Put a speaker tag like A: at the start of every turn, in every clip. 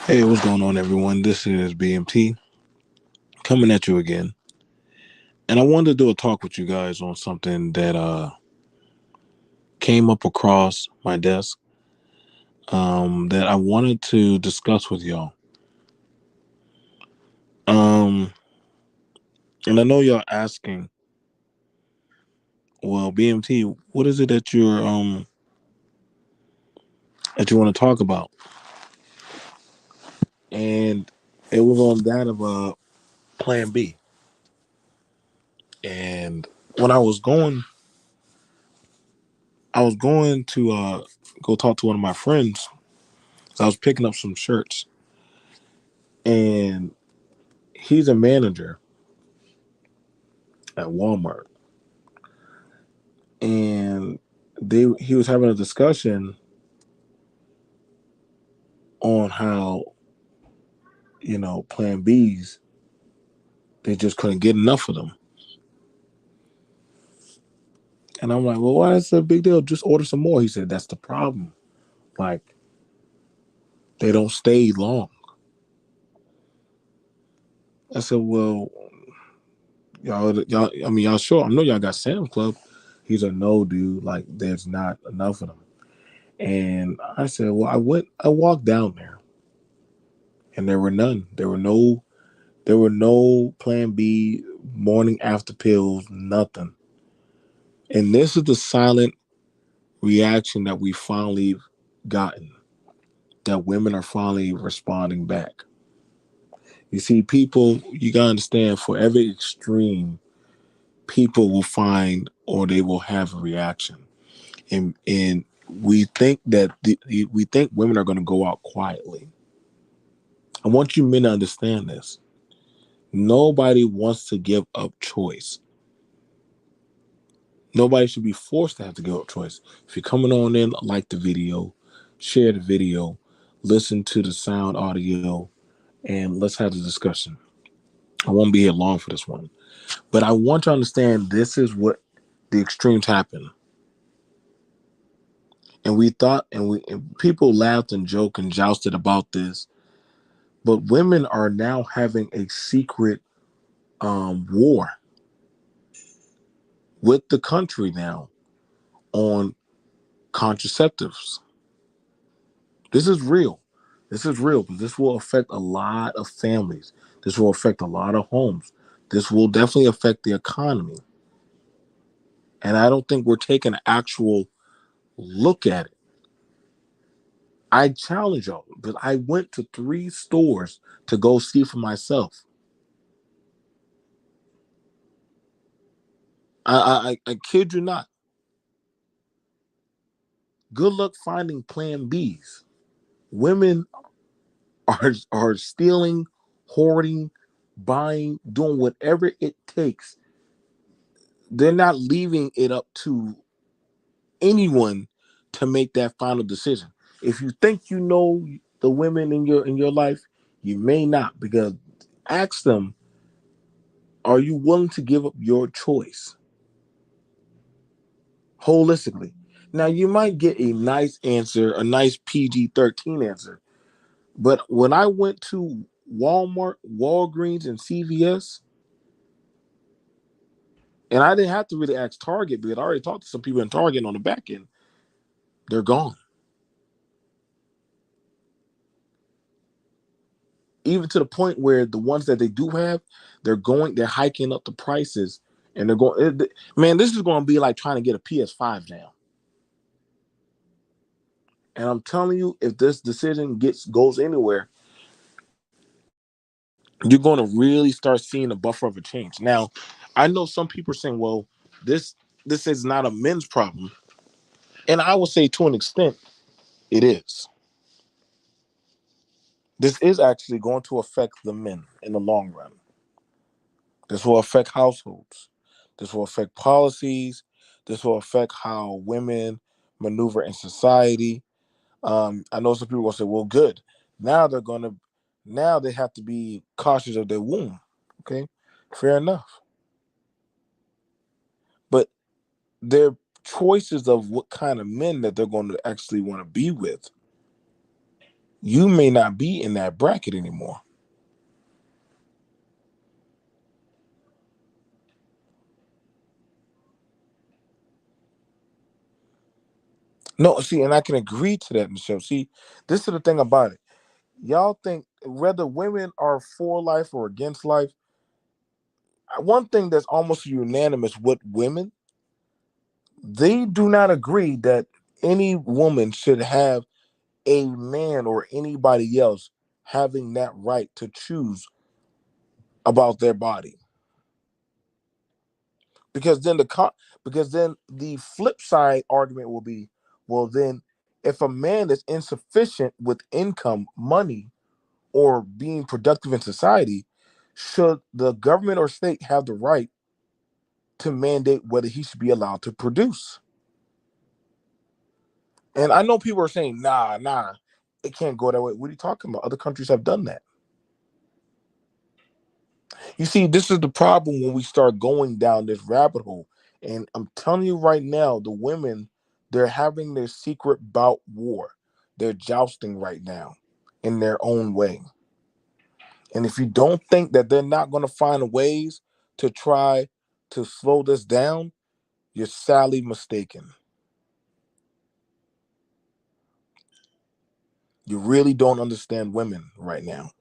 A: Hey, what's going on, everyone? This is BMT coming at you again, and I wanted to do a talk with you guys on something that came up across my desk that I wanted to discuss with y'all. Um, and I know y'all asking, well, BMT, what is it that you want to talk about? And it was on that of Plan B. And when I was going to go talk to one of my friends. So I was picking up some shirts, and he's a manager at Walmart, and he was having a discussion on how Plan Bs, they just couldn't get enough of them, and I'm like, well, why is it a big deal? Just order some more. He said that's the problem. Like, they don't stay long. I said, well, y'all. I mean, y'all sure? I know y'all got Sam's Club. He's a no, dude. Like, there's not enough of them. And I said, well, I walked down there, and there were none. There were no Plan B morning after pills, nothing. And this is the silent reaction that we finally gotten. That women are finally responding back. You see, people, you gotta understand, for every extreme, people will find or they will have a reaction. And we think that we think women are gonna go out quietly. I want you men to understand this. Nobody wants to give up choice. Nobody should be forced to have to give up choice. If you're coming on in, like the video, share the video, listen to the sound audio, and let's have the discussion. I won't be here long for this one, but I want to understand this is what the extremes happen. And we thought, and people laughed and joked and jousted about this, but women are now having a secret war with the country now on contraceptives. This is real. This is real. This will affect a lot of families. This will affect a lot of homes. This will definitely affect the economy. And I don't think we're taking an actual look at it. I challenge y'all, but I went to three stores to go see for myself. I kid you not. Good luck finding Plan Bs. Women are stealing, hoarding, buying, doing whatever it takes. They're not leaving it up to anyone to make that final decision. If you think you know the women in your life, you may not, because ask them, are you willing to give up your choice holistically? Now you might get a nice answer, a nice PG-13 answer, but when I went to Walmart, Walgreens, and CVS, and I didn't have to really ask Target because I already talked to some people in Target on the back end, they're gone. Even to the point where the ones that they do have, they're hiking up the prices, and they're going. Man, this is going to be like trying to get a PS5 now. And I'm telling you, if this decision goes anywhere, you're going to really start seeing a buffer of a change. Now, I know some people are saying, "Well, this this is not a men's problem," and I would say to an extent, it is. This is actually going to affect the men in the long run. This will affect households. This will affect policies. This will affect how women maneuver in society. I know some people will say, "Well, good. Now they're going to, now they have to be cautious of their womb." Okay, fair enough. But their choices of what kind of men that they're going to actually want to be with. you may not be in that bracket anymore. No, see, and I can agree to that, Michelle. See, this is the thing about it. Y'all think whether women are for life or against life, one thing that's almost unanimous with women, they do not agree that any woman should have a man or anybody else having that right to choose about their body. Because then because then the flip side argument will be, well, then if a man is insufficient with income, money, or being productive in society, should the government or state have the right to mandate whether he should be allowed to produce? And I know people are saying, nah, it can't go that way. What are you talking about? Other countries have done that. You see, this is the problem when we start going down this rabbit hole. And I'm telling you right now, the women, they're having their secret bout war. They're jousting right now in their own way. And if you don't think that they're not going to find ways to try to slow this down, you're sadly mistaken. You really don't understand women right now.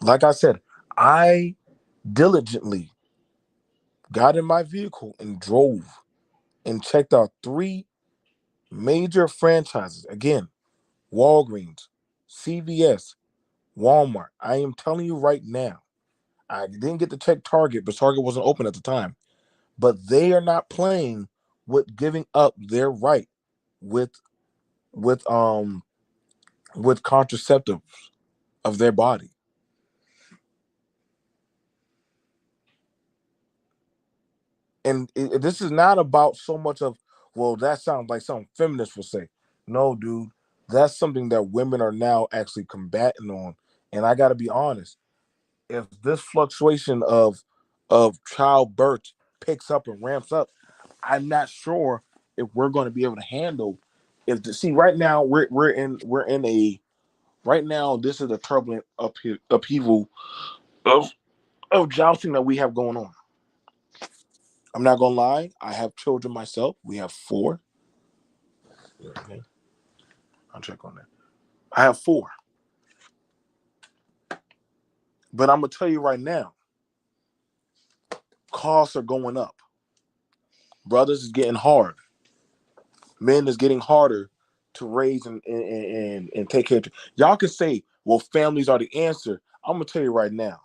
A: Like I said, I diligently got in my vehicle and drove and checked out three major franchises. Again, Walgreens, CVS, Walmart. I am telling you right now, I didn't get to check Target, but Target wasn't open at the time. But they are not playing with giving up their right with with um with contraceptives of their body. And this is not about so much of, well, that sounds like something feminists will say. No, dude, that's something that women are now actually combating on. And I got to be honest, if this fluctuation of childbirth picks up and ramps up, I'm not sure if we're going to be able to handle. If the, see right now we're in a right now this is a turbulent upheaval of jousting that we have going on. I'm not gonna lie, I have children myself. We have four. Okay, I'll check on that. I have four, but I'm gonna tell you right now, costs are going up. Brothers is getting hard. Men is getting harder to raise and take care of. Y'all can say, well, families are the answer. I'm gonna tell you right now,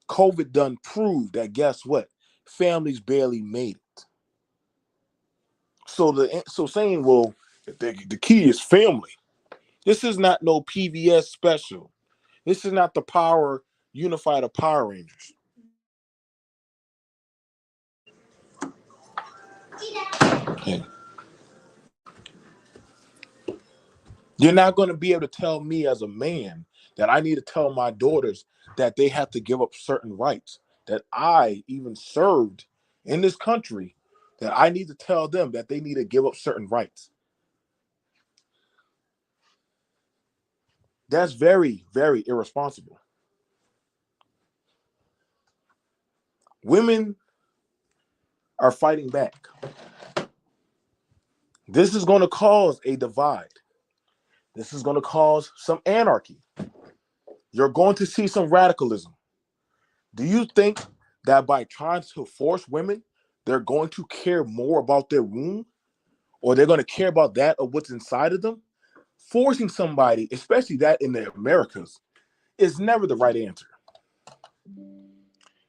A: COVID done proved that guess what? Families barely made it. So saying, well, the key is family. This is not no PVS special. This is not the power unified of Power Rangers. Okay. You're not going to be able to tell me as a man that I need to tell my daughters that they have to give up certain rights that I even served in this country, that I need to tell them that they need to give up certain rights. That's very, very irresponsible. Women are fighting back. This is going to cause a divide. This is going to cause some anarchy. You're going to see some radicalism. Do you think that by trying to force women, they're going to care more about their womb, or they're going to care about that of what's inside of them? Forcing somebody, especially that in the Americas, is never the right answer.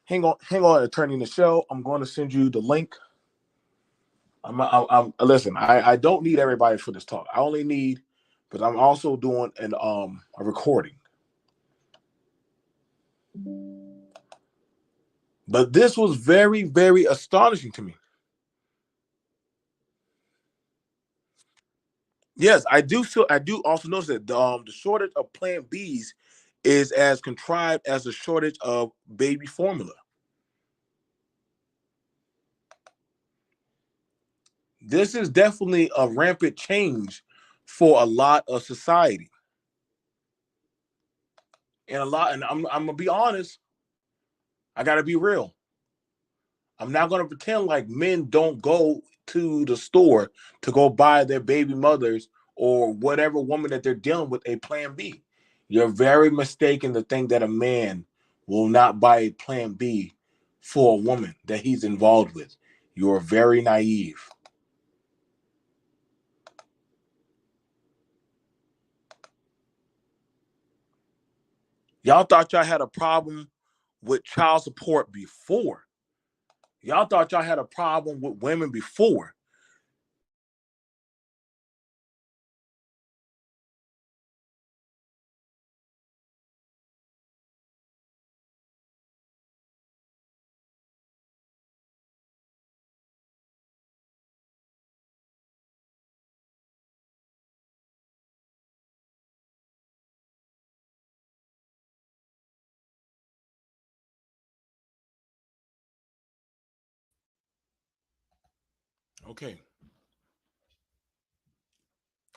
A: Hang on, attorney Michelle. I'm going to send you the link. Listen. I don't need everybody for this talk. I only need, but I'm also doing a recording. But this was very, very astonishing to me. Yes, I do feel. I do also notice that the shortage of Plan Bs is as contrived as the shortage of baby formula. This is definitely a rampant change for a lot of society. And a lot, and I'm gonna be honest, I gotta be real. I'm not gonna pretend like men don't go to the store to go buy their baby mothers or whatever woman that they're dealing with a plan B. You're very mistaken to think that a man will not buy a plan B for a woman that he's involved with. You're very naive. Y'all thought y'all had a problem with child support before. Y'all thought y'all had a problem with women before. Okay.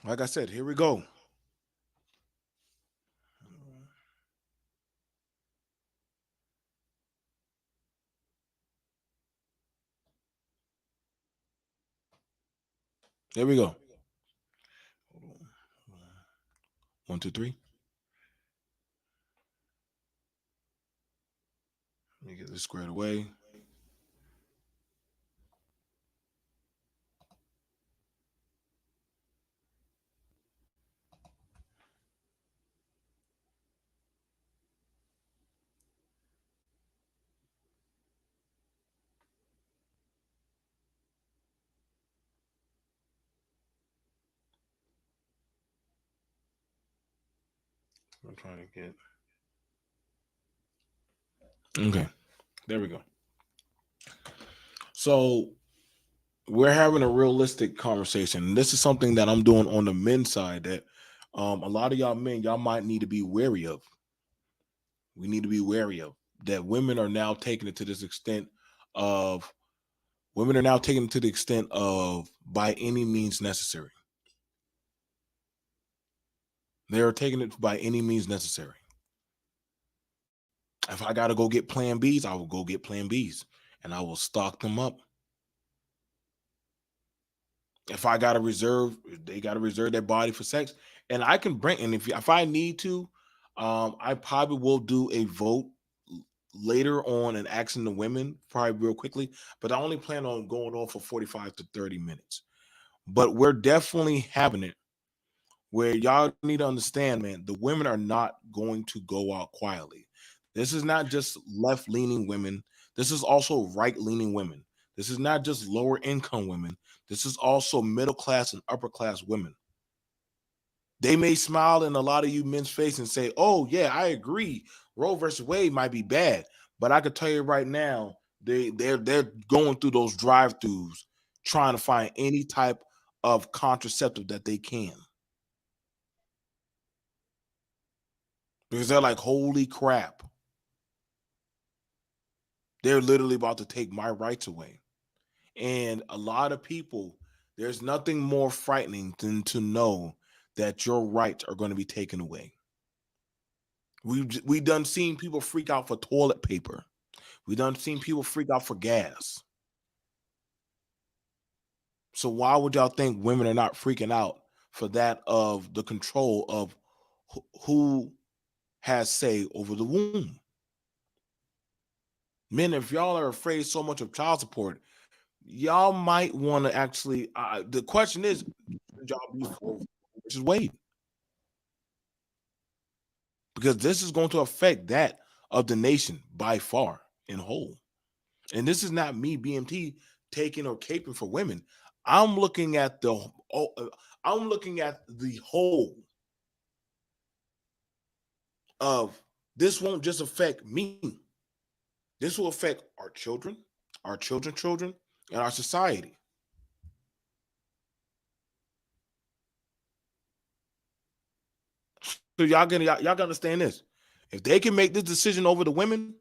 A: Like I said, here we go. Here we go. 1, 2, 3. Let me get this squared away. I'm trying to get. Okay. There we go. So we're having a realistic conversation. This is something that I'm doing on the men's side that a lot of y'all men, y'all might need to be wary of. We need to be wary of that women are now taking it to this extent of women are now taking it to the extent of by any means necessary. They are taking it by any means necessary. If I got to go get plan Bs, I will go get plan Bs and I will stock them up. If I got to reserve, they got to reserve their body for sex. And I can bring, and if I need to, I probably will do a vote later on and asking the women probably real quickly, but I only plan on going on for 45 to 30 minutes. But we're definitely having it where y'all need to understand, man, the women are not going to go out quietly. This is not just left leaning women. This is also right leaning women. This is not just lower income women. This is also middle class and upper class women. They may smile in a lot of you men's face and say, "Oh yeah, I agree. Roe versus Wade might be bad," but I could tell you right now, they're going through those drive-throughs trying to find any type of contraceptive that they can because they're like, "Holy crap, they're literally about to take my rights away." And a lot of people, there's nothing more frightening than to know that your rights are going to be taken away. We done seen people freak out for toilet paper. We done seen people freak out for gas. So why would y'all think women are not freaking out for that of the control of who has say over the womb? Men, if y'all are afraid so much of child support, y'all might want to actually. The question is, should y'all be for versus Wade? Because this is going to affect that of the nation by far in whole. And this is not me, BMT, taking or caping for women. I'm looking at I'm looking at the whole of this won't just affect me. This will affect our children's children, and our society. So y'all gotta understand this. If they can make this decision over the women,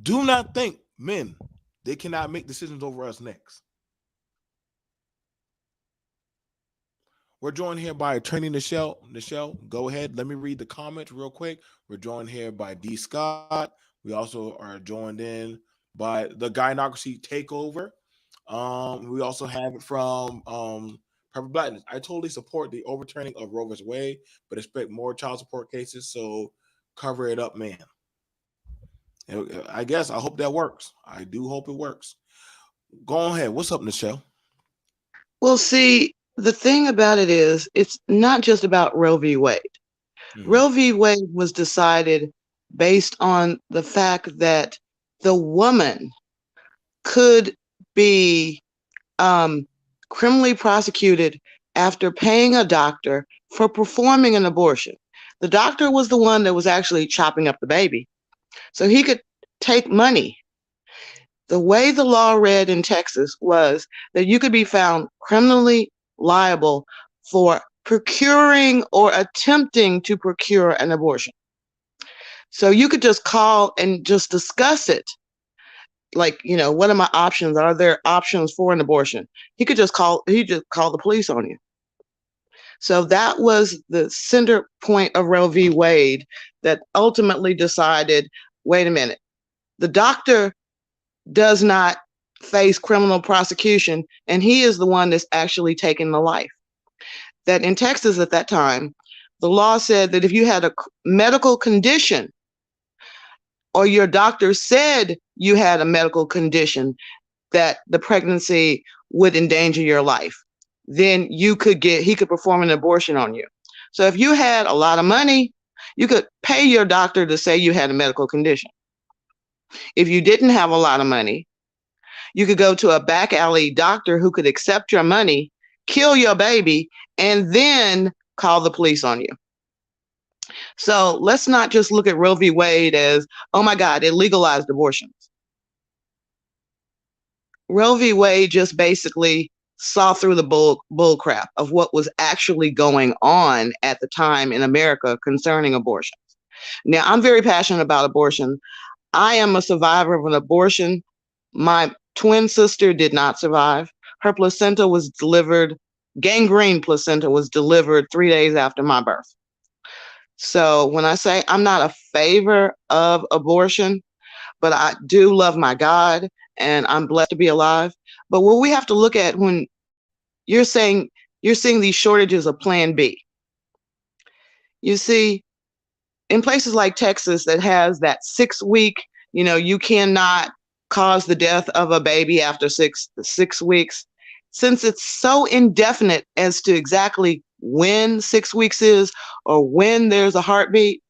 A: do not think men they cannot make decisions over us next. We're joined here by attorney Nichelle. Nichelle, go ahead. Let me read the comments real quick. We're joined here by D. Scott. We also are joined in by the Gynocracy Takeover. We also have it from Pepper Blackness. I totally support the overturning of Roe vs. Wade, but expect more child support cases. So cover it up, man. I guess I hope that works. I do hope it works. Go ahead. What's up, Nichelle?
B: Well, see, the thing about it is, it's not just about Roe v. Wade.
A: Mhm.
B: Roe v. Wade was decided based on the fact that the woman could be um, criminally prosecuted after paying a doctor for performing an abortion. The doctor was the one that was actually chopping up the baby. So he could take money. The way the law read in Texas was that you could be found criminally liable for procuring or attempting to procure an abortion. So you could just call and just discuss it. Like, what are my options? Are there options for an abortion? He just call the police on you. So that was the center point of Roe v. Wade that ultimately decided, wait a minute, the doctor does not face criminal prosecution, and he is the one that's actually taking the life. That in Texas at that time, the law said that if you had a medical condition or your doctor said you had a medical condition that the pregnancy would endanger your life, then he could perform an abortion on you. So if you had a lot of money, you could pay your doctor to say you had a medical condition. If you didn't have a lot of money, you could go to a back alley doctor who could accept your money, kill your baby, and then call the police on you. So let's not just look at Roe v. Wade as, oh my God, it legalized abortions. Roe v. Wade just basically saw through the bull crap of what was actually going on at the time in America concerning abortions. Now, I'm very passionate about abortion. I am a survivor of an abortion. My twin sister did not survive. Her placenta was delivered, gangrene placenta was delivered 3 days after my birth. So when I say I'm not a favor of abortion, but I do love my God and I'm blessed to be alive. But what we have to look at when you're seeing these shortages of Plan B, you see, in places like Texas that has that 6 week, you cannot cause the death of a baby after six weeks. Since it's so indefinite as to exactly when 6 weeks is or when there's a heartbeat,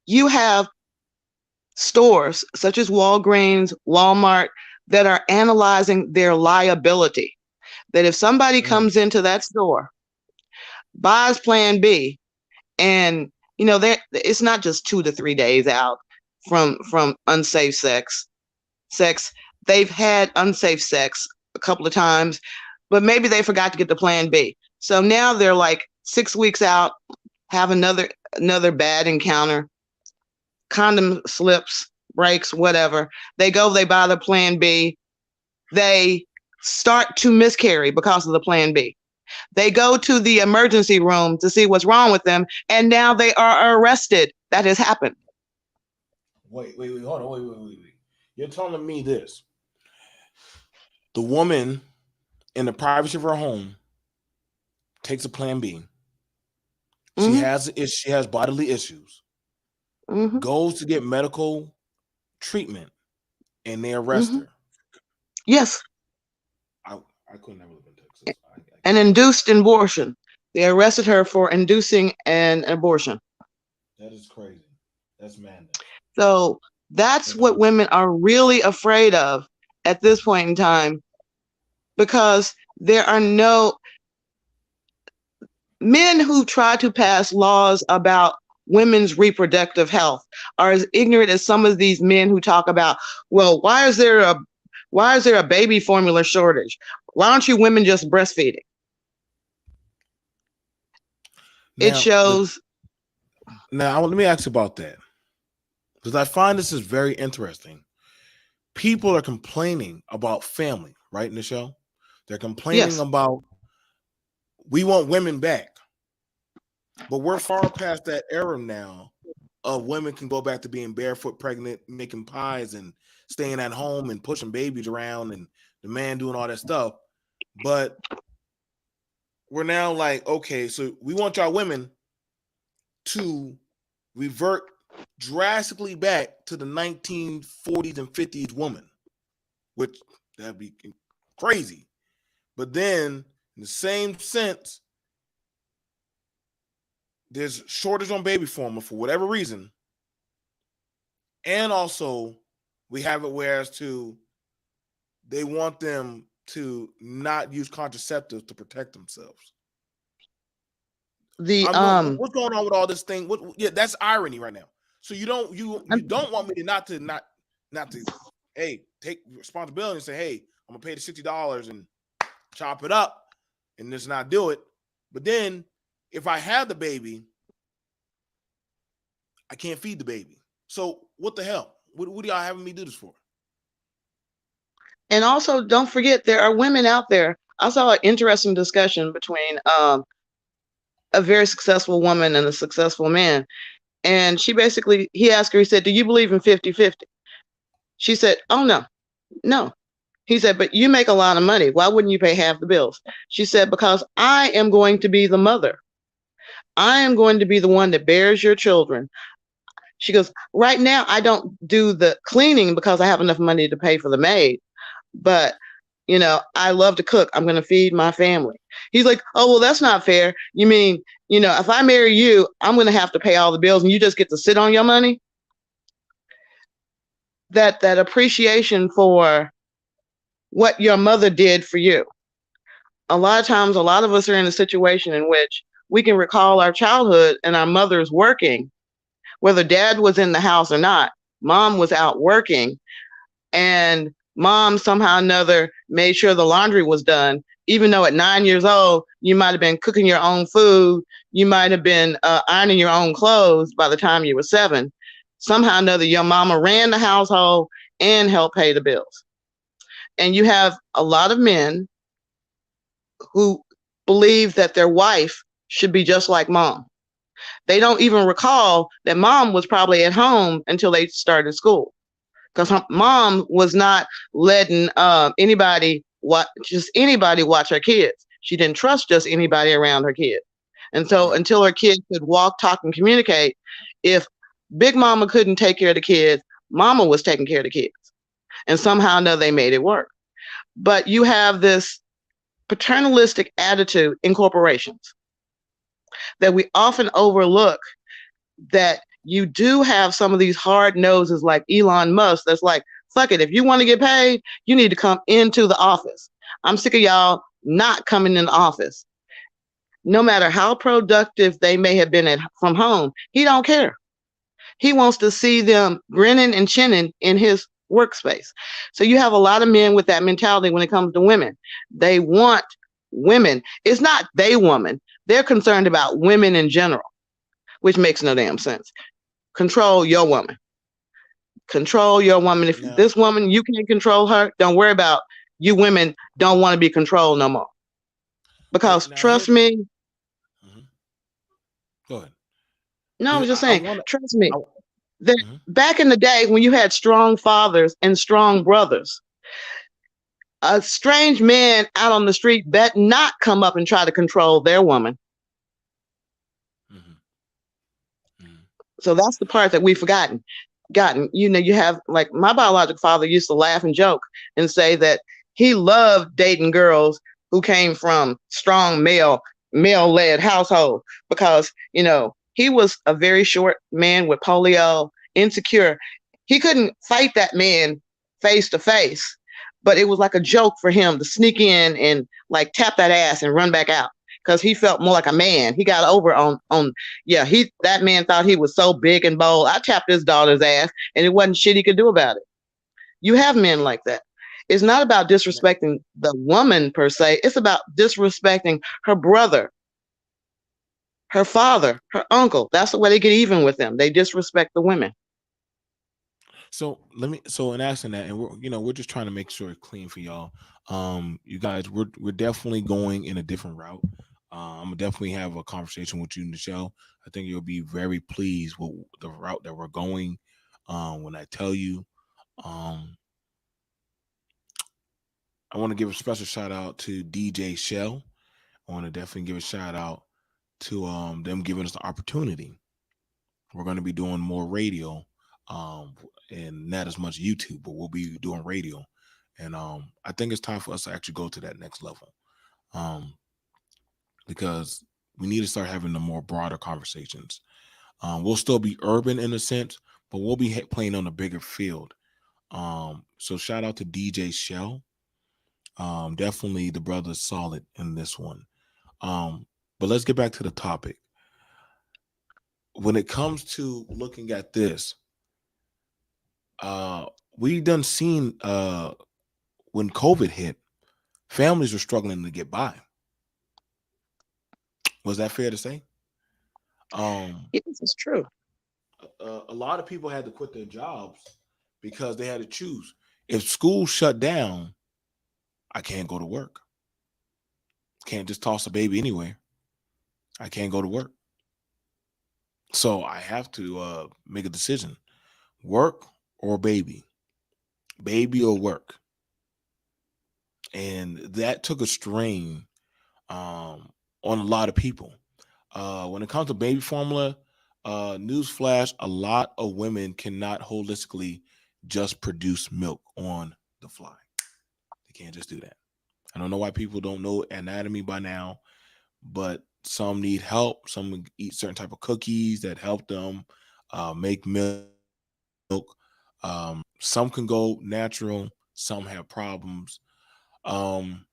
B: you have stores such as Walgreens, Walmart that are analyzing their liability. That if somebody
A: Mm.
B: comes into that store, buys Plan B, and it's not just 2 to 3 days out from unsafe sex. They've had unsafe sex a couple of times, but maybe they forgot to get the Plan B. So now they're like 6 weeks out, have another bad encounter, condom slips, breaks, whatever. They buy the Plan B. They start to miscarry because of the Plan B. They go to the emergency room to see what's wrong with them, and now they are arrested. That has happened.
A: Wait, hold on, wait. You're telling me this. The woman in the privacy of her home takes a plan B.
B: Hmm.
A: She has bodily issues,
B: Hmm.
A: goes to get medical treatment, and they arrest
B: Hmm.
A: her.
B: Yes,
A: I I could never live in Texas. I
B: an
A: can't.
B: induced abortion. They arrested her for inducing an abortion.
A: That is crazy. That's madness.
B: So that's
A: That's
B: what
A: honestly.
B: women are really afraid of at this point in time, because there are no men who try to pass laws about women's reproductive health are as ignorant as some of these men who talk about, well, why is there a baby formula shortage? Why aren't you women just breastfeeding? It
A: Now the
B: shows.
A: now let me ask you about that because I find this is very interesting. People are complaining about family, right, Nichelle? They're complaining
B: Yes.
A: about We want women back, but we're far past that era now of women can go back to being barefoot pregnant, making pies and staying at home and pushing babies around and the man doing all that stuff. But we're now like, okay, so we want y'all women to revert drastically back to the 1940s and 50s woman, which that'd be crazy. But then, in the same sense, there's shortage on baby formula for whatever reason, and also we have it whereas to they want them to not use contraceptives to protect themselves.
B: The
A: I'm no, what's going on with all this thing? What? Yeah, that's irony right now. So you don't want me to not to hey take responsibility and say hey I'm gonna pay the $60 and chop it up and just not do it. But then if I have the baby, I can't feed the baby. So what the hell? What are y'all having me do this for?
B: and also don't forget there are women out there. I saw an interesting discussion between a very successful woman and a successful man. And he asked her, he said, "Do you believe in 50-50?" She said, "Oh, no, no." He said, "But you make a lot of money. Why wouldn't you pay half the bills?" She said, "Because I am going to be the mother. I am going to be the one that bears your children." She goes, "Right now, I don't do the cleaning because I have enough money to pay for the maid. But, I love to cook. I'm going to feed my family." He's like, "Oh, well, that's not fair. You mean, if I marry you, I'm going to have to pay all the bills and you just get to sit on your money?" That appreciation for what your mother did for you. A lot of times, a lot of us are in a situation in which we can recall our childhood and our mothers working, whether dad was in the house or not. Mom was out working, and mom somehow or another made sure the laundry was done, even though at 9 years old, you might have been cooking your own food. You might have been ironing your own clothes by the time you were 7. Somehow or another, your mama ran the household and helped pay the bills. And you have a lot of men who believe that their wife should be just like mom. They don't even recall that mom was probably at home until they started school, because mom was not letting just anybody watch her kids. She didn't trust just anybody around her kids. And so
A: Right.
B: until her kids could walk, talk, and communicate, if Big Mama couldn't take care of the kids, Mama was taking care of the kids. And somehow or another they made it work. But you have this paternalistic attitude in corporations that we often overlook, that you do have some of these hard noses like Elon Musk that's like, fuck it, if you want to get paid, you need to come into the office. I'm sick of y'all not coming in the office. No matter how productive they may have been from home, he don't care. He wants to see them grinning and chinning in his workspace. So you have a lot of men with that mentality when it comes to women. They want women. It's not they woman. They're concerned about women in general, which makes no damn sense. Control your woman. Control your woman. If
A: Now,
B: this woman, you can't control her, don't worry about you women don't want to be controlled no more.
A: hey,
B: Because
A: now
B: trust
A: here's
B: me,
A: mhm. Go ahead.
B: no, I was
A: Because
B: just
A: I
B: saying,
A: want
B: trust me,
A: to.
B: that
A: Mhm.
B: back in the day when you had strong fathers and strong brothers, a strange man out on the street bet not come up and try to control their woman.
A: Mhm. Mhm.
B: So that's the part that we've forgotten. You have, like, my biological father used to laugh and joke and say that he loved dating girls who came from strong male led household, because he was a very short man with polio, insecure. He couldn't fight that man face to face, but it was like a joke for him to sneak in and like tap that ass and run back out, because he felt more like a man. He got over on yeah, that man thought he was so big and bold. I tapped his daughter's ass and it wasn't shit he could do about it. You have men like that. It's not about disrespecting the woman per se. It's about disrespecting her brother, her father, her uncle. That's the way they get even with them. They disrespect the women.
A: So let me. So in asking that, and we're just trying to make sure it's clean for y'all. You guys, we're definitely going in a different route. I'm gonna definitely have a conversation with you, Michelle. I think you'll be very pleased with the route that we're going. When I tell you, um, I want to give a special shout out to DJ Shell. I want to definitely give a shout out to them giving us the opportunity. We're going to be doing more radio, um, and not as much YouTube, but we'll be doing radio. And I think it's time for us to actually go to that next level, um, because we need to start having the more broader conversations. We'll still be urban in a sense, but we'll be playing on a bigger field. So shout out to DJ Shell. Definitely the brother's solid in this one. But let's get back to the topic. When it comes to looking at this, uh, we done seen when COVID hit, families were struggling to get by. Was that fair to say? Um,
B: Yes, it's true.
A: a lot of people had to quit their jobs because they had to choose. If school shut down, I can't go to work. Can't just toss a baby anywhere. I can't go to work. So I have to make a decision: work or baby, baby or work. And that took a strain on a lot of people. When it comes to baby formula, newsflash: a lot of women cannot holistically just produce milk on the fly. They can't just do that. I don't know why people don't know anatomy by now, but some need help. Some eat certain type of cookies that help them make milk. Some can go natural. Some have problems. Um,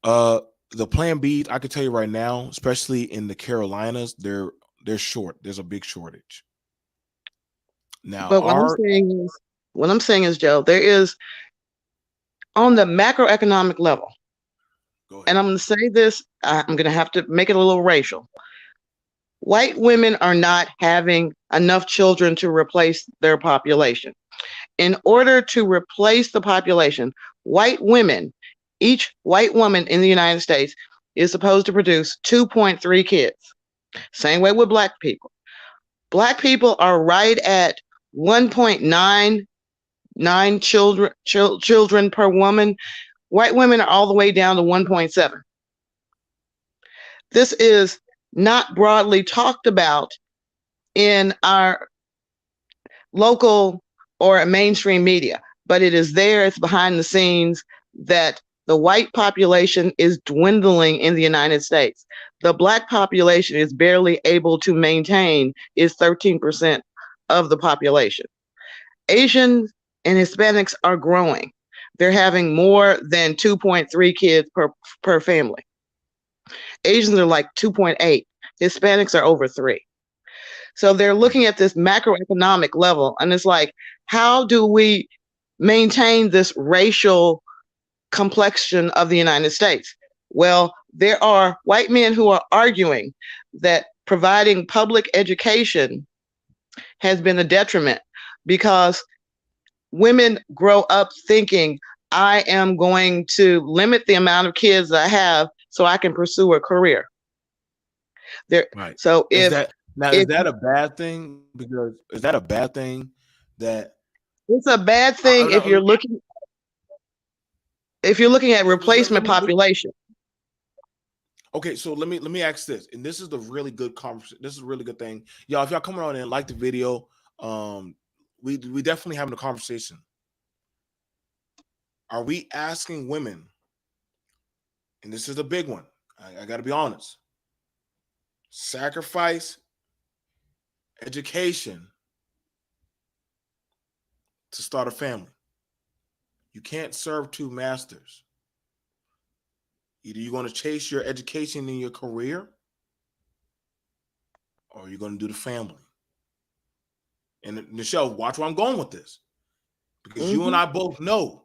A: uh, the Plan B, I can tell you right now, especially in the Carolinas, they're short. There's a big shortage now.
B: But
A: Our
B: what I'm saying is, Joe, there is on the macroeconomic level,
A: Go
B: and
A: ahead.
B: I'm going to say this, I'm going to have to make it a little racial. White women are not having enough children to replace their population. In order to replace the population, white women, each white woman in the United States is supposed to produce 2.3 kids. Same way with black people. Black people are right at 1.99 children per woman. White women are all the way down to 1.7. This is not broadly talked about in our local or mainstream media, but it is there, it's behind the scenes that the white population is dwindling in the United States. The black population is barely able to maintain its 13% of the population. Asians and Hispanics are growing. They're having more than 2.3 kids per family. Asians are like 2.8. Hispanics are over 3. So they're looking at this macroeconomic level, and it's like, how do we maintain this racial complexion of the United States? Well, there are white men who are arguing that providing public education has been a detriment because women grow up thinking, I am going to limit the amount of kids I have so I can pursue a career. There,
A: Right.
B: so
A: Is that now? Is
B: if
A: that a bad thing? Because is that a bad thing that
B: it's a bad
A: I,
B: thing if you're looking at replacement
A: let me
B: population.
A: okay, so let me ask this, and this is the really good conversation. This is a really good thing, y'all. If y'all coming on and like the video, um, we definitely having a conversation. Are we asking women? And this is a big one. I got to be honest. Sacrifice education to start a family. You can't serve two masters. Either you're going to chase your education in your career, or you're going to do the family. And Michelle, watch where I'm going with this, because you and
B: Mm-hmm.
A: I both know.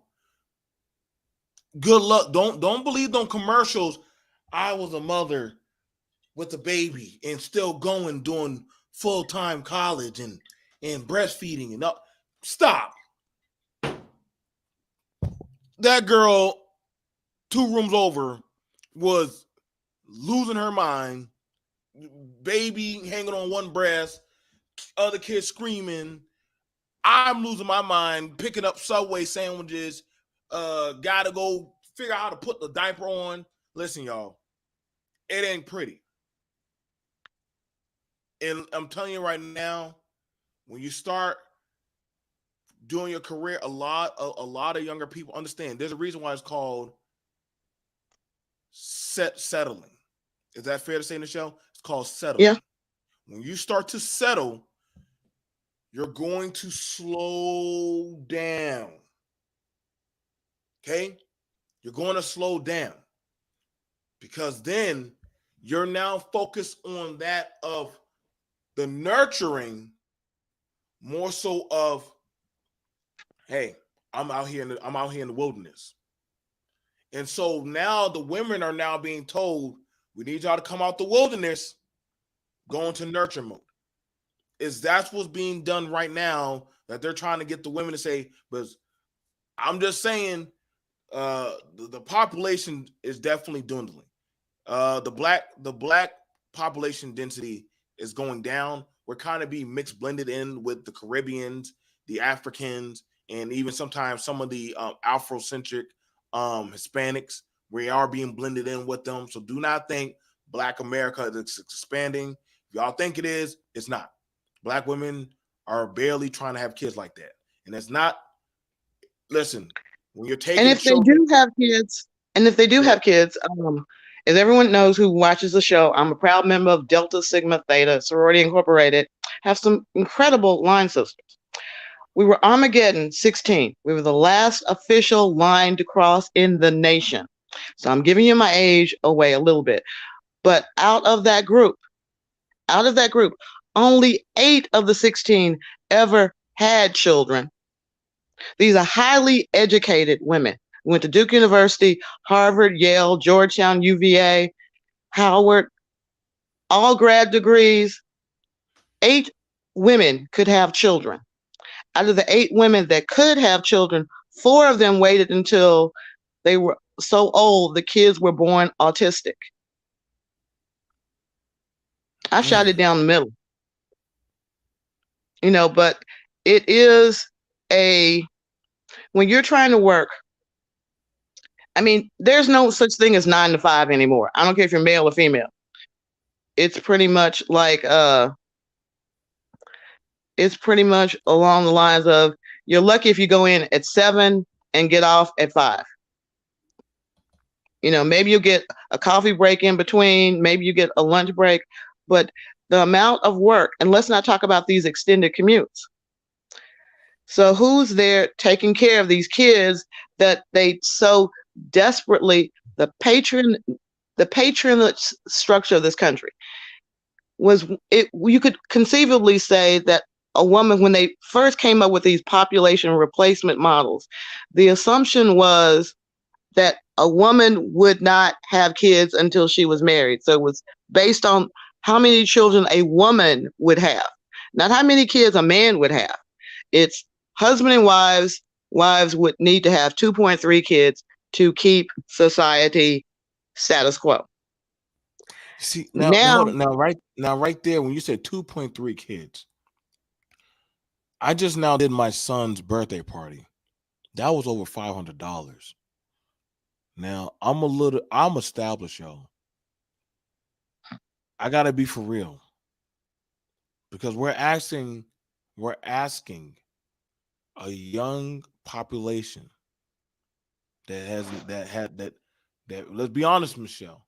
A: Good luck. Don't believe them commercials. I was a mother with a baby and still going doing full time college and breastfeeding and up. Stop. That girl, 2 rooms over,
C: was losing her mind, baby hanging on one breast, other kids screaming. I'm losing my mind, picking up Subway sandwiches. Gotta go figure out how to put the diaper on. Listen, y'all, it ain't pretty. And I'm telling you right now, when you start doing your career, a lot of younger people understand. There's a reason why it's called settling. Is that fair to say in the show? It's called
B: Yeah.
C: settling. When you start to settle, you're going to slow down. Okay? You're going to slow down because then you're now focused on that of the nurturing more so of, hey, I'm out here in the wilderness. And so now the women are now being told, we need y'all to come out the wilderness, go into nurture mode. Is that's what's being done right now, that they're trying to get the women to say, but I'm just saying, the population is definitely dwindling. The black population density is going down. We're kind of being mixed, blended in with the Caribbeans, the Africans, and even sometimes some of the Afrocentric Hispanics. We are being blended in with them. So do not think Black America is expanding. If y'all think it is, it's not. Black women are barely trying to have kids like that, and it's not. Listen, when you're
B: And
C: taking
B: if they
C: children,
B: do have kids, and if they do
C: go
B: have kids, as everyone knows who watches the show, I'm a proud member of Delta Sigma Theta Sorority Incorporated. Have some incredible line sisters. We were Armageddon 16. We were the last official line to cross in the nation. So I'm giving you my age away a little bit. But out of that group, only 8 of the 16 ever had children. These are highly educated women. Went to Duke University, Harvard, Yale, Georgetown, UVA, Howard, all grad degrees. 8 women could have children. Out of the 8 women that could have children, 4 of them waited until they were so old the kids were born autistic. I shot it
C: mm,
B: down the middle, but it is a, when you're trying to work, I mean, there's no such thing as 9 to 5 anymore. I don't care if you're male or female. It's pretty much like it's pretty much along the lines of, you're lucky if you go in at 7 and get off at 5. Maybe you get a coffee break in between, maybe you get a lunch break, but the amount of work, and let's not talk about these extended commutes. So who's there taking care of these kids that they so desperately, the patronage structure of this country was, it, you could conceivably say that a woman, when they first came up with these population replacement models, the assumption was that a woman would not have kids until she was married. So it was based on how many children a woman would have, not how many kids a man would have. It's husband and wives would need to have 2.3 kids to keep society status quo.
C: see now
B: Now,
C: hold on right there when you said 2.3 kids. I just now did my son's birthday party. That was over $500. Now I'm established, yo. I gotta be for real because we're asking a young population that hasn't that had that let's be honest, Michelle,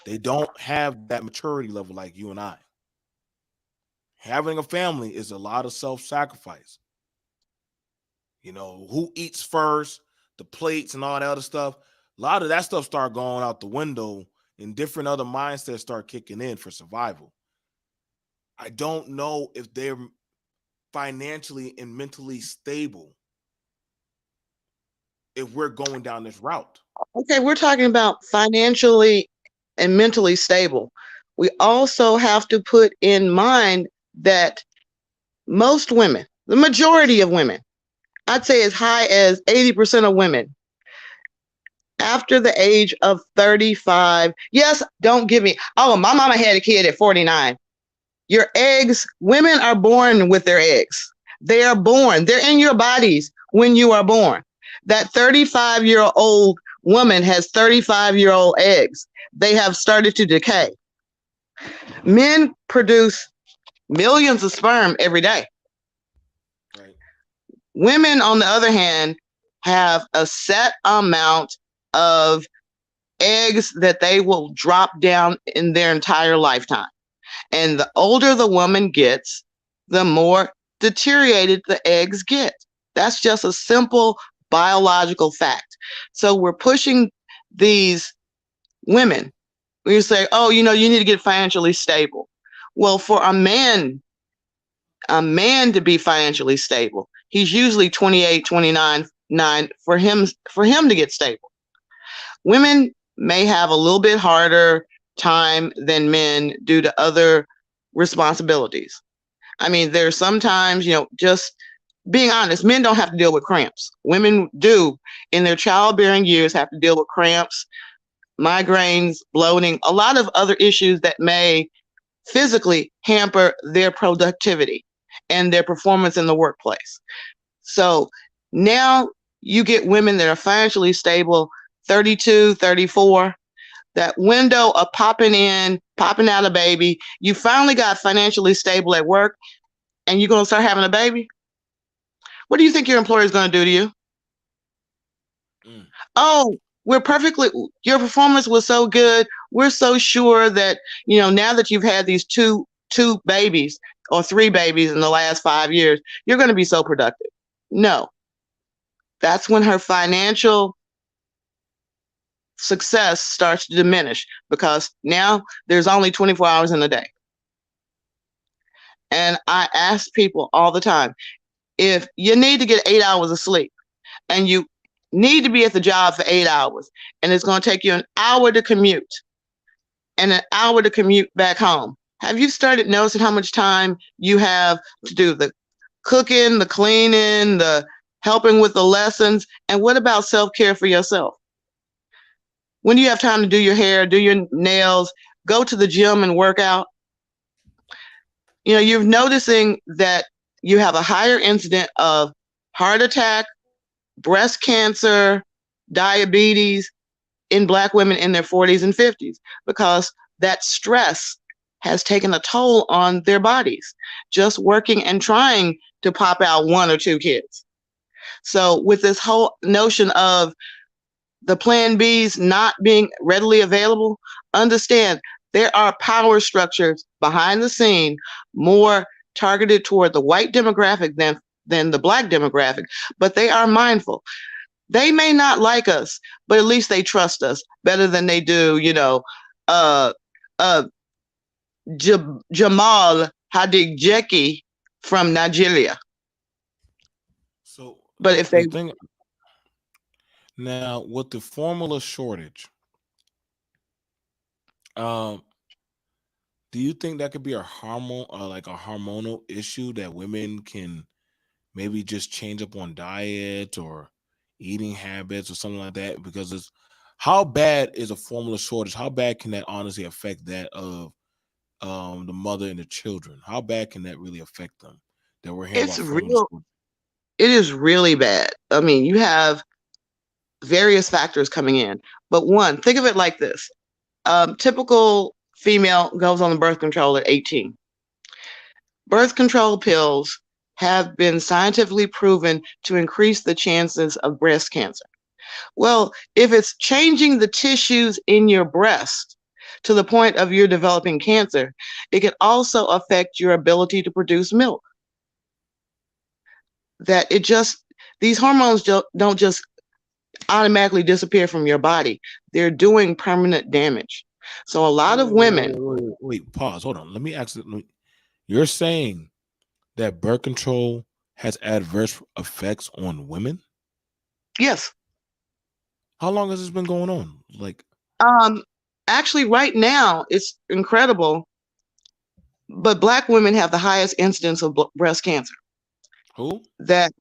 C: they don't have that maturity level like you and I. Having a family is a lot of self-sacrifice. Who eats first, the plates and all that other stuff. A lot of that stuff start going out the window and different other mindsets start kicking in for survival. I don't know if they're financially and mentally stable if we're going down this route.
B: okay, we're talking about financially and mentally stable. We also have to put in mind that most women, the majority of women, I'd say as high as 80% of women, after the age of 35. Yes, don't give me, oh, my mama had a kid at 49. Your eggs, women are born with their eggs. They are born, they're in your bodies when you are born. That 35-year-old woman has 35-year-old eggs. They have started to decay. Men produce millions of sperm every day.
C: Right.
B: Women, on the other hand, have a set amount of eggs that they will drop down in their entire lifetime. And the older the woman gets, the more deteriorated the eggs get. That's just a simple biological fact. So we're pushing these women. We say, oh, you need to get financially stable. Well, for a man to be financially stable, he's usually 28, 29, 9 for him to get stable. Women may have a little bit harder time than men due to other responsibilities. I mean, there's sometimes, just being honest, men don't have to deal with cramps. Women do in their childbearing years have to deal with cramps, migraines, bloating, a lot of other issues that may physically hamper their productivity and their performance in the workplace. So now you get women that are financially stable, 32, 34, that window of popping in, popping out a baby. You finally got financially stable at work and you're going to start having a baby. What do you think your employer is going to do to you?
C: Mm.
B: Oh, your performance was so good. We're so sure that, now that you've had these two babies or three babies in the last 5 years, you're going to be so productive. No, that's when her financial success starts to diminish because now there's only 24 hours in a day. And I ask people all the time, if you need to get 8 hours of sleep and you need to be at the job for 8 hours and it's going to take you an hour to commute and an hour to commute back home, have you started noticing how much time you have to do the cooking, the cleaning, the helping with the lessons? And what about self-care for yourself? When do you have time to do your hair, do your nails, go to the gym and work out? You're noticing that you have a higher incidence of heart attack, breast cancer, diabetes in Black women in their 40s and 50s because that stress has taken a toll on their bodies, just working and trying to pop out one or two kids. So with this whole notion of the plan Bs not being readily available, understand there are power structures behind the scene more targeted toward the white demographic than the Black demographic, but they are mindful. They may not like us, but at least they trust us better than they do, uh, uh, Jamal Hadigjeki from Nigeria.
C: So
B: But if
C: the
B: they,
C: thing now with the formula shortage, um, do you think that could be a like a hormonal issue that women can maybe just change up on diet or eating habits or something like that? Because it's how bad is a formula shortage? How bad can that honestly affect that of the mother and the children? How bad can that really affect them? That we're hearing
B: it's
C: about formula
B: real,
C: shortage.
B: it is really bad. I mean, you have various factors coming in, but one, think of it like this. Typical female goes on the birth control at 18. Birth control pills have been scientifically proven to increase the chances of breast cancer. Well, if it's changing the tissues in your breast to the point of you're developing cancer, it can also affect your ability to produce milk. That it just, these hormones don't just automatically disappear from your body. They're doing permanent damage. So a lot of women,
C: Wait, pause. Hold on. Let me ask you. You're saying that birth control has adverse effects on women?
B: yes,
C: How long has this been going on? Like
B: um, actually right now it's incredible, but Black women have the highest incidence of breast cancer.
C: who?
B: That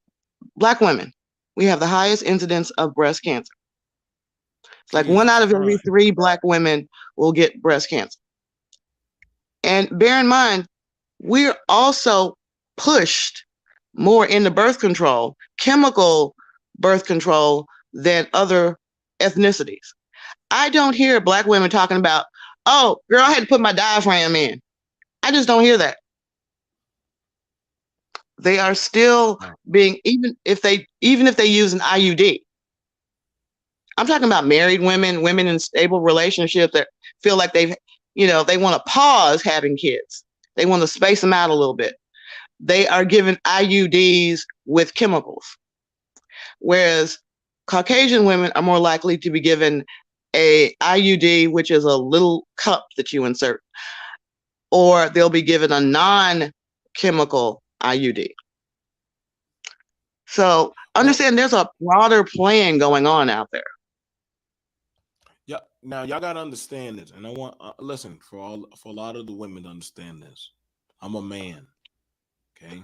B: Black women, we have the highest incidence of breast cancer. It's like one
C: Jesus
B: out of every
C: Christ.
B: 3 Black women will get breast cancer. And bear in mind, we're also pushed more into birth control, chemical birth control, than other ethnicities. I don't hear Black women talking about, oh, girl, I had to put my diaphragm in. I just don't hear that. They are still being, even if they use an IUD. I'm talking about married women, women in stable relationships that feel like they want to pause having kids. They want to space them out a little bit. They are given IUDs with chemicals, whereas Caucasian women are more likely to be given a IUD, which is a little cup that you insert, or they'll be given a non-chemical IUD. So
C: Well,
B: understand there's a broader plan going on out there.
C: yeah. Now y'all gotta understand this, and I want listen for a lot of the women to understand this. I'm a man. Okay,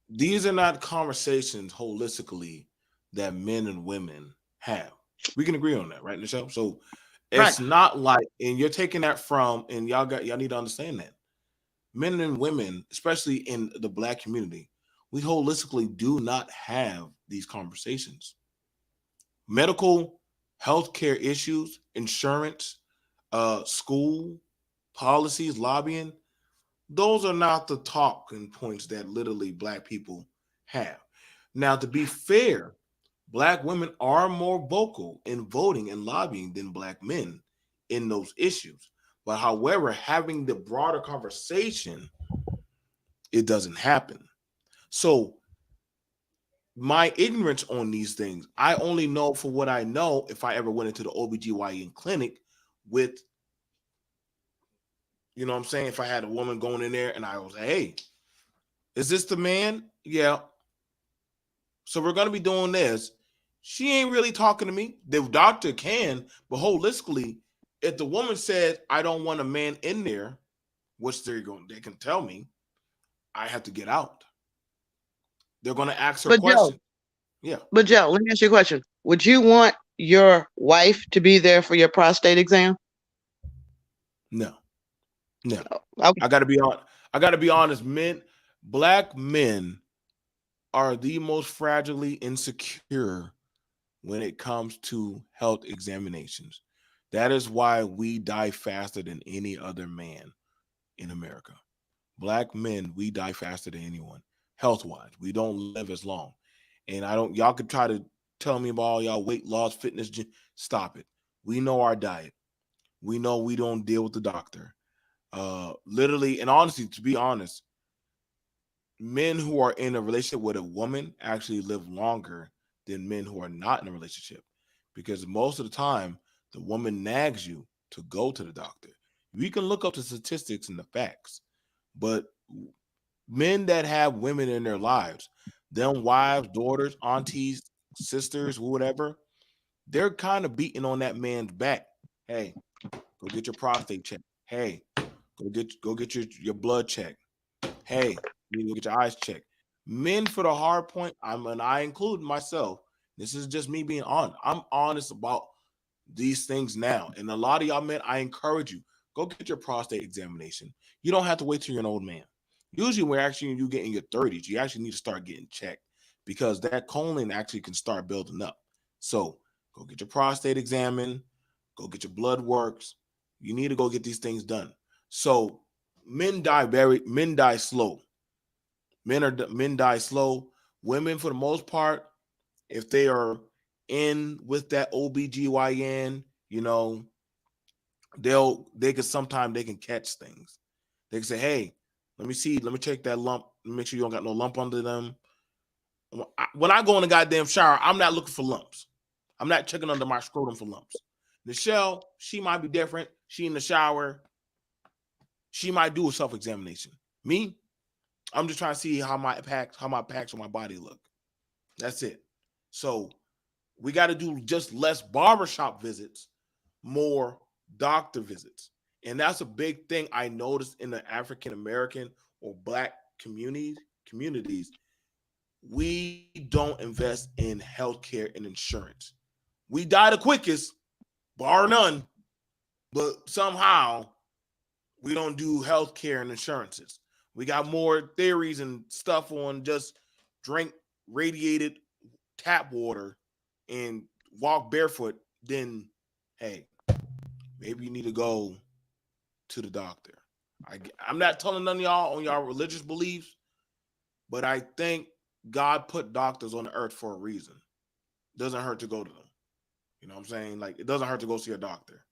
C: these are not conversations holistically that men and women have. We can agree on that, right, Michelle? So
B: Right.
C: it's not like, and you're taking that from, and y'all need to understand that men and women, especially in the Black community, we holistically do not have these conversations. Medical, healthcare issues, insurance, school policies, lobbying, those are not the talking points that literally Black people have. Now, to be fair, Black women are more vocal in voting and lobbying than Black men in those issues. But however, having the broader conversation, it doesn't happen. So my ignorance on these things, I only know for what I know if I ever went into the OBGYN clinic with, you know what I'm saying? If I had a woman going in there and I was like, hey, is this the man? Yeah. So we're going to be doing this. She ain't really talking to me. The doctor can, but holistically, if the woman says, I don't want a man in there, which they can tell me, I have to get out. They're going to ask her
B: But Joe,
C: questions. Yeah.
B: but Joe, let me ask you a question. Would you want your wife to be there for your prostate exam?
C: No. No.
B: Okay.
C: I got to be on. I got to be honest. Black men are the most fragilely insecure when it comes to health examinations. That is why we die faster than any other man in America. Black men, we die faster than anyone, health wise. We don't live as long. And I don't, y'all could try to tell me about all y'all weight loss, fitness, stop it. We know our diet. We know we don't deal with the doctor. Literally, and honestly, to be honest, men who are in a relationship with a woman actually live longer than men who are not in a relationship, because most of the time the woman nags you to go to the doctor. We can look up the statistics and the facts, but men that have women in their lives, them wives, daughters, aunties, sisters, whatever, they're kind of beating on that man's back. Hey, go get your prostate checked. Hey, go get your blood checked. Hey, you need to get your eyes checked. Men for the hard point, I include myself. This is just me being honest. I'm honest about these things now. And a lot of y'all men, I encourage you, go get your prostate examination. You don't have to wait till you're an old man. Usually when actually you get in your 30s, you actually need to start getting checked, because that colon actually can start building up. So go get your prostate examined, go get your blood works. You need to go get these things done. So men die slow. Men die slow. Women, for the most part, if they are in with that OBGYN, they can sometimes they can catch things. They can say, hey, let me check that lump, make sure you don't got no lump under them. When I go in the goddamn shower, I'm not looking for lumps. I'm not checking under my scrotum for lumps. Michelle, she might be different. She in the shower. She might do a self-examination. Me, I'm just trying to see how my packs on my body look. That's it. So we got to do just less barbershop visits, more doctor visits. And that's a big thing I noticed in the African American or Black communities. We don't invest in healthcare and insurance. We die the quickest, bar none, but somehow we don't do healthcare and insurances. We got more theories and stuff on just drink radiated tap water and walk barefoot than, hey, maybe you need to go to the doctor. I'm not telling none of y'all on y'all religious beliefs, but I think God put doctors on the earth for a reason. It doesn't hurt to go to them. You know what I'm saying? Like, it doesn't hurt to go see a doctor.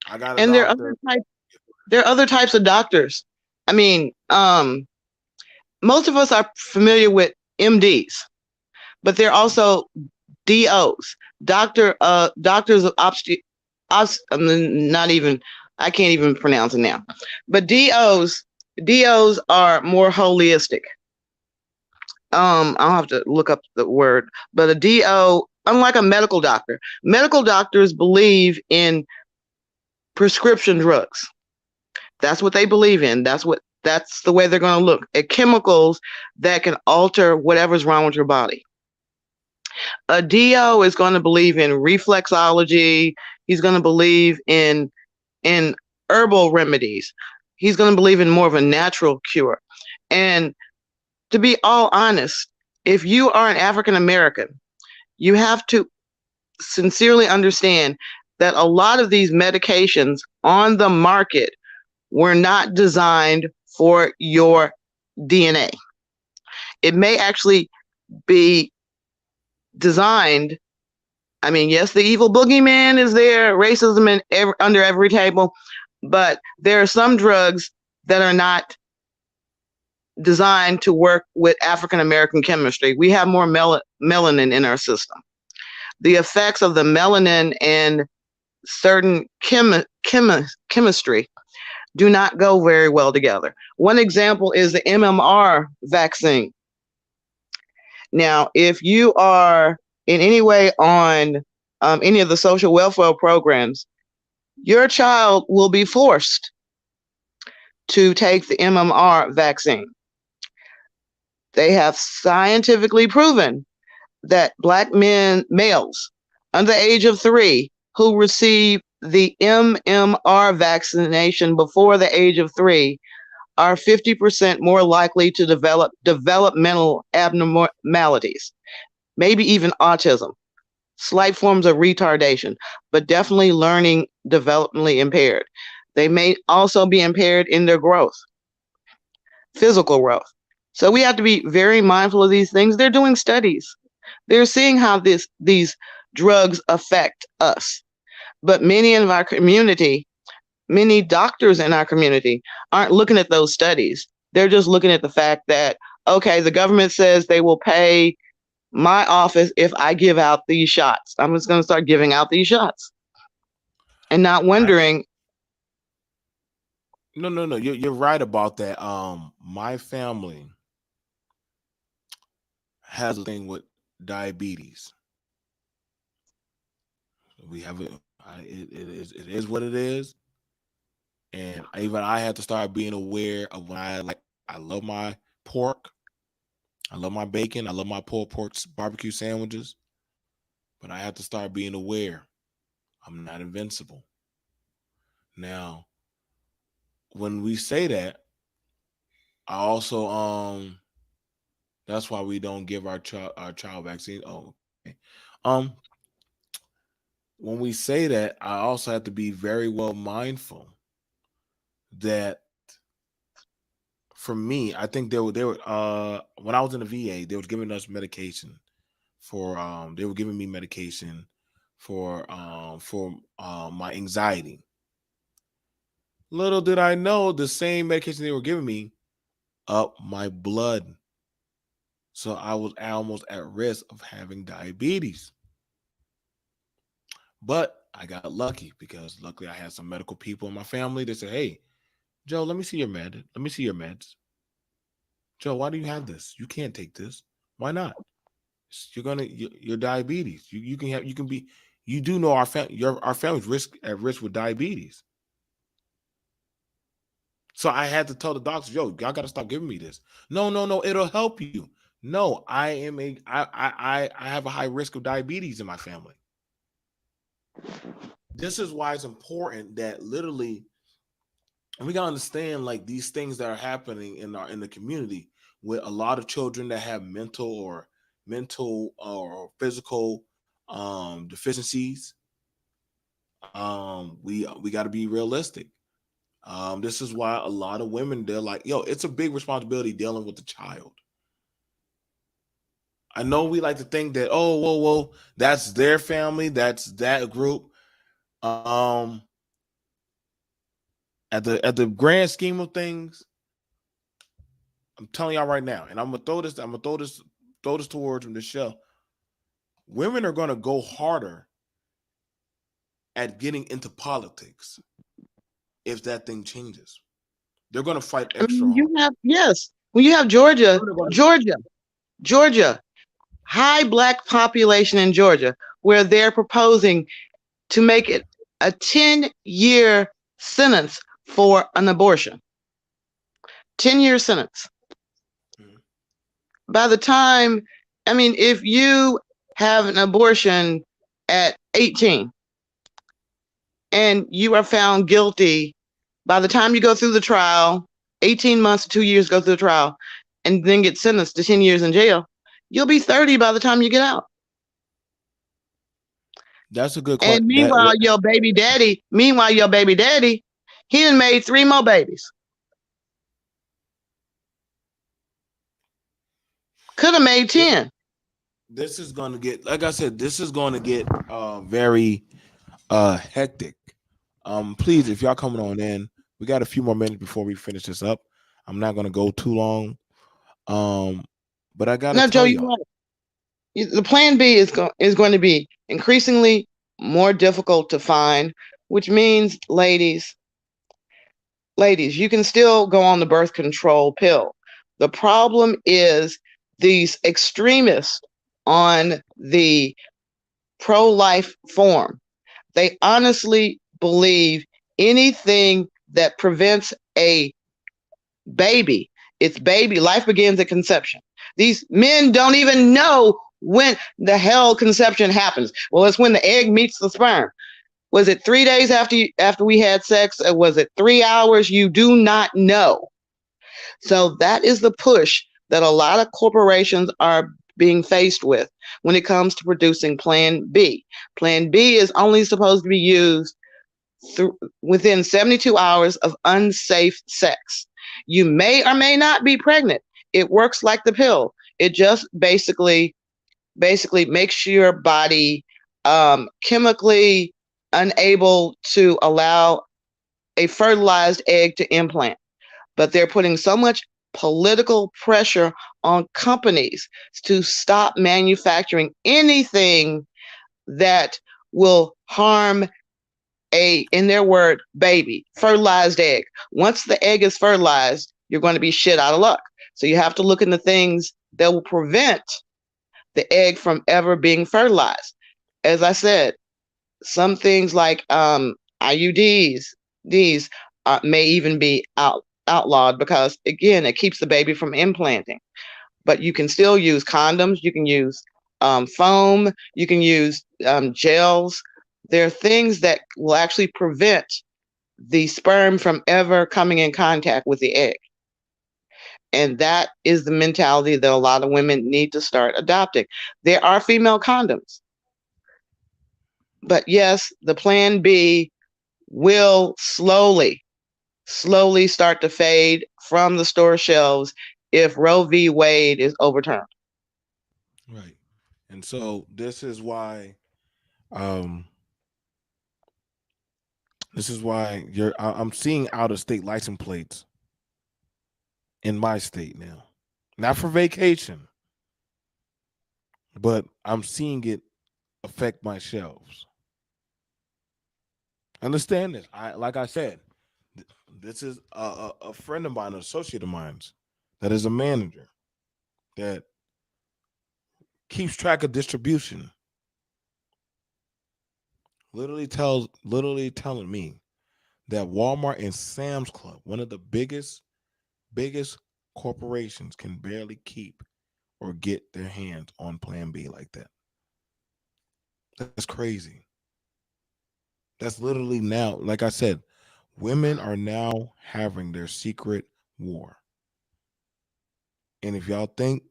C: I got a
B: And
C: doctor.
B: there are other types of doctors. I mean, most of us are familiar with MDs, but there are also DOs, doctors of not even, I can't even pronounce it now. But DOs are more holistic. I'll have to look up the word, but a DO, unlike a medical doctors believe in prescription drugs. That's what they believe in. That's the way they're going to look at chemicals that can alter whatever's wrong with your body. A DO is going to believe in reflexology. He's going to believe in herbal remedies. He's going to believe in more of a natural cure. And to be all honest, if you are an African American, you have to sincerely understand that a lot of these medications on the market were not designed for your DNA. It may actually be designed. I mean, yes, the evil boogeyman is there, racism under every table, but there are some drugs that are not designed to work with African American chemistry. We have more melanin in our system. The effects of the melanin and certain chemistry do not go very well together. One example is the MMR vaccine. Now, if you are in any way on any of the social welfare programs, your child will be forced to take the MMR vaccine. They have scientifically proven that Black males under the age of 3 who receive the MMR vaccination before the age of 3 are 50% more likely to develop developmental abnormalities, maybe even autism, slight forms of retardation, but definitely learning developmentally impaired. They may also be impaired in their growth, physical growth. So we have to be very mindful of these things. They're doing studies. They're seeing how these drugs affect us. But many in our community, many doctors in our community aren't looking at those studies. They're just looking at the fact that, okay, the government says they will pay my office if I give out these shots. I'm just going to start giving out these shots and not wondering.
C: No. You're right about that. My family has a thing with diabetes. We have it. It is what it is. And even I had to start being aware of when I love my pork, I love my bacon, I love my pulled pork barbecue sandwiches, but I have to start being aware I'm not invincible. Now, when we say that, I also that's why we don't give our child vaccine. Oh, okay. When we say that, I also have to be very well mindful that for me, I think they were when I was in the VA, they were giving us medication for they were giving me medication for my anxiety. Little did I know the same medication they were giving me up my blood. So I was almost at risk of having diabetes. But I got lucky because luckily I had some medical people in my family. They said, "Hey, Joe, let me see your med. Let me see your meds. Joe, why do you have this? You can't take this. Why not? Your diabetes. You do know our family's at risk with diabetes. So I had to tell the doctors, yo, y'all got to stop giving me this. No, it'll help you. No, I have a high risk of diabetes in my family. This is why it's important that literally, and we gotta understand like these things that are happening in the community with a lot of children that have mental or physical deficiencies. We got to be realistic. This is why a lot of women, they're like, yo, it's a big responsibility dealing with the child. I know we like to think that, oh, whoa, that's their family, that's that group. Um, at the grand scheme of things, I'm telling y'all right now, and I'm gonna throw this towards the show. Women are gonna go harder at getting into politics if that thing changes. They're gonna fight
B: I
C: extra
B: mean,
C: hard.
B: you have, yes, when you have Georgia,
C: Women are gonna,
B: Georgia, Georgia, high black population in Georgia, where they're proposing to make it a 10-year sentence for an abortion. 10-year sentence.
C: Mhm.
B: By the time, I mean, if you have an abortion at 18 and you are found guilty, by the time you go through the trial, 18 months to 2 years go through the trial, and then get sentenced to 10 years in jail, you'll be 30 by the time you get out.
C: That's a good
B: And
C: question. That
B: meanwhile, your baby daddy, he done made 3 more babies. Could have made
C: this
B: 10.
C: this is gonna get, like I said, this is gonna get very hectic. Please, if y'all coming on in, we got a few more minutes before we finish this up. I'm not gonna go too long. Um, but I gotta
B: Now, Joe,
C: tell
B: you
C: y'all,
B: know, the plan B is going to be increasingly more difficult to find, which means, ladies, you can still go on the birth control pill. The problem is these extremists on the pro-life form. They honestly believe anything that prevents a baby, it's baby. Life begins at conception. These men don't even know when the hell conception happens. Well, it's when the egg meets the sperm. Was it 3 days after we had sex? Or was it 3 hours? You do not know. So that is the push that a lot of corporations are being faced with when it comes to producing Plan B. Plan B is only supposed to be used within 72 hours of unsafe sex. You may or may not be pregnant. It works like the pill. It just basically makes your body chemically unable to allow a fertilized egg to implant. But they're putting so much political pressure on companies to stop manufacturing anything that will harm in their word, baby, fertilized egg. Once the egg is fertilized, you're going to be shit out of luck. So you have to look into things that will prevent the egg from ever being fertilized. As I said, some things like IUDs, these may even be outlawed because, again, it keeps the baby from implanting. But you can still use condoms. You can use foam. You can use gels. There are things that will actually prevent the sperm from ever coming in contact with the egg. And that is the mentality that a lot of women need to start adopting. There are female condoms. But yes, the plan B will slowly start to fade from the store shelves if Roe v. Wade is overturned.
C: right? And so um, this is why I'm seeing out of state license plates in my state now, not for vacation, but I'm seeing it affect my shelves. Understand this? Like I said, this is a friend of mine, an associate of mine, that is a manager that keeps track of distribution. Literally telling me that Walmart and Sam's Club, one of the biggest corporations, can barely keep or get their hands on Plan B like that. That's crazy. That's literally now, like I said, women are now having their secret war. And if y'all think,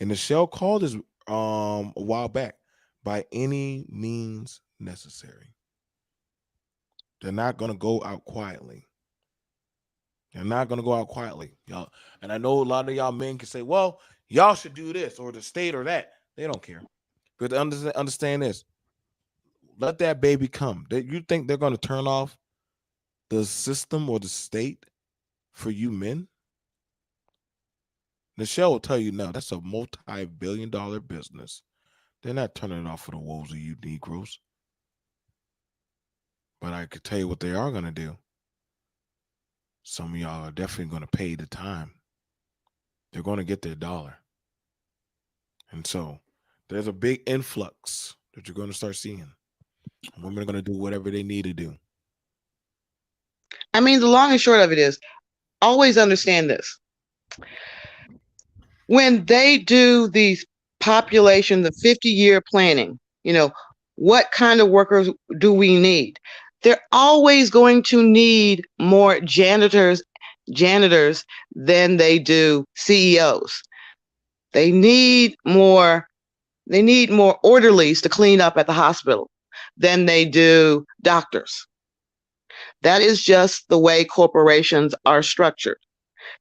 C: and the shell called this a while back, by any means necessary. They're not gonna go out quietly. They're not gonna go out quietly, y'all. And I know a lot of y'all men can say, "Well, y'all should do this or the state or that." They don't care. But understand this: let that baby come. That you think they're gonna turn off the system or the state for you men? Michelle will tell you no. That's a multi-billion-dollar business. They're not turning it off for the woes of you Negroes. But I could tell you what they are gonna do. Some of y'all are definitely gonna pay the time. They're gonna get their dollar. And so there's a big influx that you're gonna start seeing. Women are gonna do whatever they need to do.
B: I mean, the long and short of it is always understand this. When they do these population, the 50-year planning, what kind of workers do we need? They're always going to need more janitors than they do CEOs. They need more orderlies to clean up at the hospital than they do doctors. That is just the way corporations are structured.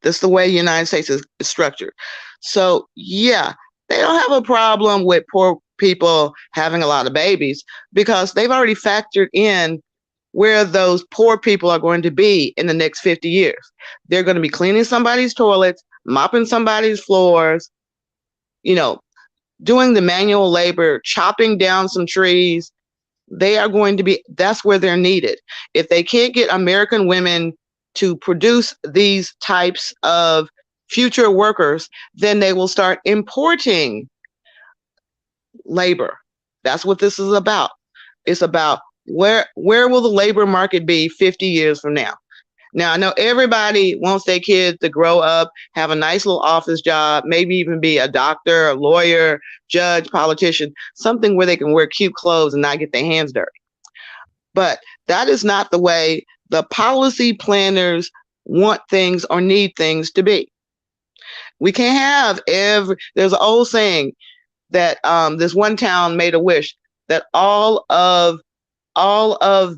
B: That's the way the United States is structured. So, yeah, they don't have a problem with poor people having a lot of babies because they've already factored in where those poor people are going to be in the next 50 years. They're going to be cleaning somebody's toilets, mopping somebody's floors, you know, doing the manual labor, chopping down some trees. They are going to be, that's where they're needed. If they can't get American women to produce these types of future workers, then they will start importing labor. That's what this is about. It's about where will the labor market be 50 years from now? Now, I know everybody wants their kids to grow up, have a nice little office job, maybe even be a doctor, a lawyer, judge, politician, something where they can wear cute clothes and not get their hands dirty. But that is not the way the policy planners want things or need things to be. We can't have there's an old saying that this one town made a wish that all of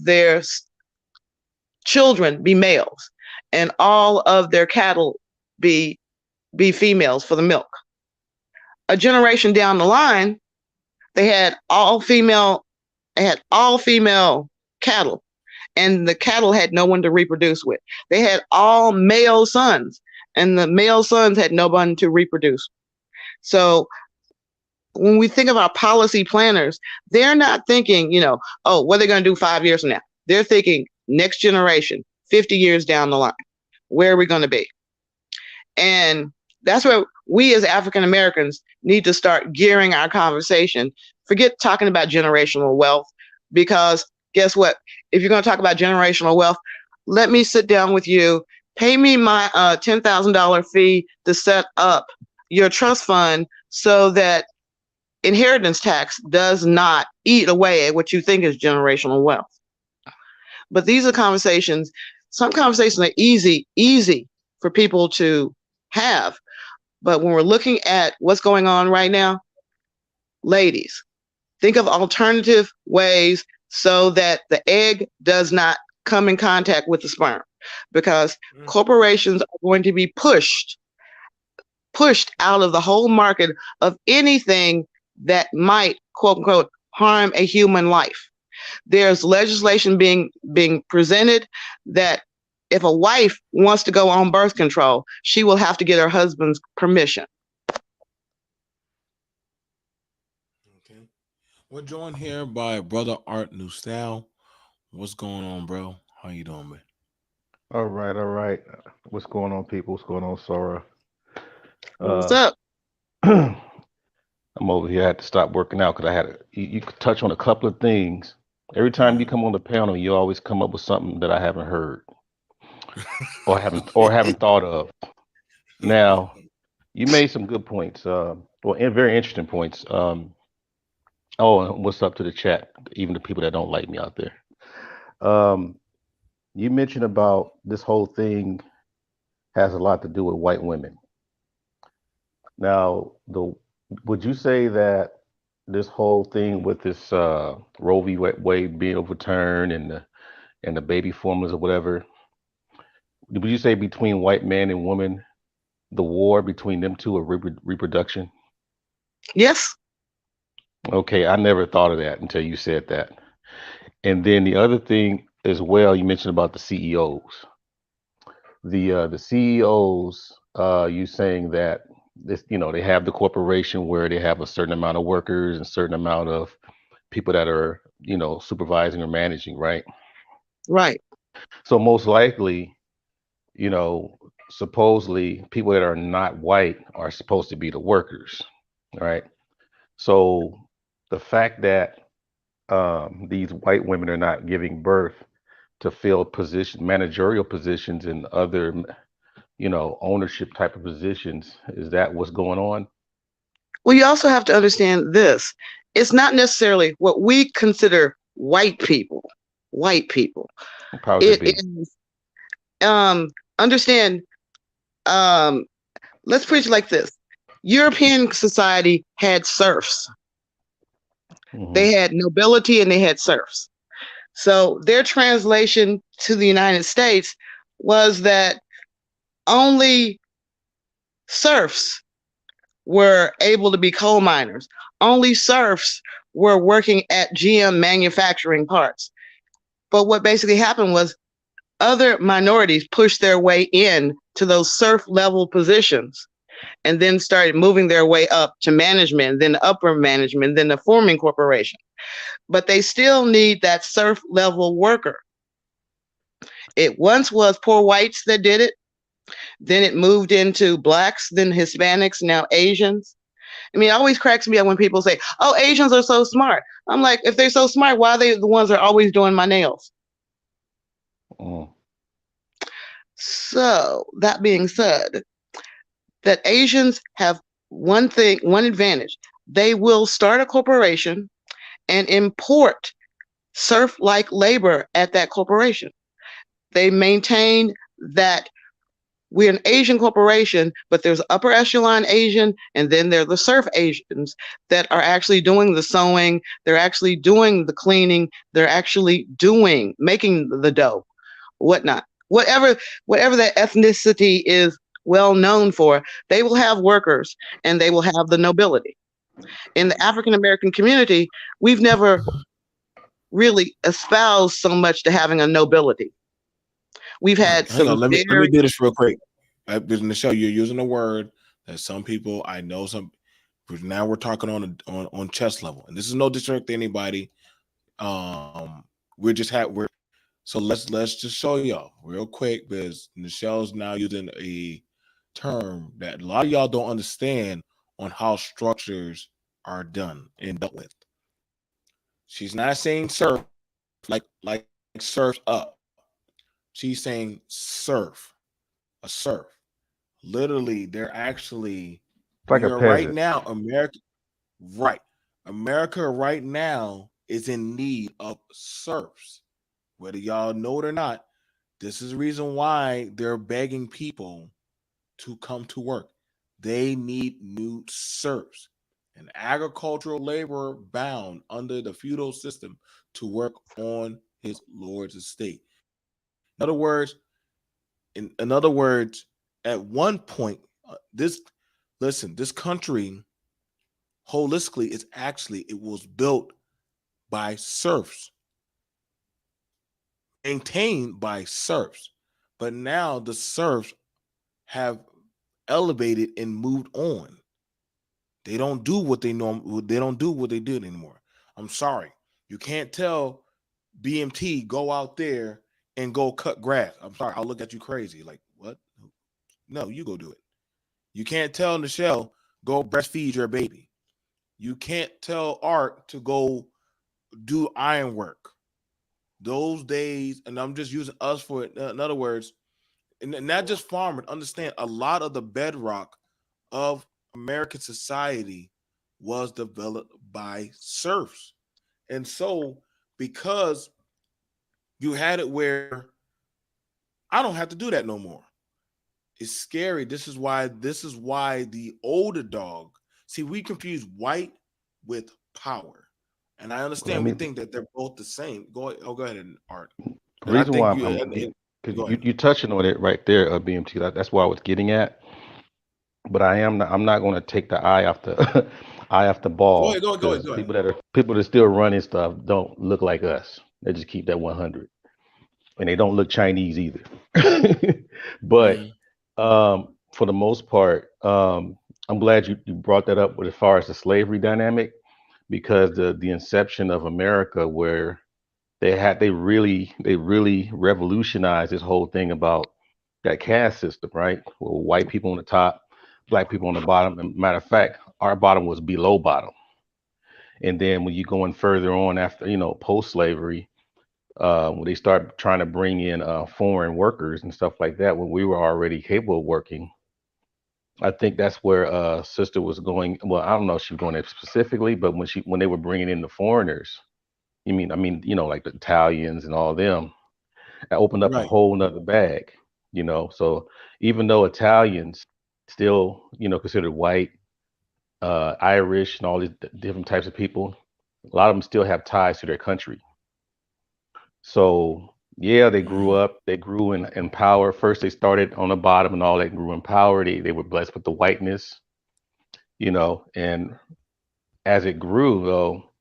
B: their children be males and all of their cattle be females for the milk. A generation down the line, they had all female cattle, and the cattle had no one to reproduce with. They had all male sons, and the male sons had no one to reproduce. So when we think of our policy planners, they're not thinking, oh, what are they going to do 5 years from now? They're thinking next generation, 50 years down the line. Where are we going to be? And that's where we as African Americans need to start gearing our conversation. Forget talking about generational wealth, because guess what? If you're going to talk about generational wealth, let me sit down with you, pay me my $10,000 fee to set up your trust fund so that inheritance tax does not eat away at what you think is generational wealth. But these are conversations, some conversations are easy for people to have. But when we're looking at what's going on right now, ladies, think of alternative ways so that the egg does not come in contact with the sperm, because corporations are going to be pushed out of the whole market of anything that might, quote unquote, harm a human life. There's legislation being presented that if a wife wants to go on birth control, she will have to get her husband's permission.
C: Okay. We're joined here by brother Art New Style. What's going on, bro? How you doing, man?
D: All right, all right. What's going on, people? What's going on, Sora?
B: What's
D: Uh,
B: up?
D: I'm over here. I had to stop working out because I had you could touch on a couple of things. Every time you
C: Yeah.
D: come on the panel, you always come up with something that I haven't heard or haven't thought of. Now, you made some good points. And very interesting points. Oh, and what's up to the chat? Even the people that don't like me out there. Um, you mentioned about this whole thing has a lot to do with white women. Now, the would you say that this whole thing with this Roe v. Wade being overturned and the baby formulas or whatever, would you say between white man and woman, the war between them two of reproduction?
B: Yes.
D: Okay, I never thought of that until you said that. And then the other thing as well, you mentioned about the CEOs. The CEOs, you saying that this, they have the corporation where they have a certain amount of workers and certain amount of people that are, supervising or managing, right?
B: Right.
D: So most likely, supposedly people that are not white are supposed to be the workers, right? So the fact that these white women are not giving birth to fill managerial positions and other, ownership type of positions, is that what's going on?
B: Well, you also have to understand this. It's not necessarily what we consider white people. White people.
D: What powers it
B: It
D: be?
B: is understand um let's put it like this. European society had serfs.
D: Hmm.
B: They had nobility and they had serfs. So their translation to the United States was that only serfs were able to be coal miners. Only serfs were working at GM manufacturing parts. But what basically happened was other minorities pushed their way in to those serf level positions and then started moving their way up to management, then upper management, then the forming corporation. But they still need that serf level worker. It once was poor whites that did it. Then it moved into blacks, then Hispanics, now Asians. I mean, it always cracks me up when people say, "Oh, Asians are so smart." I'm like, if they're so smart, why are they the ones that are always doing my nails?
D: Mm.
B: So that being said, that Asians have one advantage. They will start a corporation and import serf like labor at that corporation. They maintain that we're an Asian corporation, but there's upper echelon Asian, and then there are the serf Asians that are actually doing the sewing, they're actually doing the cleaning, they're actually making the dough, whatnot. Whatever that ethnicity is well known for, they will have workers and they will have the nobility. In the African American community, we've never really espoused so much to having a nobility. We've had
A: Hang
B: some
A: on, let me
B: very
A: do this real quick. Michelle, you're using a word that some people I know some. Now we're talking on chest level, and this is no disrespect to anybody. We're just we're so let's just show y'all real quick because Michelle's now using a term that a lot of y'all don't understand on how structures are done and dealt with. She's not saying surf like surf up. She's saying surf, a surf. Literally, they're actually
D: It's like
A: we
D: a
A: are right
D: peasant.
A: now, America, right. America right now is in need of serfs. Whether y'all know it or not, this is the reason why they're begging people to come to work. They need new serfs. An agricultural laborer bound under the feudal system to work on his lord's estate. In other words, at one point, this listen, this country holistically is actually it was built by serfs, maintained by serfs, but now the serfs have elevated and moved on. They don't do what they norm. They don't do what they did anymore. I'm sorry, you can't tell BMT go out there and go cut grass. I'm sorry, I'll look at you crazy. Like what? No, you go do it. You can't tell Nichelle go breastfeed your baby. You can't tell Art to go do iron work. Those days, and I'm just using us for it. In other words, and not just farmers. Understand a lot of the bedrock of American society was developed by serfs, and so because
C: You had it where I don't have to do that no more. It's scary. This is why the older dog. See, we confuse white with power. And I
D: I
C: understand we
D: mean,
C: think that they're both the same. Go ahead and Art.
D: the
C: And I
D: reason why
C: think
D: I'm,
C: you
D: I'm
C: and
D: because
C: go ahead.
D: you touching on it right there, BMT. That's where I was getting at. But I'm not going to take the eye off the eye off the
C: Go ahead,
D: ball,
C: go ahead, go ahead,
D: because
C: go ahead.
D: people that still running stuff don't look like us. They just keep that 100, and they don't look Chinese either. But
C: Mhm.
D: for the most part, I'm glad you brought that up with as far as the slavery dynamic, because the inception of America, where they really revolutionized this whole thing about that caste system, right? Well, white people on the top, black people on the bottom. And matter of fact, our bottom was below bottom. And then when you going further on after, post slavery, when they start trying to bring in foreign workers and stuff like that, when we were already capable of working, I think that's where sister was going. Well, I don't know if she was going there specifically, but when they were bringing in the foreigners, like the Italians and all them, that opened up a
C: Right.
D: whole nother bag. So even though Italians still, considered white, Irish, and all these different types of people, a lot of them still have ties to their country. So yeah,
C: Mhm.
D: they grew in power. First, they started on the bottom and all that, grew in power. They were blessed with the whiteness, and as it grew, though,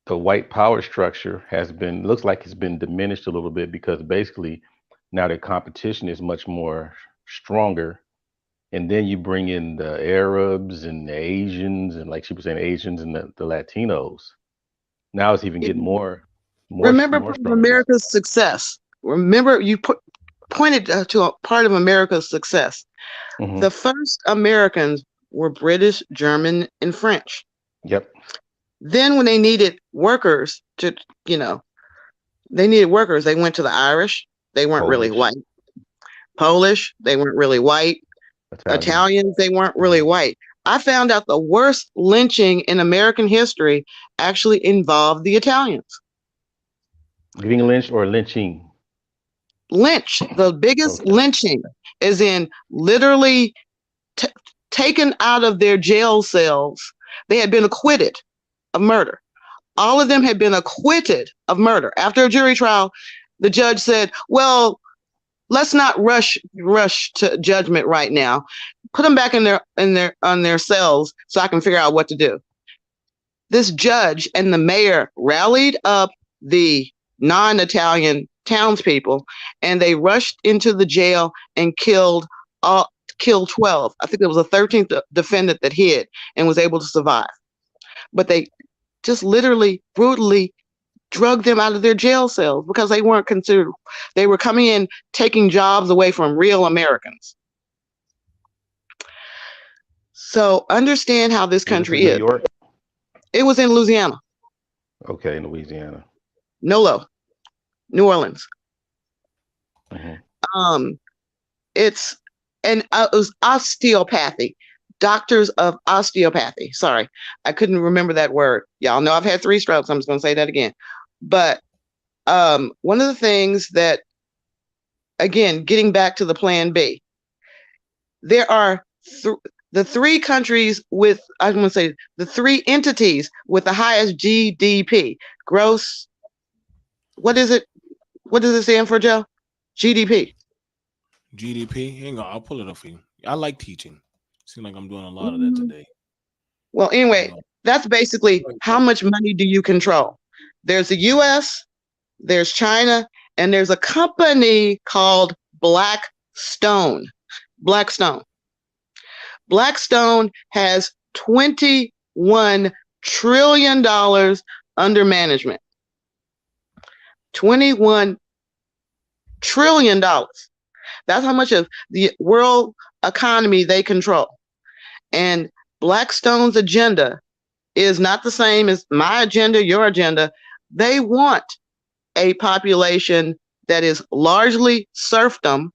D: the white power structure looks like it's been diminished a little bit, because basically now the competition is much more stronger. And then you bring in the Arabs and the Asians, and like she was saying, Asians and the Latinos. Now it's even getting
B: Remember
D: more
B: part of
D: stronger.
B: America's success. Remember pointed to a part of America's success.
D: Hmm.
B: The first Americans were British, German, and French.
D: Yep.
B: Then when they needed workers you know, they went to the Irish. They weren't really
D: Polish,
B: white. Polish, they weren't really white.
D: Italian.
B: Italians, they weren't really
D: Hmm.
B: white. I found out the worst lynching in American history actually involved the Italians.
D: Getting lynched or lynching.
B: Lynch, the biggest
D: Okay.
B: lynching, is in literally t- taken out of their jail cells. They had been acquitted of murder. All of them had been acquitted of murder. After a jury trial, the judge said, "Well, let's not rush to judgment right now. Put them back in their on their cells so I can figure out what to do." This judge and the mayor rallied up the non-Italian townspeople, and they rushed into the jail and killed 12. I think there was a 13th defendant that hid and was able to survive. But they just literally brutally drug them out of their jail cells because they weren't considered, they were coming in taking jobs away from real Americans. So understand how this
D: Was this in
B: country
D: New
B: is.
D: York?
B: It was in Louisiana,
D: Okay, in Louisiana.
B: Nolo, New Orleans.
D: Hmm.
B: Um, it's and it was osteopathy, doctors of osteopathy. Sorry, I couldn't remember that word. Y'all know I've had 3 strokes. I'm just going to say that again. But one of the things that, again, getting back to the Plan B, there are the 3 countries with, I'm going to say, the 3 entities with the highest GDP, gross. What is it? What does it stand for, Joe? GDP.
A: GDP. Hang on, I'll pull it up for you. I like teaching. Seems like I'm doing a lot of that
B: Mhm.
A: today.
B: Well,
A: Hang
B: anyway,
A: on.
B: that's basically how much money do you control? There's the US, there's China, and there's a company called Blackstone. Blackstone. Blackstone has $21 trillion under management. $21 trillion. That's how much of the world economy they control. And Blackstone's agenda is not the same as my agenda, your agenda. They want a population that is largely serfdom,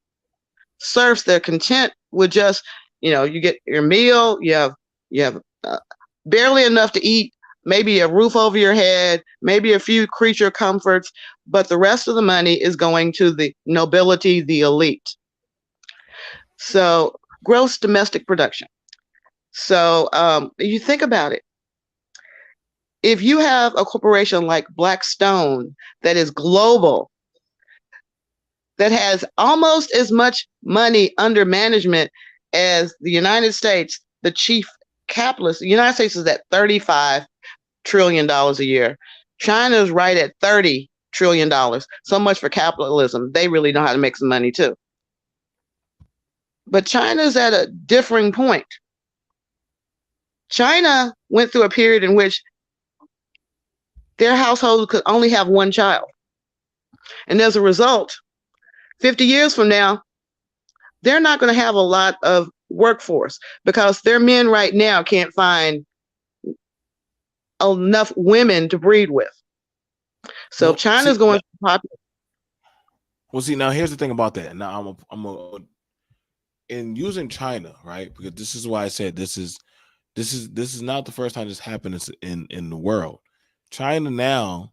B: serfs. They're content with just, you get your meal, you have barely enough to eat maybe a roof over your head, maybe a few creature comforts, but the rest of the money is going to the nobility, the elite. So gross domestic production. So you think about it. If you have a corporation like Blackstone that is global, that has almost as much money under management as the United States, the chief capitalist, the United States is at $35 trillion a year. China is right at $30 trillion. So much for capitalism. They really know how to make some money too. But China's at a differing point. China went through a period in which their household could only have one child. And as a result, 50 years from now, they're not going to have a lot of workforce because their men right now can't find enough women to breed with. So
C: Well, see,
B: China's going to popular.
C: well, see. Now here's the thing about that. Now in using China, right? Because this is why I said this is not the first time this happened in the world. China now,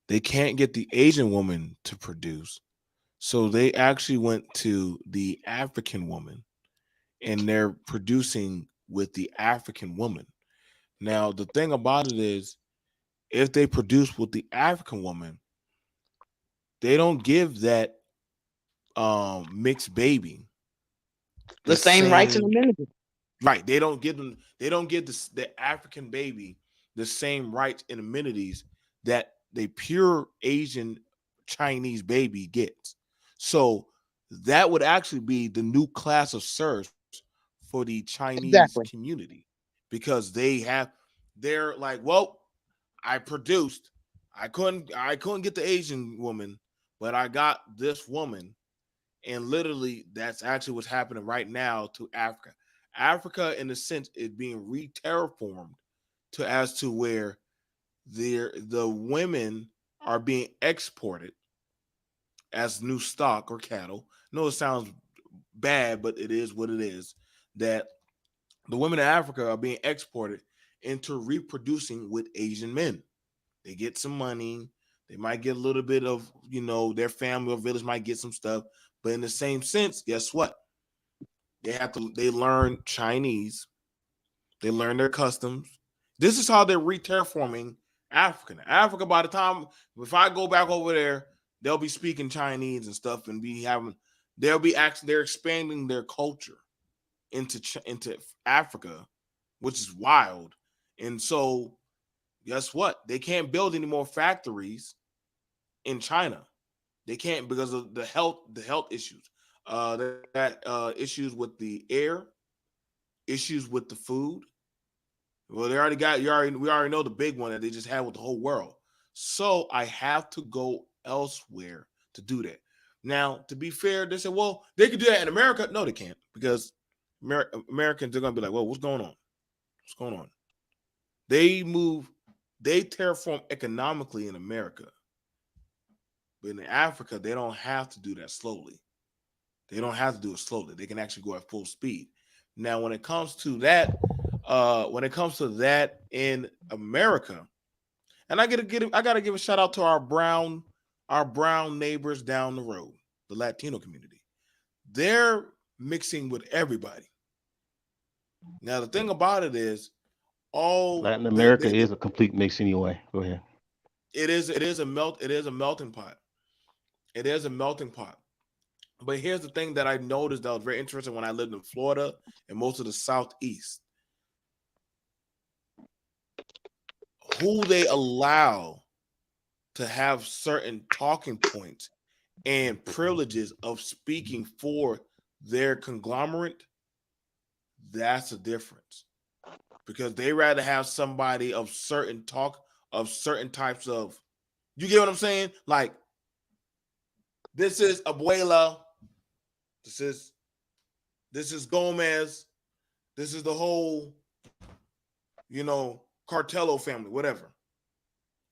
C: they can't get the Asian woman to produce, so they actually went to the African woman, and they're producing with the African woman. Now the thing about it is, if they produce with the African woman, they don't give that mixed baby
B: The
C: the
B: same rights and
C: same.
B: amenities.
C: Right. They don't give them. They don't give the African baby the same rights and amenities that the pure Asian Chinese baby gets. So that would actually be the new class of serfs for the Chinese
B: Exactly.
C: community, because they're like, well, I produced. I couldn't get the Asian woman, but I got this woman, and literally that's actually what's happening right now to Africa. Africa, in a sense, is being re-terraformed to as to where the women are being exported as new stock or cattle. I know it sounds bad, but it is what it is. That the women in Africa are being exported into reproducing with Asian men. They get some money. They might get a little bit of, their family or village might get some stuff. But in the same sense, guess what? They learn Chinese. They learn their customs. This is how they're re-terraforming Africa. Africa, by the time, if I go back over there, they'll be speaking Chinese and stuff, and they're expanding their culture into Africa, which is wild. And so, guess what? They can't build any more factories in China. They can't, because of the health issues. Issues with the air, issues with the food. Well, they already got we already know the big one that they just had with the whole world. So I have to go elsewhere to do that. Now, to be fair, they said, well, they could do that in America. No, they can't, because Americans are going to be like, well, what's going on? What's going on? They terraform economically in America. But in Africa, they don't have to do that slowly. They don't have to do it slowly. They can actually go at full speed. Now, when it comes to that, in America, and I gotta give a shout out to our brown neighbors down the road, the Latino community. They're mixing with everybody. Now, the thing about it is, all
D: Latin America is a complete mix anyway. Go ahead.
C: it is a melting pot. It is a melting pot. But here's the thing that I noticed that was very interesting when I lived in Florida and most of the Southeast. Who they allow to have certain talking points and privileges of speaking for their conglomerate, that's a difference. Because they rather have somebody of certain types of, you get what I'm saying? Like, this is Abuela, this is Gomez, this is the whole, Cartello family, whatever.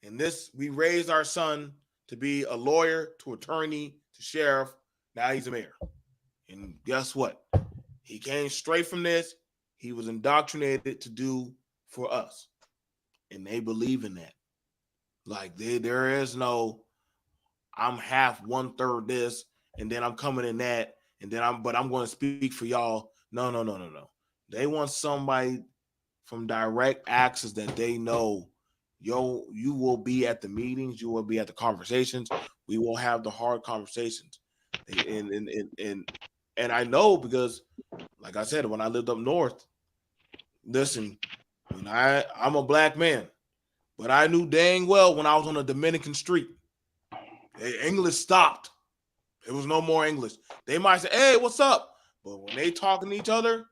C: And this, we raised our son to be a lawyer, to attorney, to sheriff. Now he's a mayor. And guess what? He came straight from this. He was indoctrinated to do for us. and they believe in that. Like there is no I'm half 1/3 this, and then I'm coming in that, and then I'm going to speak for y'all. No. They want somebody from direct access that they know. You will be at the meetings, you will be at the conversations. We will have the hard conversations. And I know because, like I said, when I lived up north, listen, when I'm a black man, but I knew dang well when I was on a Dominican street, English stopped. There was no more English. They might say, "Hey, what's up?" But when they talking to each other,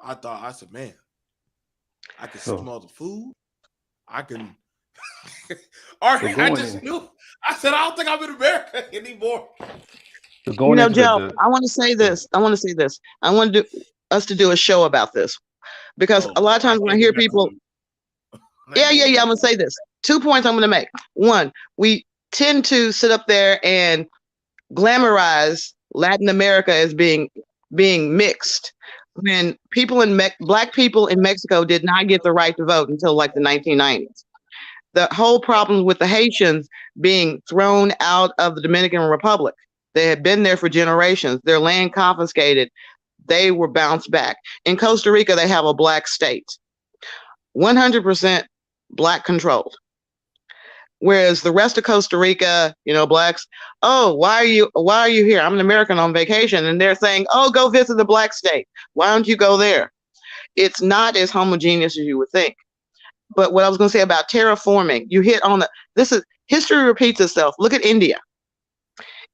C: I said, man, I can smell the food. I can. All right, I just knew. I said, I don't think I'm in America anymore.
D: So going into
B: Joe, I want to say this. I want us to do a show about this because a lot of times when I hear people, yeah, I'm going to say this. 2 points I'm going to make. One, we tend to sit up there and glamorize Latin America as being mixed when black people in Mexico did not get the right to vote until like the 1990s. The whole problem with the Haitians being thrown out of the Dominican Republic. They had been there for generations, their land confiscated. They were bounced back. In Costa Rica, they have a black state, 100% black controlled. Whereas the rest of Costa Rica, blacks, oh, why are you here? I'm an American on vacation. And they're saying, oh, go visit the black state. Why don't you go there? It's not as homogeneous as you would think. But what I was going to say about terraforming, you hit on history repeats itself. Look at India.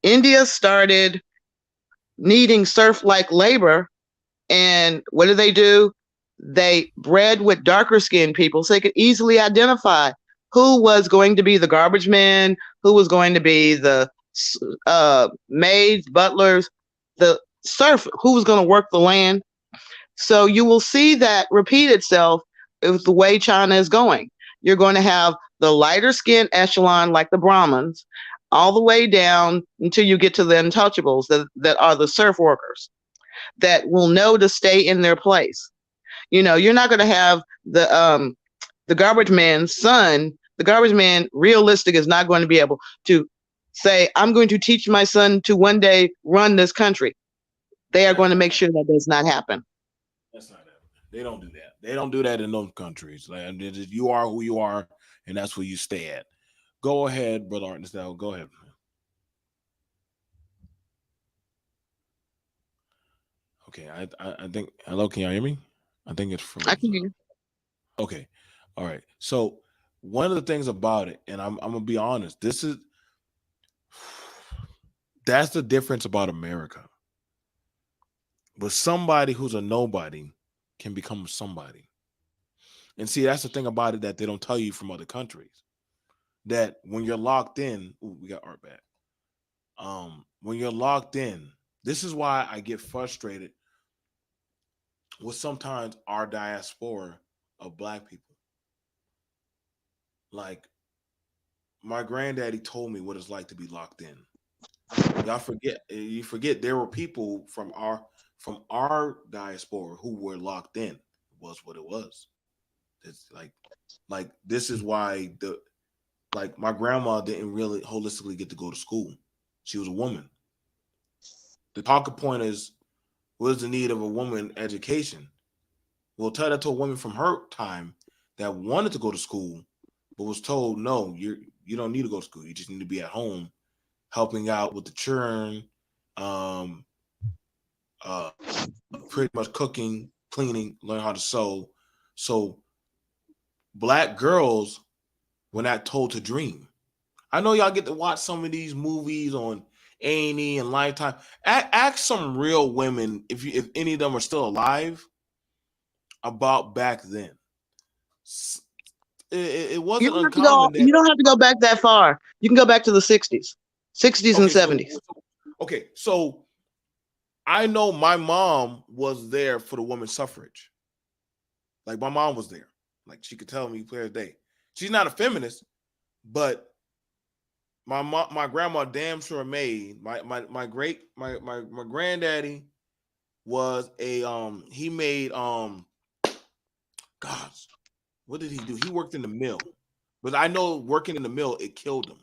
B: India started needing serf-like labor. And what did they do? They bred with darker skinned people so they could easily identify who was going to be the garbage man, who was going to be the maids, butlers, the serf, who was going to work the land. So you will see that repeat itself with the way China is going. You're going to have the lighter skinned echelon like the Brahmins all the way down until you get to the untouchables that are the serf workers that will know to stay in their place. You're not going to have the garbage man's son. The garbage man, realistic, is not going to be able to say, I'm going to teach my son to one day run this country. They are going to make sure that does not happen.
C: That's not happening. They don't do that. They don't do that in those countries. Like, you are who you are, and that's where you stay at. Go ahead, Brother Artnesdale. Go ahead. Okay, I think. Hello, can y'all hear me? I think it's frozen.
B: I can hear you.
C: Okay, all right. So one of the things about it, and I'm gonna be honest, that's the difference about America. But somebody who's a nobody can become somebody. And see, that's the thing about it that they don't tell you from other countries. That when you're locked in, we got Art back. When you're locked in, this is why I get frustrated with sometimes our diaspora of black people. Like, my granddaddy told me what it's like to be locked in. You forget there were people from our diaspora who were locked in. It was what it was. It's like this is why my grandma didn't really holistically get to go to school. She was a woman. The talking point is, what is the need of a woman education? Well, tell that to a woman from her time that wanted to go to school, but was told, no, you don't need to go to school. You just need to be at home helping out with the churn, pretty much cooking, cleaning, learn how to sew. So black girls were not told to dream. I know y'all get to watch some of these movies on A&E and Lifetime. Ask some real women if any of them are still alive about back then. It wasn't uncommon.
B: You don't have to go back that far. You can go back to the 60s and 70s.
C: Okay, so I know my mom was there for the women's suffrage. Like, my mom was there. Like, she could tell me clear as day. She's not a feminist, but my grandma damn sure made my granddaddy was he made gosh, What did he do? He worked in the mill, but I know working in the mill it killed him.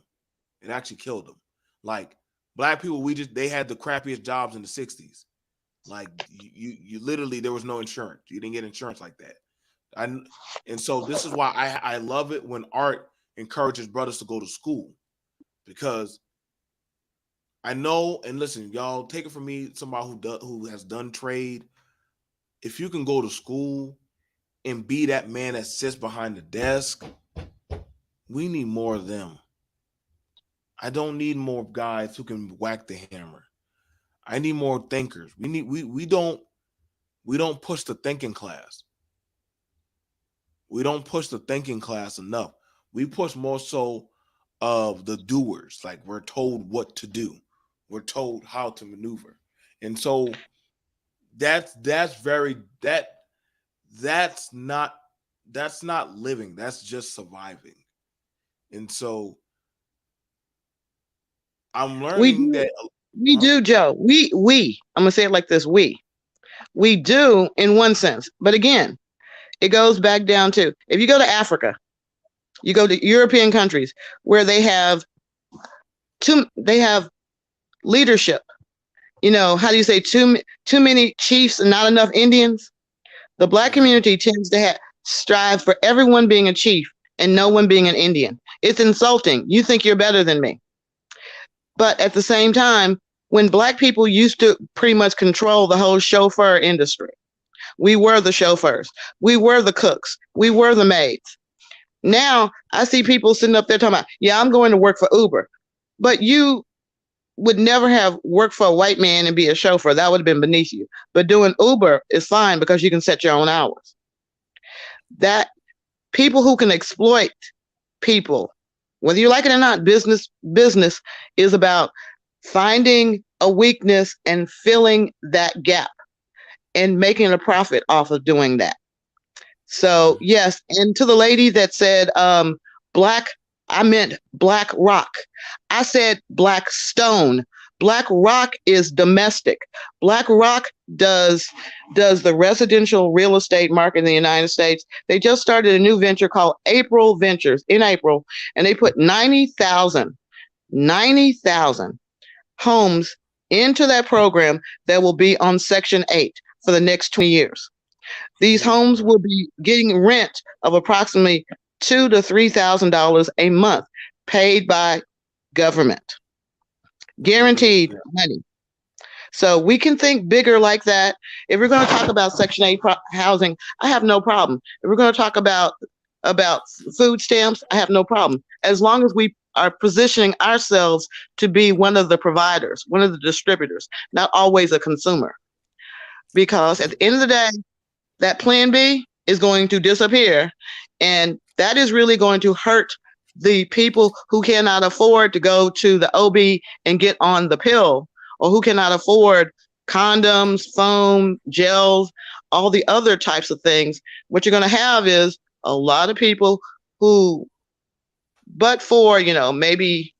C: It actually killed him. Like black people, they had the crappiest jobs in the '60s. Like you literally there was no insurance. You didn't get insurance like that. I and so this is why I love it when art encourages brothers to go to school because I know and listen, y'all take it from me, somebody who has done trade. If you can go to school and be that man that sits behind the desk, we need more of them. I don't need more guys who can whack the hammer. I need more thinkers. We don't push the thinking class. We don't push the thinking class enough. We push more so of the doers. Like we're told what to do. We're told how to maneuver. And so that's very that's not living. That's just surviving. And so I'm
B: We
C: learning
B: do,
C: that
B: we do, Joe. I'm gonna say it like this: we do in one sense, but again, it goes back down to if you go to Africa, you go to European countries where they have leadership. You know, how do you say too many chiefs and not enough Indians? The black
C: yeah,
B: community tends to strive for everyone being a chief and no one being an Indian. It's insulting. You think you're better than me. But at the same time, when black people used to pretty much control the whole chauffeur industry, we were the chauffeurs, we were the cooks, we were the maids. Now I see people sitting up there talking about, yeah, I'm going to work for Uber. But you would never have worked for a white man and be a chauffeur. That would have been beneath you. But doing Uber is fine because you can set your own hours. That people who can exploit people, whether you like it or not, business is about finding a weakness and filling that gap and making a profit off of doing that. So
C: mm,
B: yes, and to the lady that said black, I meant black rock. I said black stone. Black rock is domestic. Black rock does the residential real estate market in the United States. They just started a new venture called April Ventures in April, and they put 90,000 homes into that program that will be on Section 8 for the next 20 years. These
C: yeah,
B: homes will be getting rent of approximately $2,000 to $3,000 a month, paid by government, guaranteed
C: yeah,
B: money. So we can think bigger like that. If we're going to talk about Section 8 housing, I have no problem. If we're going to talk about food stamps, I have no problem. As long as we are positioning ourselves to be one of the providers, one of the distributors, not always a consumer. Because at the end of the day, that plan B is going to disappear. And that is really going to hurt the people who cannot afford to go to the OB and get on the pill, or who cannot afford condoms, foam, gels, all the other types of things. What you're going to have is a lot of people who, but for, maybe,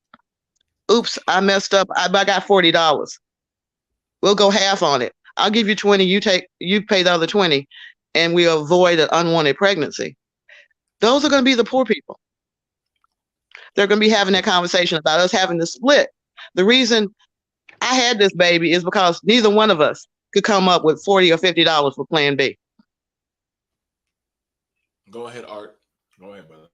B: oops, I messed up. I got $40. We'll go half on it. I'll give you 20. You pay the other 20, and we avoid an unwanted pregnancy. Those are going to be the poor people. They're going to be having that conversation about us having to split. The reason I had this baby is because neither one of us could come up with $40 or $50 for Plan B.
C: go ahead, Art. Go ahead, brother.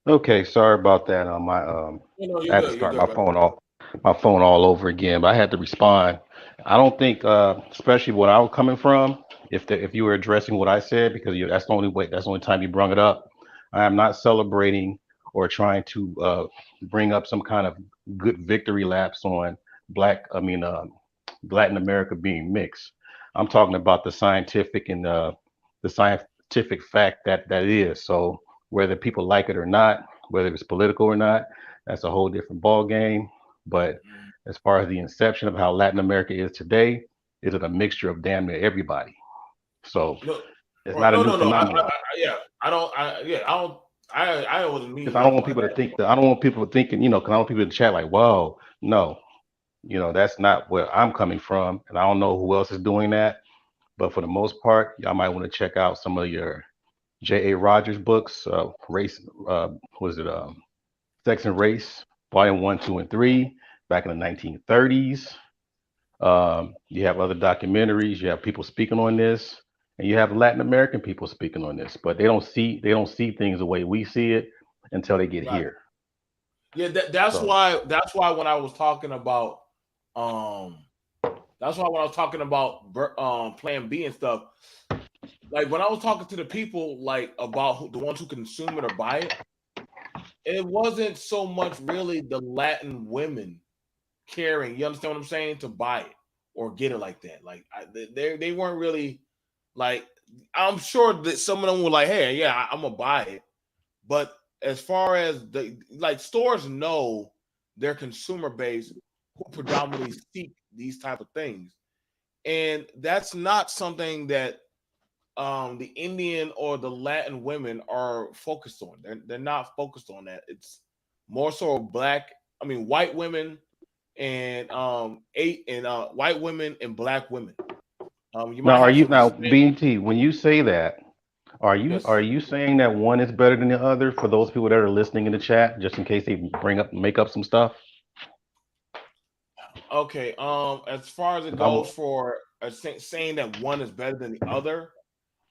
D: Okay, sorry about that.
C: No, you're
D: I had to
C: good. You're
D: start
C: good, brother.
D: my phone all over again, but I had to respond. I don't think, especially what I was coming from, if you were addressing what I said, because that's the only way, that's the only time you brought it up. I am not celebrating or trying to bring up some kind of good victory laps on Latin America being mixed. I'm talking about the scientific and the scientific fact that it is. So whether people like it or not, whether it's political or not, that's a whole different ball game. But
C: Mm.
D: as far as the inception of how Latin America is today, is it a mixture of damn near everybody? So
C: No,
D: it's
C: right?
D: not a
C: No,
D: new
C: no, no.
D: phenomenon.
C: Yeah, I don't. Yeah, I don't. I wasn't
D: Because
C: meaning
D: I don't
C: nothing
D: want
C: by
D: people to
C: that.
D: think that I don't want people thinking, because I don't want people to chat like, whoa, no, that's not where I'm coming from. And I don't know who else is doing that. But for the most part, y'all might want to check out some of your J.A. Rogers books, race, was it Sex and Race, Volume 1, 2, and 3, back in the 1930s. You have other documentaries. You have people speaking on this, and you have Latin American people speaking on this. But they don't see things the way we see it until they get
C: Right.
D: here.
C: Yeah, that's
D: So
C: why. That's why when I was talking about, um, that's why when I was talking about Plan B and stuff, like when I was talking to the people like about the ones who consume it or buy it, it wasn't so much really the Latin women caring. You understand what I'm saying? To buy it or get it like that. Like they weren't really like. I'm sure that some of them were like, "Hey, yeah, I'm gonna buy it," but as far as the like stores know their consumer base who predominantly seek these type of things, and that's not something that the Indian or the Latin women are focused on. They're not focused on that. It's more so black. I mean, white women and white women and black women. You
D: now,
C: might
D: are
C: have
D: you
C: some
D: now
C: Hispanic.
D: BT? When you say that, are you
C: Yes.
D: are you saying that one is better than the other for those people that are listening in the chat, just in case they make up some stuff?
C: Okay. As far as it
D: 'Cause I'm
C: goes for saying that one is better than the other,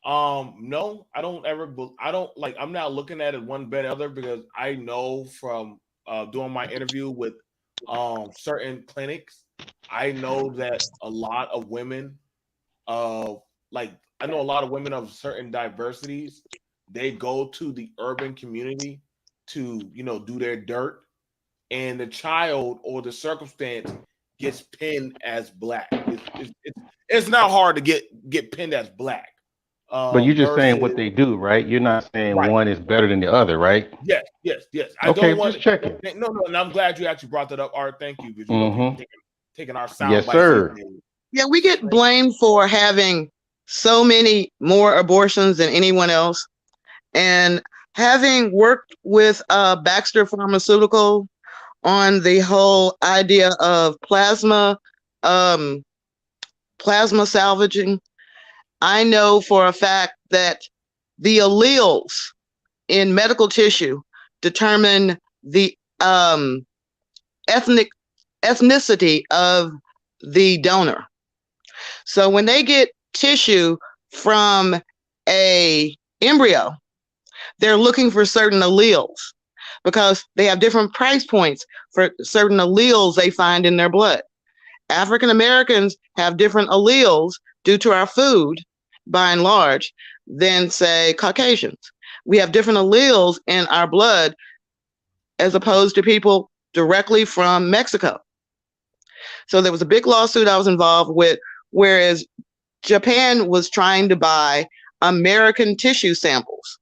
C: no, I don't ever. I don't like. I'm not looking at it one better than the other because I know from doing my interview with certain clinics, I know that a lot of women like I know a lot of women of certain diversities, they go to the urban community to, do their dirt, and the child or the circumstance gets pinned as black. It's not hard to get pinned as black.
D: But you're just saying what
C: Versus
D: they do, right? You're not saying
C: right.
D: one is better than the other, right?
C: Yes, yes, yes. I
D: Okay,
C: don't
D: just
C: want
D: checking.
C: no, no, and I'm glad you actually brought that up, Art. Thank you, because people
D: Mm-hmm.
C: taking our sound
D: Yes,
C: bites these
D: sir.
C: days.
B: Yeah, we get
C: Straight.
B: blamed for having so many more abortions than anyone else. And having worked with Baxter Pharmaceutical on the whole idea of um, plasma salvaging, I know for a fact that the alleles in medical tissue determine the ethnic ethnicity of the donor. So when they get tissue from a embryo, they're looking for certain alleles because they have different price points for certain alleles they find in their blood. African Americans have different alleles due to our food, by and large, than, say, Caucasians. We have different alleles in our blood as opposed to people directly from Mexico. So there was a big lawsuit I was involved with, whereas Japan was trying to buy American tissue samples.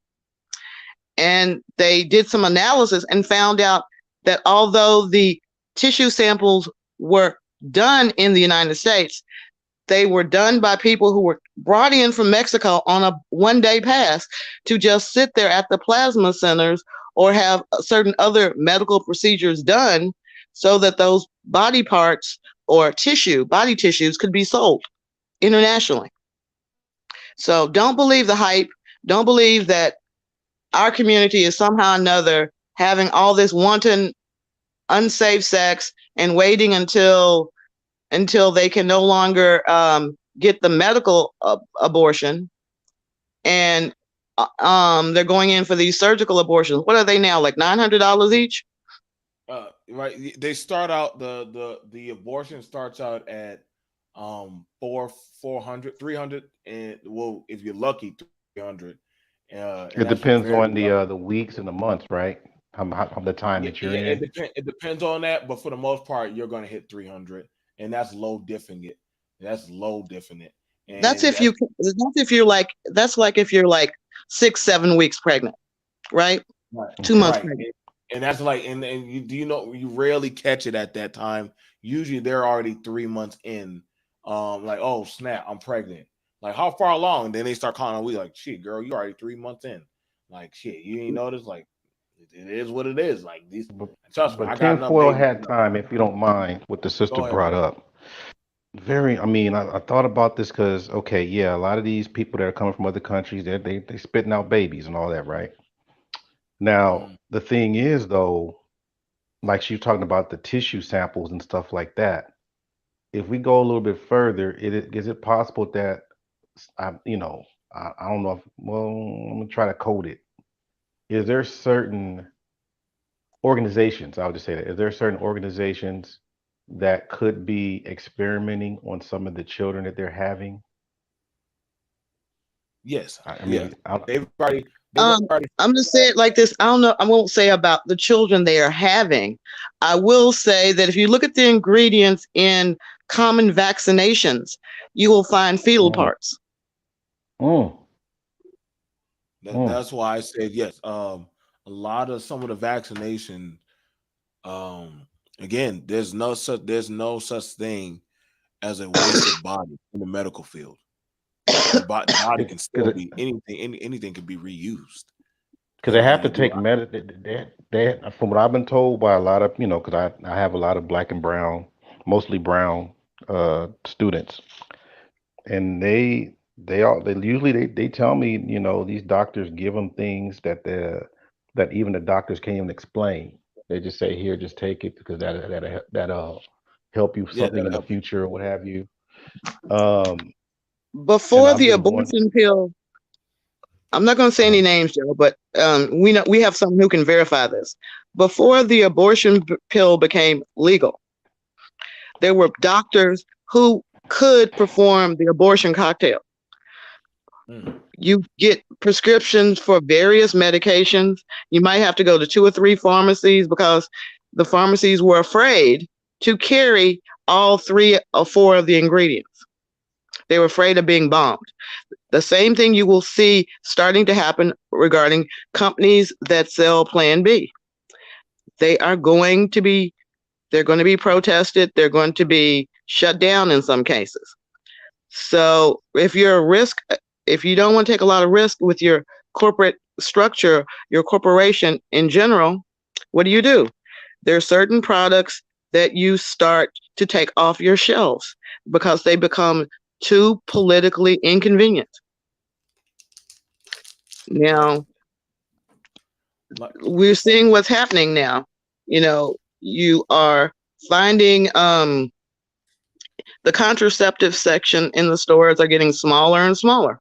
B: And they did some analysis and found out that although the tissue samples were done in the United States, they were done by people who were brought in from Mexico on a one-day pass to just sit there at the plasma centers or have certain other medical procedures done so that those body parts or body tissues could be sold internationally. So don't believe the hype. Don't believe that our community is somehow or another having all this wanton, unsafe sex and waiting until they can no longer get the medical abortion, and they're going in for these surgical abortions. What are they now, like $900 each?
C: Right. They start out the abortion starts out at 400, 300, and well, if you're lucky, 300. And that's
D: It
C: for
D: depends
C: very
D: on
C: lucky.
D: the weeks and the months, right? How the time
C: Yeah,
D: that you're
C: yeah,
D: in.
C: it depends on that, but for the most part, you're gonna hit 300, and that's low diffing it. That's low diffing it,
B: That's
C: and
B: if you
C: that's
B: that's if you're like that's like if you're like 6 7 weeks pregnant, right?
C: right,
B: 2 months
D: Okay.
C: right,
B: pregnant.
C: and that's like, and you do you know you rarely catch it at that time. Usually, they're already 3 months in. Like, oh snap, I'm pregnant. Like, how far along? Then they start calling a week. Like, shit, girl, you already 3 months in. Like, shit, you ain't notice. Like, it is what it is. Like these.
D: But,
C: Trust me,
D: but
C: I got enough
D: tinfoil
C: babies.
D: hat time, if you don't mind, what the sister
C: Go ahead,
D: brought
C: bro.
D: up. Very, I mean, I thought about this because, okay, yeah, a lot of these people that are coming from other countries, they spitting out babies and all that, right? Now,
C: Mm.
D: the thing is, though, like she was talking about the tissue samples and stuff like that. If we go a little bit further, is it possible that I don't know if, well, I'm gonna try to code it. Is there certain organizations, I would just say that, is there certain organizations that could be experimenting on some of the children that they're having?
C: Yes,
D: I
C: yes.
D: mean, I,
C: They've
B: Um,
C: already.
B: I'm gonna say it like this. I don't know. I won't say about the children they are having. I will say that if you look at the ingredients in common vaccinations, you will find fetal
D: mm,
B: parts.
D: mm, mm.
C: That's why I said yes. A lot of some of the vaccination. Um, again, there's no such thing as a wasted body in the medical field. The body can still
D: Because
C: be anything. Anything can be reused.
D: they
C: When
D: have to
C: you do,
D: take from what I've been told by a lot of, because I have a lot of black and brown, mostly brown students, and they usually they tell me, these doctors give them things that even the doctors can't even explain. They just say, here, just take it because that'll help you
C: yeah,
D: something
C: that'll
D: in the
C: help you.
D: future or what have you. Um, and
B: Before
D: I've
B: the
D: been going.
B: abortion pill, I'm not going to say any
D: Uh,
B: names, Joe, but we know we have someone who can verify this. Before the abortion pill became legal, there were doctors who could perform the abortion cocktail.
C: Mm.
B: You get prescriptions for various medications. You might have to go to 2 or 3 pharmacies because the pharmacies were afraid to carry all 3 or 4 of the ingredients. They were afraid of being bombed. The same thing you will see starting to happen regarding companies that sell Plan B. They are going to be they're going to be protested, they're going to be shut down in some cases. So if you don't want to take a lot of risk with your corporate structure, your corporation in general, what do? There are certain products that you start to take off your shelves because they become too politically inconvenient.
C: Right.
B: Now,
C: Like
B: we're seeing what's happening now. You are finding the contraceptive section in the stores are getting smaller and smaller.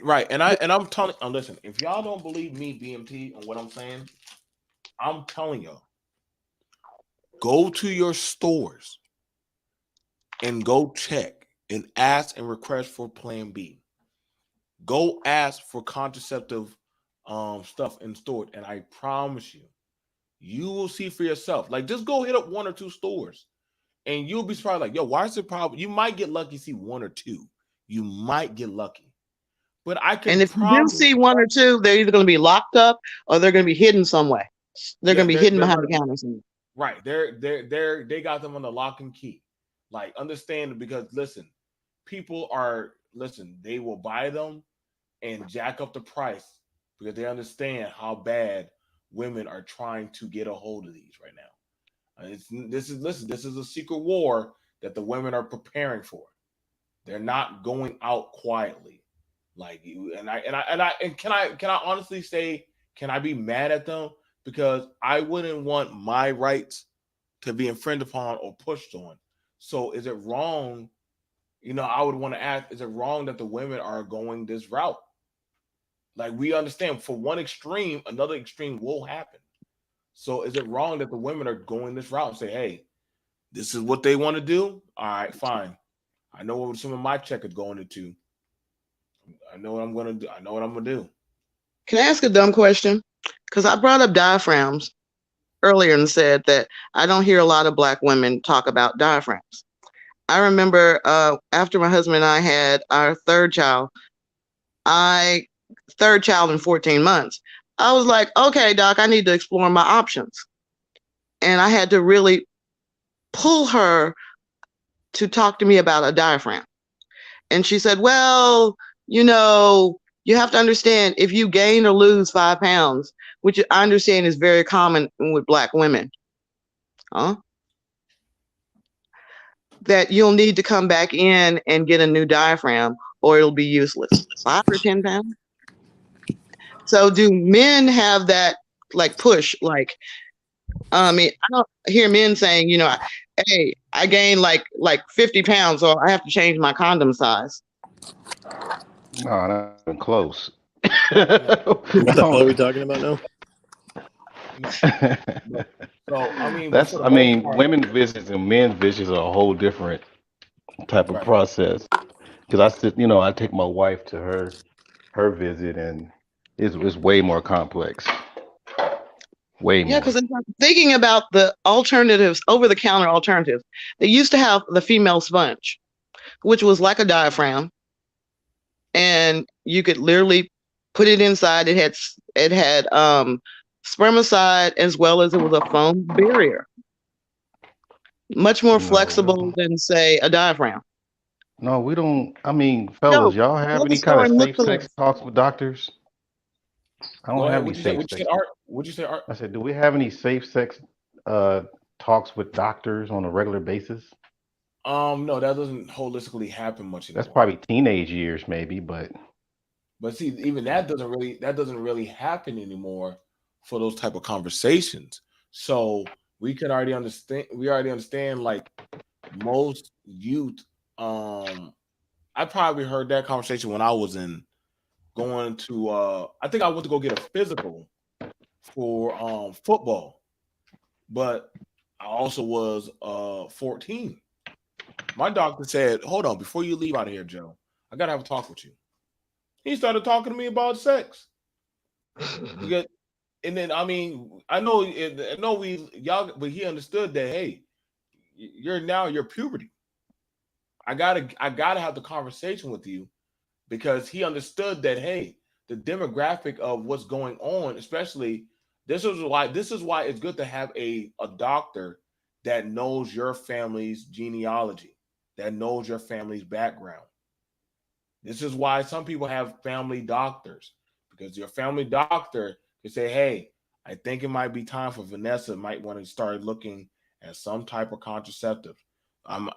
C: right, and I'm telling. Listen, if y'all don't believe me, BMT, on what I'm saying, I'm telling y'all, go to your stores and go check and ask and request for Plan B. Go ask for contraceptive stuff in store, and I promise you, you will see for yourself. Like, just go hit up 1 or 2 stores, and you'll be surprised. Like, yo, why is it problem? You might get lucky, see 1 or 2. You might get lucky, but I can
B: And if you do
C: promise.
B: see 1 or 2, they're either going to be locked up or they're going to be hidden some way. They're
C: Yeah,
B: going to be hidden
C: they're
B: behind
C: gonna
B: the counter somewhere.
C: right. They got them on the lock and key. Like, understand, because listen, people are listen. They will buy them and jack up the price because they understand how bad women are trying to get a hold of these right now. This is a secret war that the women are preparing for. They're not going out quietly. Like you and can I honestly say, can I be mad at them? Because I wouldn't want my rights to be infringed upon or pushed on. So is it wrong? I would want to ask, is it wrong that the women are going this route? Like, we understand for one extreme, another extreme will happen. So is it wrong that the women are going this route and say, hey, this is what they want to do? All right, fine. I know what some of my check is going into. I know what I'm gonna do. I know what I'm gonna do.
B: Can I ask a dumb question? Because I brought up diaphragms earlier and said that I don't hear a lot of Black women talk about diaphragms. I remember after my husband and I had our I third child in 14 months. I was like, okay, doc, I need to explore my options. And I had to really pull her to talk to me about a diaphragm. And she said, well, you have to understand if you gain or lose 5 pounds, which I understand is very common with Black women. Huh? that you'll need to come back in and get a new diaphragm or it'll be useless. 5 or 10 pounds. So do men have that like push? Like, I mean, I don't hear men saying, hey, I gained like 50 pounds, so I have to change my condom size.
D: No, not even close.
C: No,
E: What the hell are we
D: Don't-
E: talking about now?
C: no. But so I mean, but
D: That's,
C: for the
D: I
C: most
D: mean,
C: part,
D: women's visits and men's visits are a whole different type of
C: right?
D: process. Because I sit, I take my wife to her visit, and it's way more complex, way
B: Yeah,
D: more.
B: because I'm thinking about the alternatives, over the counter alternatives. They used to have the female sponge, which was like a diaphragm, and you could literally put it inside. It had spermicide as well as it was a foam barrier, much more
D: No, we
B: flexible
D: don't.
B: than say a diaphragm.
D: No, we don't. I mean,
B: Yo,
D: fellas, y'all
B: go
D: have
B: to the
D: any kind
B: store
D: of
B: and look
D: safe
B: for
D: sex
B: this.
D: talks with doctors? I don't
C: Go
D: have
C: ahead.
D: any
C: What you say?
D: safe
C: What you said,
D: sex.
C: Art? What you say, Art?
D: I said, do we have any safe sex uh talks with doctors on a regular basis?
C: No, that doesn't holistically happen much
D: That's
C: anymore.
D: probably teenage years, maybe, but
C: But see, even that doesn't really happen anymore for those type of conversations. So we already understand like most youth. I probably heard that conversation when I was in going to I think I went to go get a physical for football, but I also was 14. My doctor said, "Hold on, before you leave out of here, Joe, I gotta have a talk with you." He started talking to me about sex. Because, and then I mean, I know we y'all, but he understood that. Hey, you're now your puberty. I gotta have the conversation with you because he understood that. Hey, the demographic of what's going on, especially this is why it's good to have a doctor that knows your family's genealogy, that knows your family's background. This is why some people have family doctors because your family doctor can say, "Hey, I think it might be time for Vanessa. Might want to start looking at some type of contraceptive."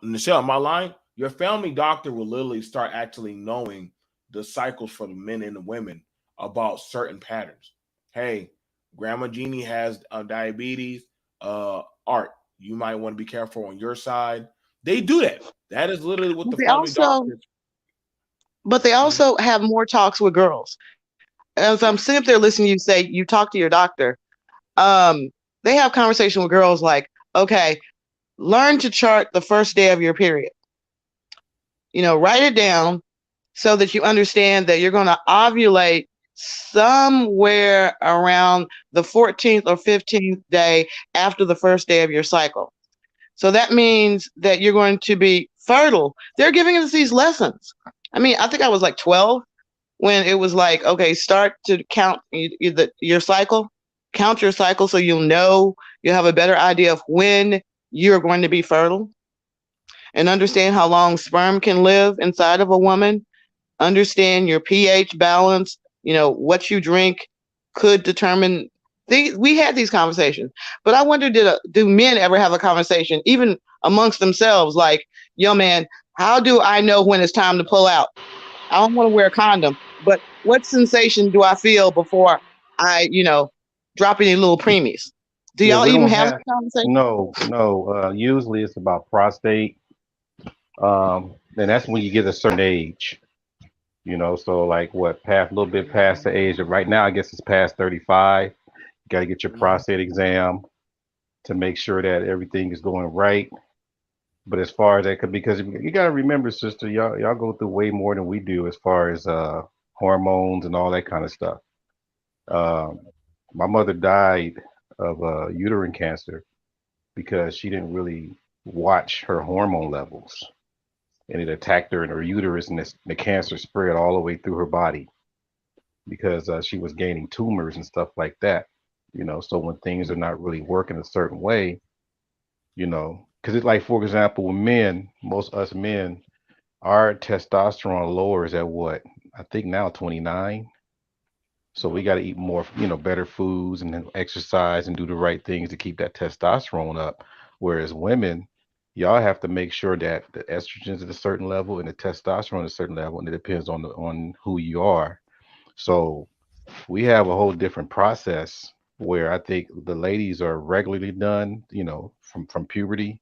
C: Michelle, am I lying? Your family doctor will literally start actually knowing the cycles for the men and the women about certain patterns. Hey, Grandma Jeannie has diabetes. Art, you might want to be careful on your side. They do that. That is literally what
B: But
C: the
B: they
C: family
B: also,
C: doctors.
B: but they
C: Mhm.
B: also have more talks with girls. As I'm sitting up there listening to you say you talk to your doctor, um, they have conversation with girls like, okay, learn to chart the first day of your period. Write it down so that you understand that you're going to ovulate somewhere around the 14th or 15th day after the first day of your cycle. So that means that you're going to be fertile. They're giving us these lessons. I mean, I think I was like 12 when it was like, okay, start to count your cycle, count your cycle so you'll have a better idea of when you're going to be fertile and understand how long sperm can live inside of a woman, understand your pH balance, what you drink could determine. We had these conversations, but I wonder, do men ever have a conversation, even amongst themselves, like, yo, man, how do I know when it's time to pull out? I don't want to wear a condom, but what sensation do I feel before I, drop any little preemies? Do
D: yeah,
B: y'all
D: we
B: even
D: don't
B: have
D: have
B: that conversation?
D: no, no. Usually it's about prostate. And that's when you get a certain age, so like what, past a little bit past the age of right now, I guess it's past 35. You got to get your
C: Mhm.
D: prostate exam to make sure that everything is going right. But as far as that could, because you got to remember, sister, y'all go through way more than we do as far as hormones and all that kind of stuff. Um, my mother died of uterine cancer because she didn't really watch her hormone levels, and it attacked her in her uterus, and the cancer spread all the way through her body because she was gaining tumors and stuff like that. So when things are not really working a certain way, because it's like, for example, with men, most us men, our testosterone lowers at what? I think now 29. So we
C: Yep.
D: got to eat more, better foods and then exercise and do the right things to keep that testosterone up. Whereas women, y'all have to make sure that the estrogen's at a certain level and the testosterone at a certain level, and it depends on who you are. So we have a whole different process where I think the ladies are regularly done, from puberty,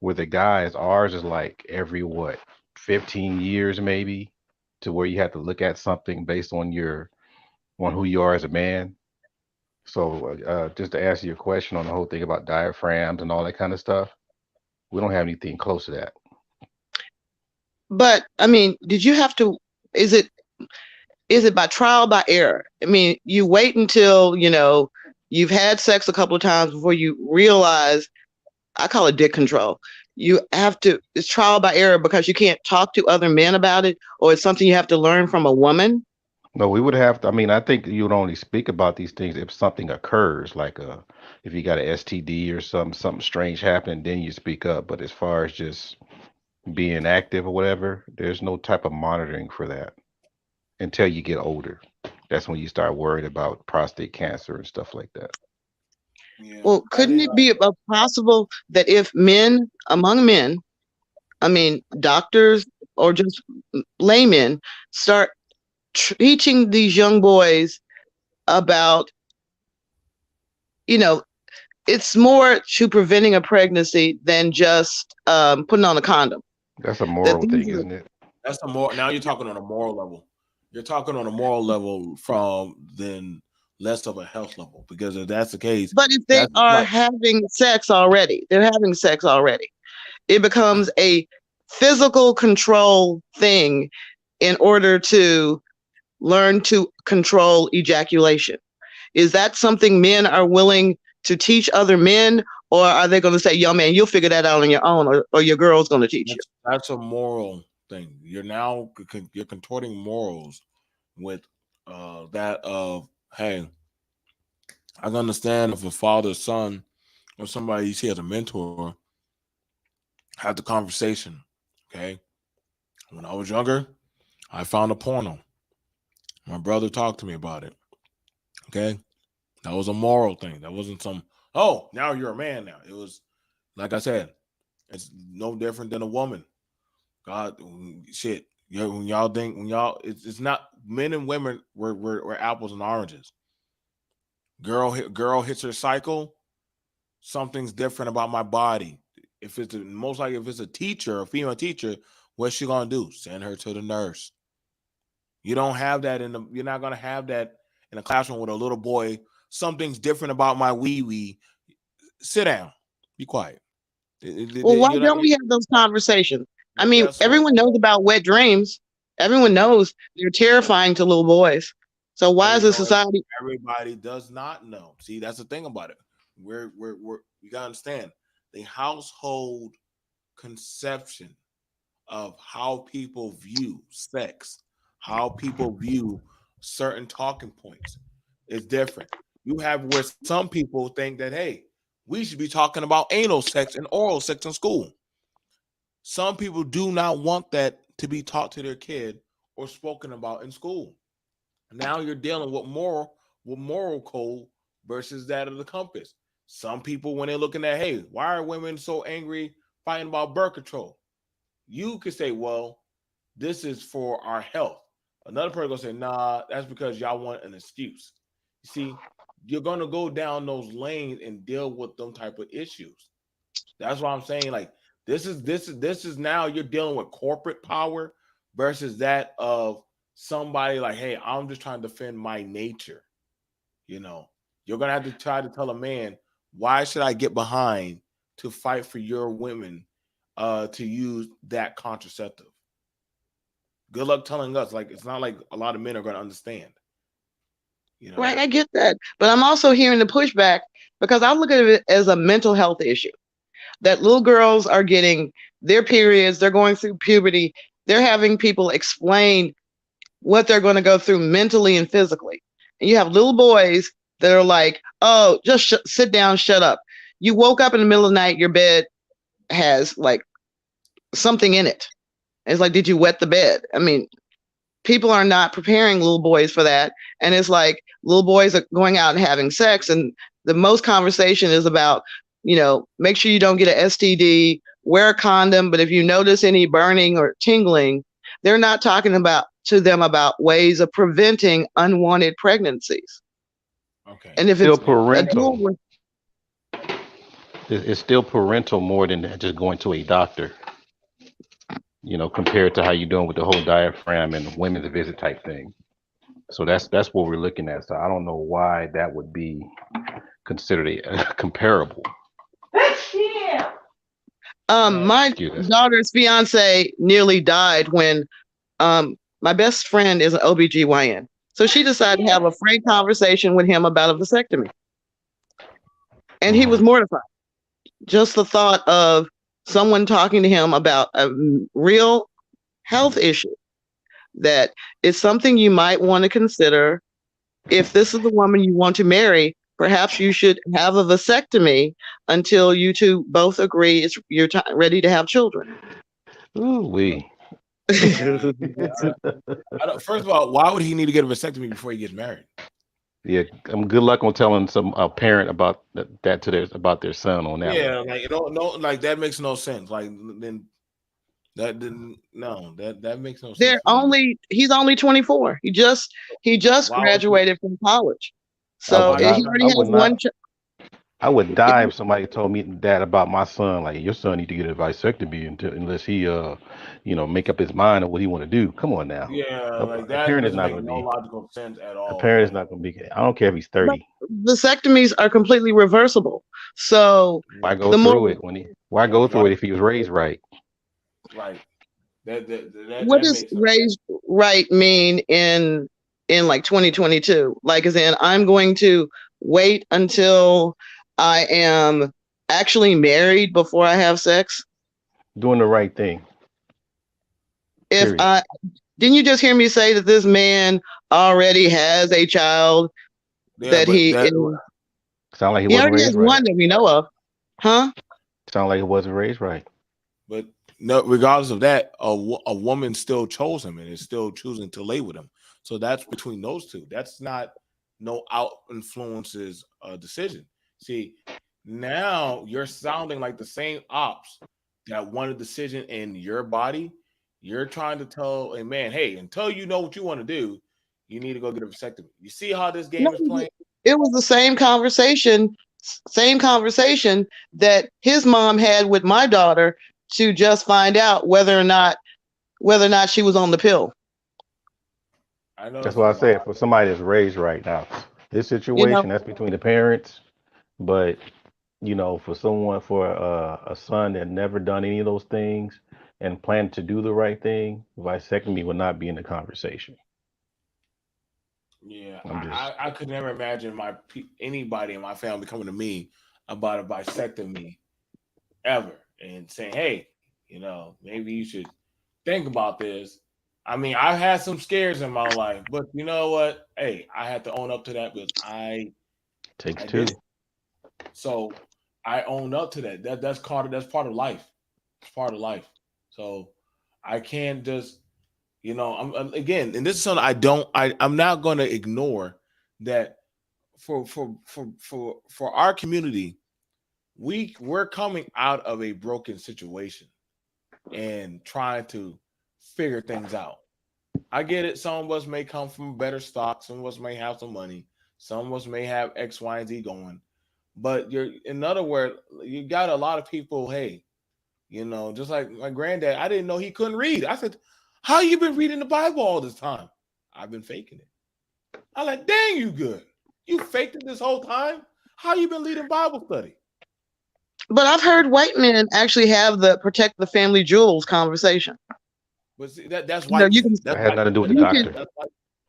D: where the guys, ours is like every what, 15 years maybe, to where you have to look at something based on who you are as a man. So just to answer your question on the whole thing about diaphragms and all that kind of stuff, we don't have anything close to that.
B: But I mean, did you have to? Is it is it by trial by error? I mean, you wait until you've had sex a couple of times before you realize. I call it dick control. You have to. It's trial by error because you can't talk to other men about it, or it's something you have to learn from a woman.
D: No, we would have to. I mean, I think you would only speak about these things if something occurs, like if you got an STD or something strange happened, then you speak up. But as far as just being active or whatever, there's no type of monitoring for that until you get older. That's when you start worried about prostate cancer and stuff like that.
C: Yeah,
B: Well,
C: that
B: couldn't
C: is.
B: it be possible that if men among men, I mean, doctors or just laymen, start teaching these young boys about, you know, it's more to preventing a pregnancy than just putting on a condom.
D: That's a
B: That
D: moral
B: these
D: thing,
B: are,
D: isn't it?
C: That's a more. Now you're talking on a moral level. You're talking on a moral level from then less of a health level, because if that's the case,
B: but if they
C: that's
B: are
C: like
B: having sex already, they're having sex already. It becomes a physical control thing in order to learn to control ejaculation. Is that something men are willing to teach other men, or are they going to say, "Yo, man, you'll figure that out on your own," or your girl's going to teach you?
C: that's a moral thing. You're contorting morals with that of, hey, I can understand if a father, son, or somebody you see as a mentor had the conversation. Okay, when I was younger, I found a porno. My brother talked to me about it. Okay, that was a moral thing. That wasn't some. Oh, now you're a man. Now it was like I said. It's no different than a woman. God, shit. When y'all think when y'all, it's not men and women. We're apples and oranges. Girl hits her cycle. Something's different about my body. If it's most likely if it's a teacher, a female teacher, what's she gonna do? Send her to the nurse. You don't have that in the. You're not gonna have that in a classroom with a little boy. Something's different about my wee wee. Sit down. Be quiet.
B: Well, why
C: You're not.
B: don't we have those conversations? I
C: Well,
B: mean,
C: guess what?
B: everyone knows about wet dreams. Everyone knows they're terrifying to little boys. So why is the
C: No,
B: society?
C: everybody does not know. See, that's the thing about it. We're you gotta understand the household conception of how people view sex, how people view certain talking points is different. You have where some people think that, hey, we should be talking about anal sex and oral sex in school. Some people do not want that to be taught to their kid or spoken about in school. Now you're dealing with moral code versus that of the compass. Some people, when they're looking at, hey, why are women so angry fighting about birth control? You could say, well, this is for our health. Another person gonna say, nah, that's because y'all want an excuse. You see, you're gonna go down those lanes and deal with them type of issues. That's why I'm saying, like, this is now you're dealing with corporate power versus that of somebody like, hey, I'm just trying to defend my nature. You know, you're gonna have to try to tell a man, why should I get behind to fight for your women to use that contraceptive? Good luck telling us. Like, it's not like a lot of men are gonna understand, you
B: Right,
C: know.
B: I get that, but I'm also hearing the pushback because I look at it as a mental health issue. That little girls are getting their periods, they're going through puberty, they're having people explain what they're going to go through mentally and physically. And you have little boys that are like, oh, just sit down, shut up. You woke up in the middle of the night, your bed has like something in it. It's like, did you wet the bed? I mean, people are not preparing little boys for that. And it's like little boys are going out and having sex. And the most conversation is about, make sure you don't get an STD wear a condom, but if you notice any burning or tingling, they're not talking about to them about ways of preventing unwanted pregnancies.
C: Okay.
B: And if
D: Still
B: it's a
D: parental.
B: dual,
D: It's still parental more than just going to a doctor. Compared to how you're doing with the whole diaphragm and women's visit type thing. So that's what we're looking at. So I don't know why that would be considered comparable.
B: my
D: Excuse us.
B: daughter's fiance nearly died when my best friend is an OBGYN. So she decided to have a frank conversation with him about a vasectomy. And he was
D: Mhm.
B: mortified. Just the thought of someone talking to him about a real health issue that is something you might want to consider. If this is the woman you want to marry, perhaps you should have a vasectomy until you two both agree you're ready to have children.
D: Ooh wee.
C: I don't, first of all, why would he need to get a vasectomy before he gets married?
D: Yeah, good luck on telling some parent about that to about their son on that one.
C: Yeah, like you don't know, like that makes no sense. Like then that didn't no that makes no sense to me.
B: He's only 24. He just
C: Why would you?
B: graduated from college.
D: I
B: So
D: would
C: Why you
B: he
D: not.
C: trying
B: already
D: I
C: to?
D: would
B: has one
D: not.
B: child.
D: I would die if somebody told me that about my son. Like your son need to get a vasectomy unless he make up his mind on what he want to do. Come on now.
C: Yeah,
D: A,
C: like
D: a
C: that
D: parent is
C: doesn't
D: not
C: make
D: going to
C: no
D: be.
C: logical sense at
D: A
C: all.
D: parent is
C: Like
D: not going to be. I don't care if he's
B: But
D: 30.
B: vasectomies are completely reversible. So
D: Why go
B: the more
D: through it when he? Why go through
C: right,
D: it if he was raised right?
C: right.
B: what
C: That
B: does
C: makes no sense.
B: raised right mean in like 2022? Like as in I'm going to wait until I am actually married before I have sex.
D: Doing the right thing.
B: If
D: Period.
B: I didn't you just hear me say that this man already has a child
C: Yeah,
B: that
C: but that
D: Sound like he
B: he
D: wasn't
B: already
D: raised
B: has
D: right.
B: one that we know of. Huh?
D: Sound like he wasn't raised right.
C: but no, regardless of that, a woman still chose him and is still choosing to lay with him. So that's between those two. That's not no out influences decision. See, now you're sounding like the same ops that want a decision in your body. You're trying to tell a man, hey, until you know what you want to do, you need to go get a vasectomy. You see how this
B: No,
C: game is playing?
B: it was the same conversation that his mom had with my daughter to just find out whether or not she was on the pill.
C: I know
D: That's
C: that's
D: why I
C: what
D: said for somebody that's raised right now, this
B: You know,
D: situation that's between the parents. But for someone for a son that never done any of those things and plan to do the right thing, vasectomy would not be in the conversation.
C: yeah,
D: I'm just
C: I could never imagine anybody in my family coming to me about a vasectomy ever and saying, "Hey, maybe you should think about this." I mean, I've had some scares in my life, but you know what? Hey, I had to own up to that because
D: takes
C: I did
D: two.
C: it. So I own up to that. That's part of life. It's part of life. So I can't just again, and this is something I'm not going to ignore that for our community, we're coming out of a broken situation and trying to figure things out. I get it. Some of us may come from better stock. Some of us may have some money. Some of us may have X, Y, and Z going. But in other words, you got a lot of people. Hey, just like my granddad, I didn't know he couldn't read. I said, "How you been reading the Bible all this time?" I've been faking it. I'm like, "Dang, you good? You faked it this whole time? How you been leading Bible study?"
B: but I've heard white men actually have the protect the family jewels conversation.
C: But see, that's
B: You know,
C: white
B: you
C: men.
B: can
D: That
C: That's
D: has
C: white
D: nothing to
C: men.
D: do with the
B: you can
D: doctor.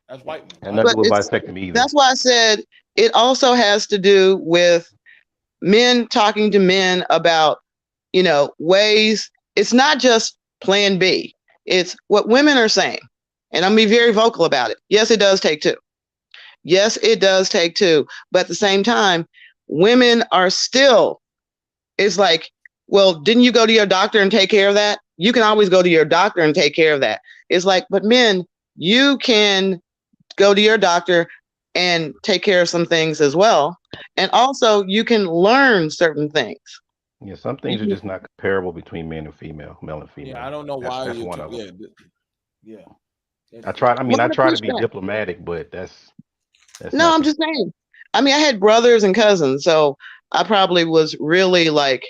C: That's white men.
D: Had
C: White
D: nothing to
B: but
D: do with
C: men.
B: it's
D: bisectomy either.
B: that's why I said it also has to do with men talking to men about, ways. It's not just plan B. It's what women are saying. And I'm gonna be very vocal about it. Yes, it does take two. Yes, it does take two. But at the same time, women are still, it's like, well, didn't you go to your doctor and take care of that? You can always go to your doctor and take care of that. It's like, but men, you can go to your doctor and take care of some things as well. And also, you can learn certain things.
D: Yeah, some things are
B: You-
D: just not comparable between male and
C: Yeah, I
D: female.
C: don't know
D: That's
C: why
D: that's
C: you
D: one
C: can.
D: of them.
C: Yeah, yeah.
D: I
C: It's
D: try. I
B: A
D: mean,
B: lot
D: I
B: of
D: try to be
B: pushback.
D: diplomatic, but that's
B: No,
D: not
B: I'm
D: the.
B: just saying. I mean, I had brothers and cousins, so I probably was really like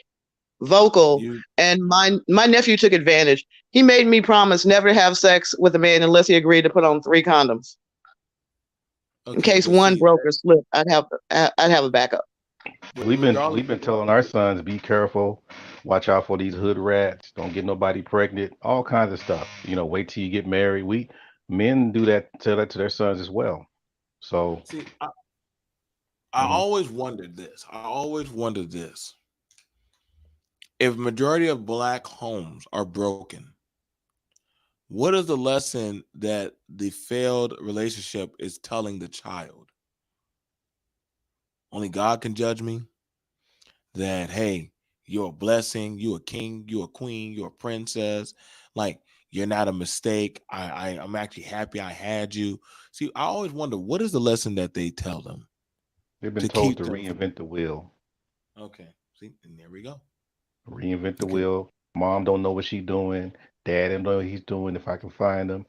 B: vocal.
C: you.
B: And my nephew took advantage. He made me promise never to have sex with a man unless he agreed to put on 3 condoms in
C: Okay,
B: case
C: but
B: one
C: see,
B: broke or slipped. I'd have a backup.
C: but
D: We've
C: regardless,
D: been telling our sons, be careful, watch out for these hood rats, don't get nobody pregnant, all kinds of stuff. Wait till you get married. We men do that, tell that to their sons as well. So,
C: see, I
D: mhm,
C: always wondered this. I always wondered this. If majority of black homes are broken, what is the lesson that the failed relationship is telling the child? Only God can judge me. That hey, you're a blessing, you're a king, you're a queen, you're a princess. Like you're not a mistake. I'm actually happy I had you. See, I always wonder what is the lesson that they tell them
D: they've been
C: to
D: told
C: keep
D: to
C: them from.
D: reinvent the wheel.
C: Okay, see, and there we go.
D: Reinvent the
C: Okay,
D: wheel. Mom don't know what she's doing. Dad don't know what he's doing. If I can find him,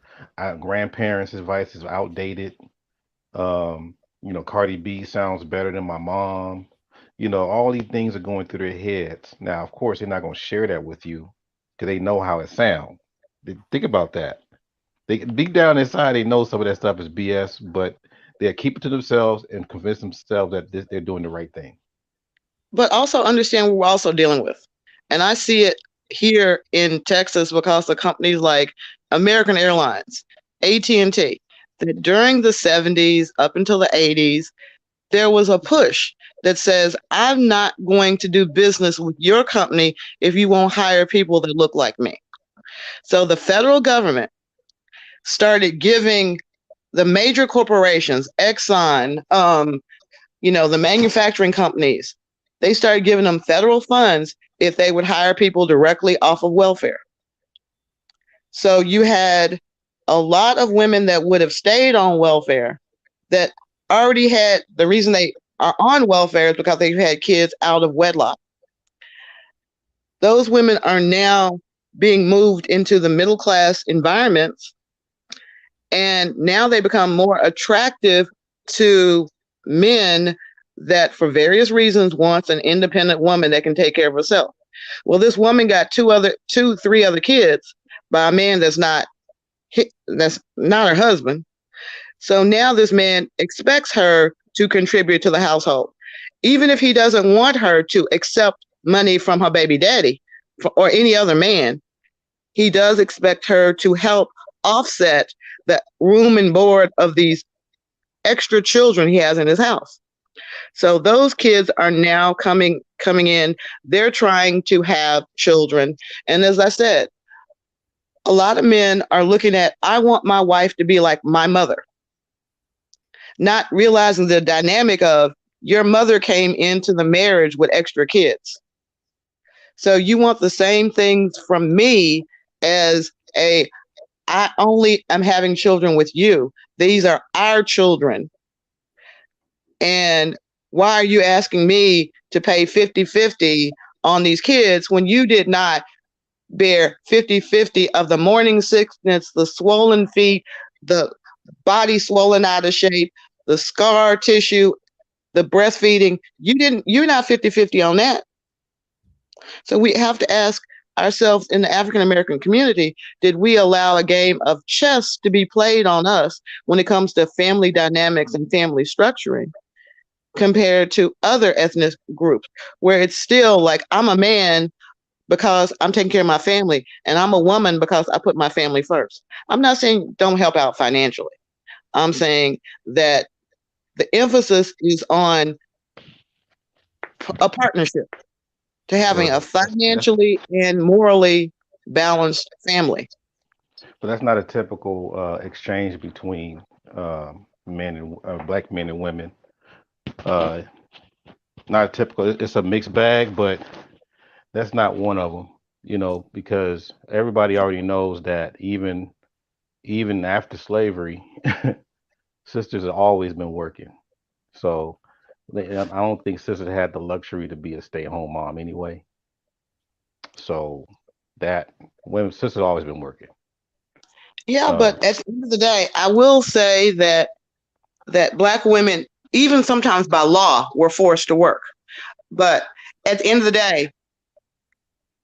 D: grandparents' advice is outdated. Cardi B sounds better than my mom. All these things are going through their heads. Now, of course, they're not going to share that with you because they know how it sounds. Think about that. They deep down inside, they know some of that stuff is BS, but they'll keep it to themselves and convince themselves that they're doing the right thing.
B: But also understand what we're also dealing with. And I see it here in Texas because of companies like American Airlines, AT&T, that during the 70s up until the 80s, there was a push that says, I'm not going to do business with your company if you won't hire people that look like me. So the federal government started giving the major corporations, Exxon, the manufacturing companies, they started giving them federal funds if they would hire people directly off of welfare. So you had a lot of women that would have stayed on welfare that already had the reason they are on welfare is because they've had kids out of wedlock. Those women are now being moved into the middle class environments, and now they become more attractive to men that for various reasons wants an independent woman that can take care of herself. Well, this woman got three other kids by a man that's not her husband. So now this man expects her to contribute to the household, even if he doesn't want her to accept money from her baby daddy or any other man. He does expect her to help offset the room and board of these extra children he has in his house. So those kids are now coming in. They're trying to have children. And as I said, a lot of men are looking at, I want my wife to be like my mother, not realizing the dynamic of your mother came into the marriage with extra kids. So you want the same things from me as a I only am having children with you. These are our children. And why are you asking me to pay 50-50 on these kids when you did not bear 50-50 of the morning sickness, the swollen feet, the body swollen out of shape, the scar tissue, the breastfeeding? You're not 50-50 on that. So we have to ask ourselves in the African American community, did we allow a game of chess to be played on us when it comes to family dynamics and family structuring compared to other ethnic groups where it's still like I'm a man because I'm taking care of my family and I'm a woman because I put my family first. I'm not saying don't help out financially. I'm saying that the emphasis is on a partnership to having
D: Well,
B: a
D: that's
B: financially and morally balanced family.
D: but that's not a typical exchange between men and black men and women. Uh, Not a typical. It's a mixed bag, but that's not one of them. Because everybody already knows that even after slavery, sisters have always been working. So I don't think sisters had the luxury to be a stay-at-home mom anyway. So that women sisters always been working.
B: Yeah,
D: Uh,
B: but at the end of the day, I will say that black women, even sometimes by law, were forced to work. But at the end of the day,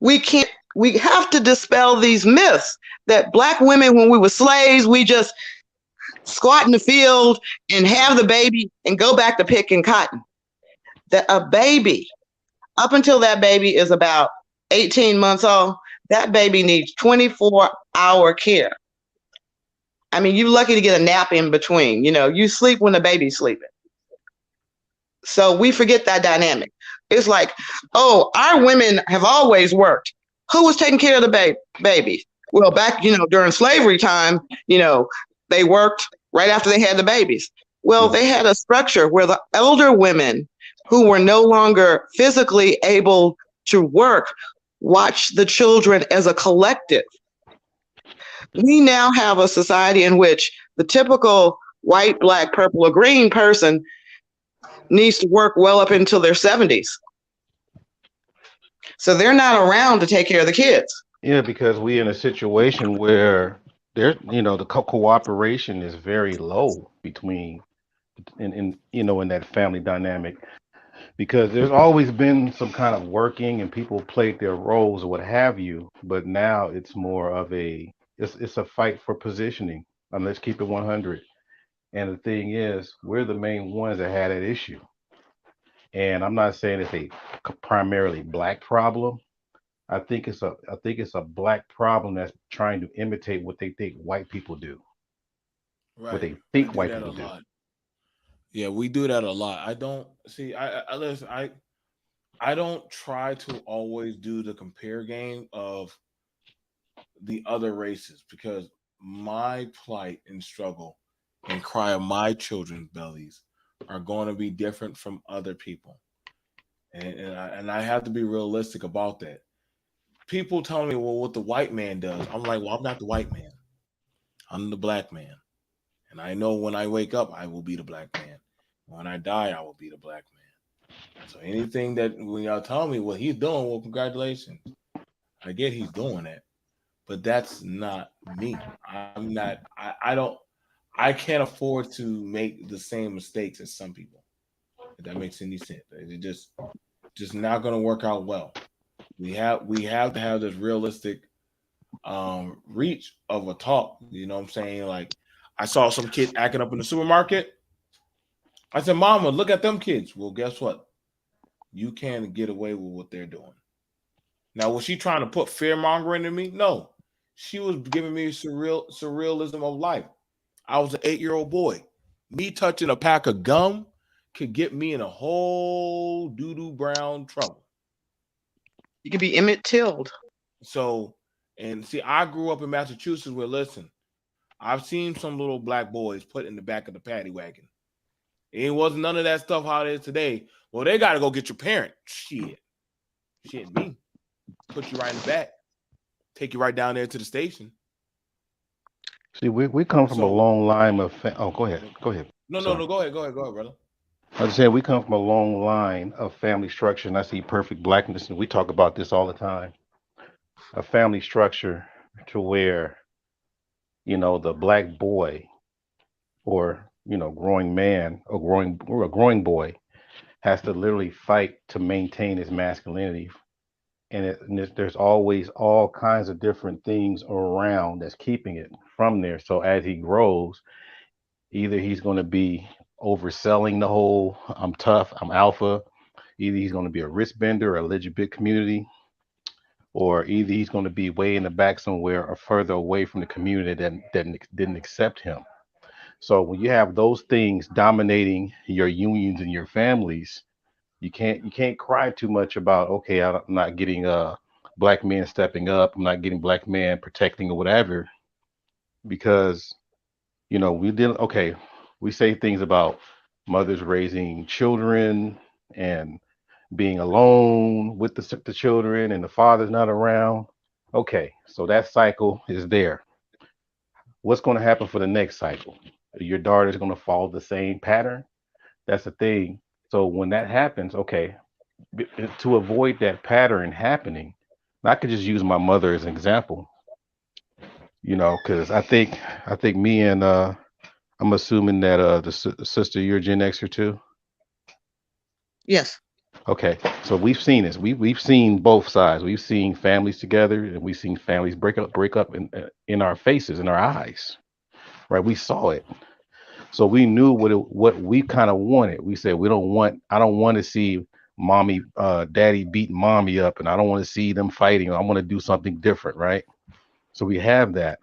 B: we can't. We have to dispel these myths that black women, when we were slaves, we just squat in the field and have the baby and go back to picking cotton. That a baby, up until that baby is about 18 months old, that baby needs 24-hour care. I mean, you're lucky to get a nap in between. You sleep when the baby's sleeping. So we forget that dynamic. It's like, oh, our women have always worked. Who was taking care of the babies? Well, back, during slavery time, they worked right after they had the babies. Well,
D: yeah,
B: they had a structure where the elder women who were no longer physically able to work watched the children as a collective. We now have a society in which the typical white, black, purple, or green person needs to work well up until their 70s. So they're not around to take care of the kids.
D: yeah, because we in a situation where there, the cooperation is very low between in that family dynamic because there's always been some kind of working and people played their roles or what have you, but now it's more of it's a fight for positioning. Let's keep it 100. And the thing is, we're the main ones that had that issue. And I'm not saying it's a primarily black problem. I think it's a black problem that's trying to imitate what they think white people do, what
C: Right.
D: they
C: We
D: think
C: do
D: white
C: that a
D: people do.
C: lot. Yeah, we do that a lot. I don't see. I listen. I don't try to always do the compare game of the other races because my plight and struggle and cry of my children's bellies are going to be different from other people, and I have to be realistic about that. People tell me, well, what the white man does. I'm like, well, I'm not the white man. I'm the black man. And I know when I wake up, I will be the black man. When I die, I will be the black man. So anything that when y'all tell me what he's doing, well, congratulations. I get he's doing that, but that's not me. I'm not. I don't. I can't afford to make the same mistakes as some people. If that makes any sense, it just not going to work out well. We have to have this realistic reach of a talk. You know what I'm saying? Like I saw some kid acting up in the supermarket. I said, Mama, look at them kids. Well, guess what? You can't get away with what they're doing. Now, was she trying to put fear mongering in me? No. She was giving me surrealism of life. I was an 8-year-old boy. Me touching a pack of gum could get me in a whole doo-doo brown trouble.
B: You can be Emmett Tilled.
C: So, and see, I grew up in Massachusetts where, listen, I've seen some little black boys put in the back of the paddy wagon. It wasn't none of that stuff how it is today. Well, they got to go get your parent. Shit, me. Put you right in the back. Take you right down there to the station.
D: See, we come from a
C: So,
D: long line of oh, go ahead, go ahead.
C: no, no,
D: Sorry.
C: no. Go ahead, brother.
D: I was saying we come from a long line of family structure, and I see perfect blackness, and we talk about this all the time. A family structure to where the black boy or growing man or a growing boy has to literally fight to maintain his masculinity, and there's always all kinds of different things around that's keeping it from there. So as he grows, either he's going to be overselling the whole I'm tough, I'm alpha. Either he's going to be a wrist bender or a legit community, or either he's going to be way in the back somewhere or further away from the community that didn't accept him. So when you have those things dominating your unions and your families, you can't cry too much about, okay, I'm not getting black men stepping up, I'm not getting black men protecting or whatever, because we did okay. We say things about mothers raising children and being alone with the children and the father's not around. Okay, so that cycle is there. What's going to happen for the next cycle? Your daughter's going to follow the same pattern. That's the thing. So when that happens, okay, to avoid that pattern happening, I could just use my mother as an example, because I think me and I'm assuming that the sister, you're a Gen Xer too.
B: Yes.
D: Okay, so we've seen this. We've seen both sides. We've seen families together, and we've seen families break up in our faces, in our eyes. Right? We saw it, so we knew what we kind of wanted. We said we don't want. I don't want to see daddy beating mommy up, and I don't want to see them fighting. I want to do something different, right? So we have that.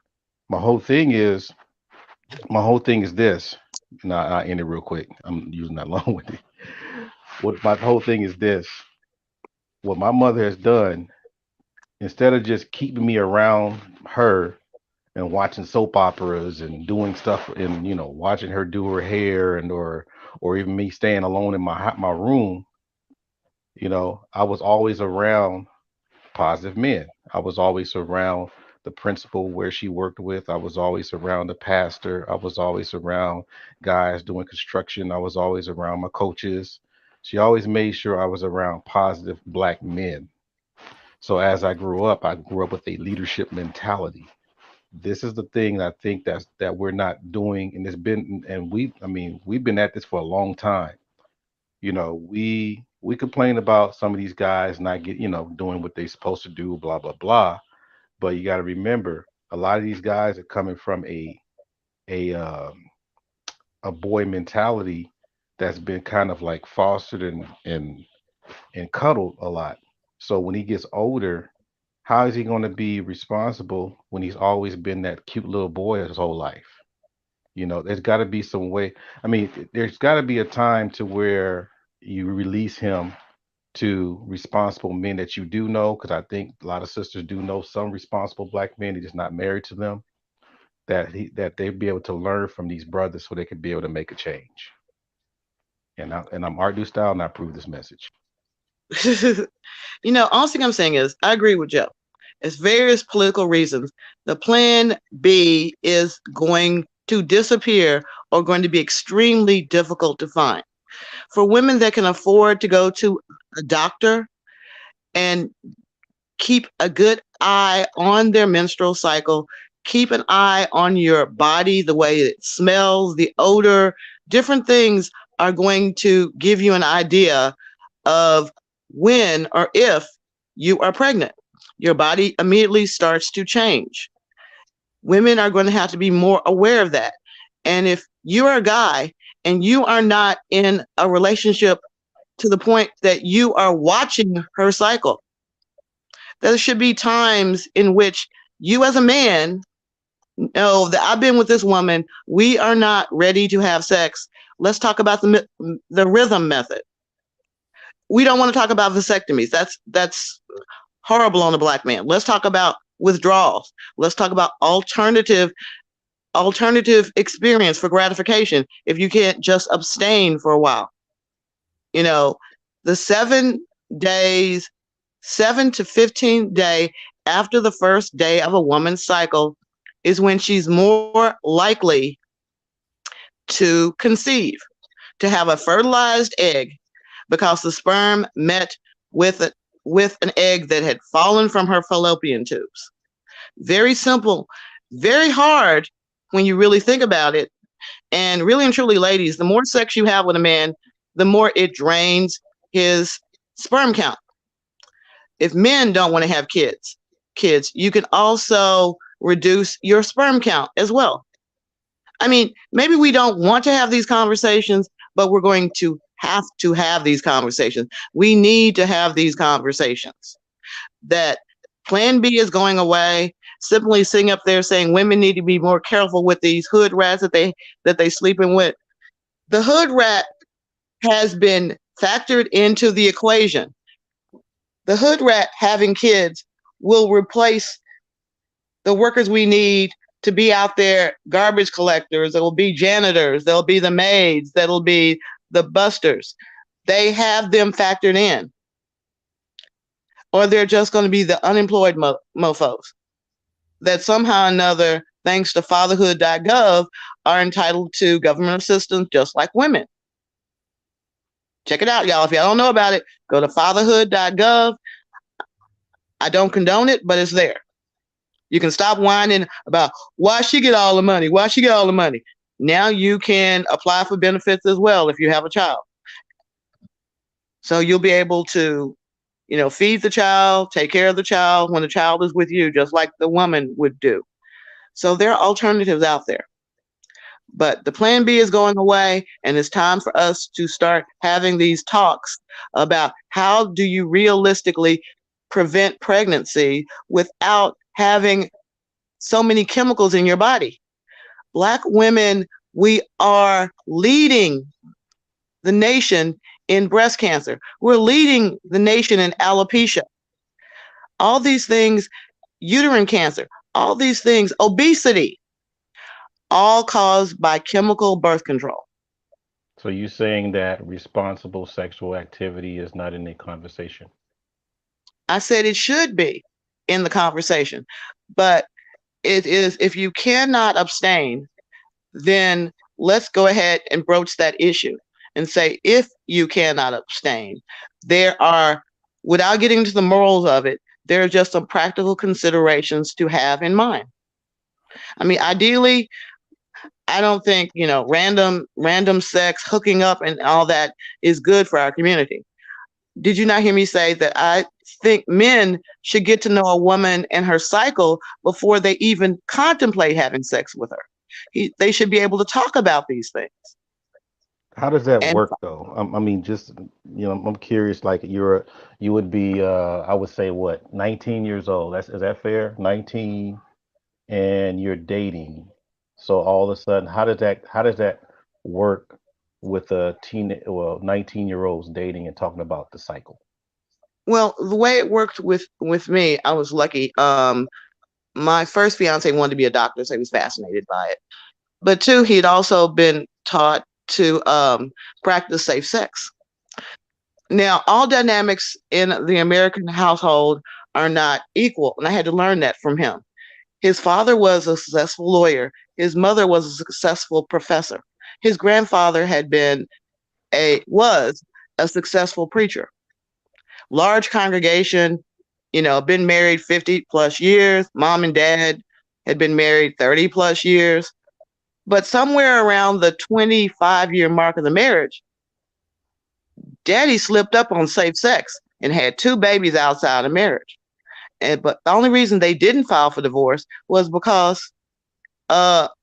D: My whole thing is, my whole thing is this. And I end it real quick. I'm using that long with it. What my whole thing is this. What my mother has done, instead of just keeping me around her and watching soap operas and doing stuff and watching her do her hair and or even me staying alone in my room, I was always around positive men. I was always around the principal where she worked with. I was always around the pastor. I was always around guys doing construction. I was always around my coaches. She always made sure I was around positive black men. So as I grew up with a leadership mentality. This is the thing I think that we're not doing, and it's been, and I mean, we've been at this for a long time. We complain about some of these guys not doing what they're supposed to do, blah blah blah. But you got to remember, a lot of these guys are coming from a a boy mentality that's been kind of like fostered and cuddled a lot. So when he gets older, how is he going to be responsible when he's always been that cute little boy his whole life? There's got to be some way. I mean, there's got to be a time to where you release him to responsible men that you do know, because I think a lot of sisters do know some responsible black men. They're just not married to them. That they'd be able to learn from these brothers so they could be able to make a change. And I'm Art New Style, and I approve this message.
B: All thing I'm saying is I agree with Joe. It's various political reasons. The plan B is going to disappear or going to be extremely difficult to find. For women that can afford to go to a doctor and keep a good eye on their menstrual cycle, keep an eye on your body, the way it smells, the odor, different things are going to give you an idea of when or if you are pregnant. Your body immediately starts to change. Women are going to have to be more aware of that. And if you're a guy and you are not in a relationship to the point that you are watching her cycle, there should be times in which you as a man know that I've been with this woman. We are not ready to have sex. Let's talk about the rhythm method. We don't want to talk about vasectomies. That's horrible on a black man. Let's talk about withdrawals. Let's talk about alternative experience for gratification if you can't just abstain for a while. The 7 days, 7 to 15 day after the first day of a woman's cycle is when she's more likely to conceive, to have a fertilized egg, because the sperm met with an egg that had fallen from her fallopian tubes. Very simple, very hard when you really think about it. And really and truly, ladies, the more sex you have with a man, the more it drains his sperm count. If men don't want to have kids, you can also reduce your sperm count as well. I mean, maybe we don't want to have these conversations, but we're going to have these conversations. We need to have these conversations. That plan B is going away. Simply sitting up there saying women need to be more careful with these hood rats that they sleeping with. The hood rat has been factored into the equation. The hood rat having kids will replace the workers we need to be out there, garbage collectors. There will be janitors. There'll be the maids. That'll be the busters. They have them factored in. Or they're just going to be the unemployed mofos that somehow or another, thanks to fatherhood.gov, are entitled to government assistance just like women. Check it out, y'all. If y'all don't know about it, go to fatherhood.gov. I don't condone it, but it's there. You can stop whining about why she get all the money, why she get all the money. Now you can apply for benefits as well if you have a child. So you'll be able to, feed the child, take care of the child when the child is with you, just like the woman would do. So there are alternatives out there. But the plan B is going away, and it's time for us to start having these talks about how do you realistically prevent pregnancy without having so many chemicals in your body. Black women, we are leading the nation in breast cancer. We're leading the nation in alopecia. All these things, uterine cancer, all these things, obesity, all caused by chemical birth control.
D: So you saying that responsible sexual activity is not in the conversation?
B: I said it should be in the conversation, but it is, if you cannot abstain, then let's go ahead and broach that issue and say, if you cannot abstain, there are, without getting into the morals of it, there are just some practical considerations to have in mind. I mean, ideally, I don't think, random sex, hooking up and all that is good for our community. Did you not hear me say that I think men should get to know a woman and her cycle before they even contemplate having sex with her? They should be able to talk about these things.
D: How does that
B: And
D: work though? I mean, just I'm curious. Like you would be, I would say, what, 19 years old? Is that fair? 19, and you're dating. So all of a sudden, how does that work with a 19-year-olds dating and talking about the cycle?
B: well, the way it worked with me, I was lucky. My first fiance wanted to be a doctor, so he was fascinated by it. But two, he had also been taught to practice safe sex. Now, all dynamics in the American household are not equal, and I had to learn that from him. His father was a successful lawyer. His mother was a successful professor. His grandfather was a successful preacher. Large congregation, been married 50 plus years. Mom and dad had been married 30 plus years. But somewhere around the 25-year mark of the marriage, daddy slipped up on safe sex and had two babies outside of marriage. But the only reason they didn't file for divorce was because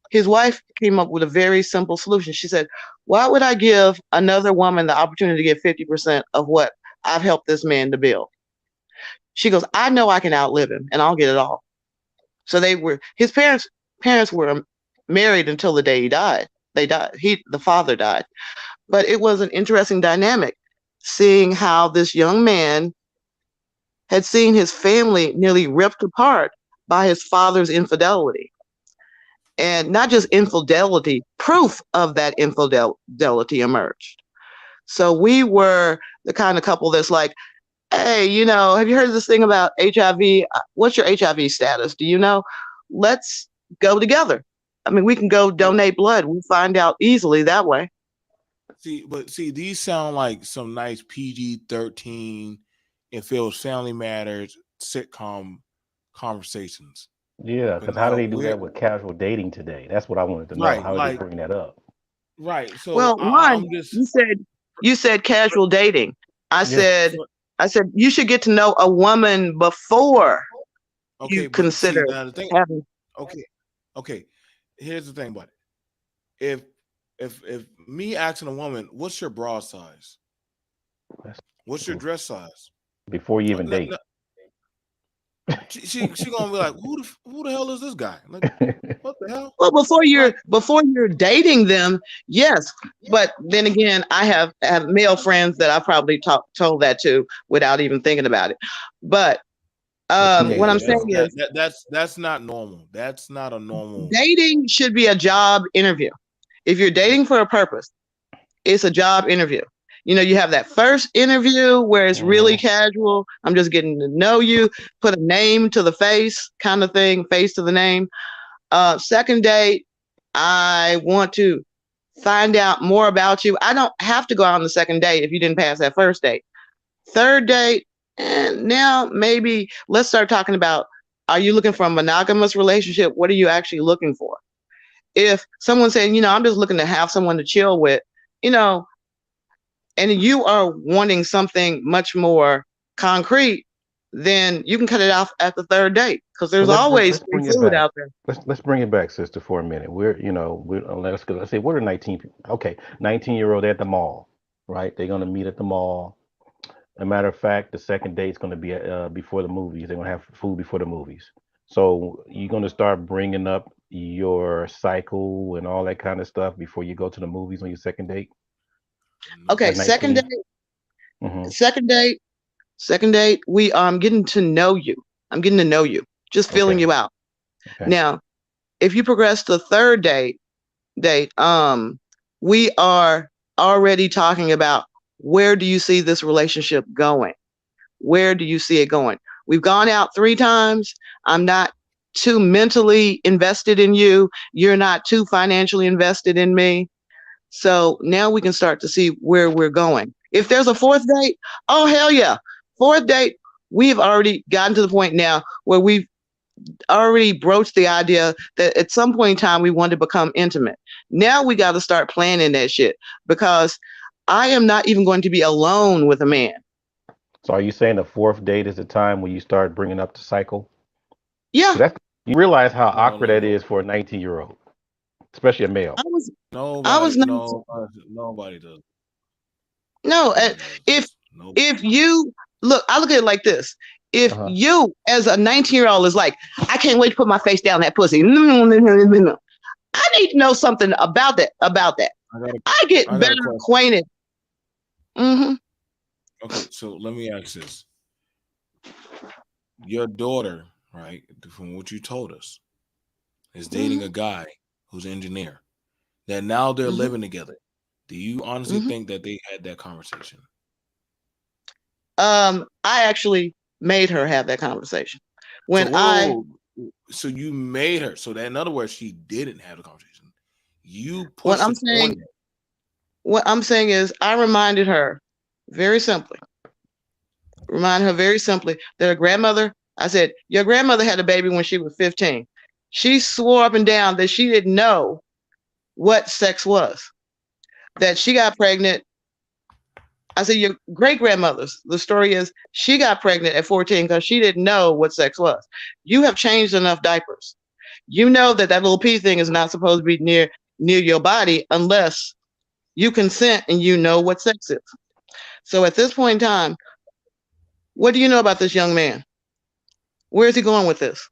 B: his wife came up with a very simple solution. She said, why would I give another woman the opportunity to get 50% of what I've helped this man to build? She goes, I know I can outlive him and I'll get it all. So his parents were married until the day he died. They died. The father died. But it was an interesting dynamic seeing how this young man had seen his family nearly ripped apart by his father's infidelity. And not just infidelity, proof of that infidelity emerged. So we were the kind of couple that's like, hey, have you heard of this thing about HIV? What's your HIV status? Do you know? Let's go together. I mean, we can go donate blood. We'll find out easily that way.
C: See, these sound like some nice PG-13, if it was Family Matters sitcom conversations.
D: Yeah,
C: But
D: because how do
C: no,
D: they do that with casual dating today? That's what I wanted to know.
C: right,
D: How do they
C: like
D: bring that up?
C: right. So
B: Well, one,
C: I'm just
B: you said casual dating. I
D: Yeah.
B: said I said you should get to know a woman before
C: okay,
B: you
C: but see,
B: consider
C: now the thing.
B: having.
C: Okay, okay. Here's the thing about it. If if me asking a woman, what's your bra size?
D: That's
C: What's your dress size?
D: before you even
C: No,
D: date.
C: no, she gonna be like, who the hell is this guy? Like, what the hell?
B: Well,
C: Like,
B: before you're dating them, yes. But then again, I have male friends that I probably told that to without even thinking about it. But
D: The
B: what I'm
D: teenagers
B: saying
C: that's
D: though.
C: that,
B: is,
C: that that's not normal. That's not a normal.
B: dating should be a job interview. If you're dating for a purpose, it's a job interview. You have that first interview where it's really
D: Hmm.
B: casual. I'm just getting to know you, put a name to the face kind of thing, face to the name. Second date, I want to find out more about you. I don't have to go out on the second date if you didn't pass that first date. Third date, And now maybe let's start talking about, are you looking for a monogamous relationship? What are you actually looking for? If someone's saying, I'm just looking to have someone to chill with, you know, and you are wanting something much more concrete, then you can cut it off at the third date because
D: Well,
B: there's always
D: let's
B: free
D: bring it
B: food
D: back.
B: out there.
D: Let's bring it back, sister, for a minute. Let's say what are 19 people? Okay, 19-year-old at the mall, right? They're gonna meet at the mall. A matter of fact, the second date's gonna be before the movies. They're gonna have food before the movies. So you're gonna start bringing up your cycle and all that kind of stuff before you go to the movies on your second date
B: Okay,
D: at
C: No.
B: second
D: 19.
B: date,
D: Mm-hmm.
B: second date, second date. We getting to know you. I'm getting to know you, just feeling
D: Okay.
B: you out.
D: Okay.
B: Now, if you progress to third date, we are already talking about, where do you see this relationship going? Where do you see it going? We've gone out 3 times. I'm not too mentally invested in you. You're not too financially invested in me. So now we can start to see where we're going. If there's a fourth date, oh, hell yeah. Fourth date, we've already gotten to the point now where we've already broached the idea that at some point in time we want to become intimate. Now we got to start planning that shit, because I am not even going to be alone with a man.
D: So are you saying the fourth date is the time when you start bringing up the cycle?
B: Yeah,
D: Because that's you realize how
C: No,
D: awkward
C: no,
D: that
C: no.
D: is for a 19-year-old, especially a
B: I
D: male.
B: was I
C: Nobody,
B: was not.
C: no, nobody does.
B: No,
C: Nobody does
B: if
C: this. Nope.
B: you look, I look at it like this.
D: Uh
B: If
D: huh.
B: you, as a 19-year-old, is like, I can't wait to put my face down that pussy. I need to know something about that. About that,
C: I got a,
B: I get
C: I got
B: better
C: a question.
B: acquainted. Hmm.
C: Okay, so let me ask this: your daughter, right, from what you told us, is dating
B: Hmm.
C: a guy who's an engineer. That now they're
B: Hmm.
C: living together. Do you honestly
B: Hmm.
C: think that they had that conversation?
B: I actually made her have that conversation.
C: So
B: When I,
C: so you made her. So that in other words, she didn't have the conversation. You
B: what
C: pushed
B: I'm
C: it on
B: saying,
C: her.
B: what I'm saying is, I reminded her very simply, that her grandmother, I said, your grandmother had a baby when she was 15. She swore up and down that she didn't know what sex was, that she got pregnant. I said, your great grandmother's, the story is, she got pregnant at 14 because she didn't know what sex was. You have changed enough diapers. You know that that little pee thing is not supposed to be near your body unless you consent and you know what sex is. So at this point in time, what do you know about this young man? Where is he going with this?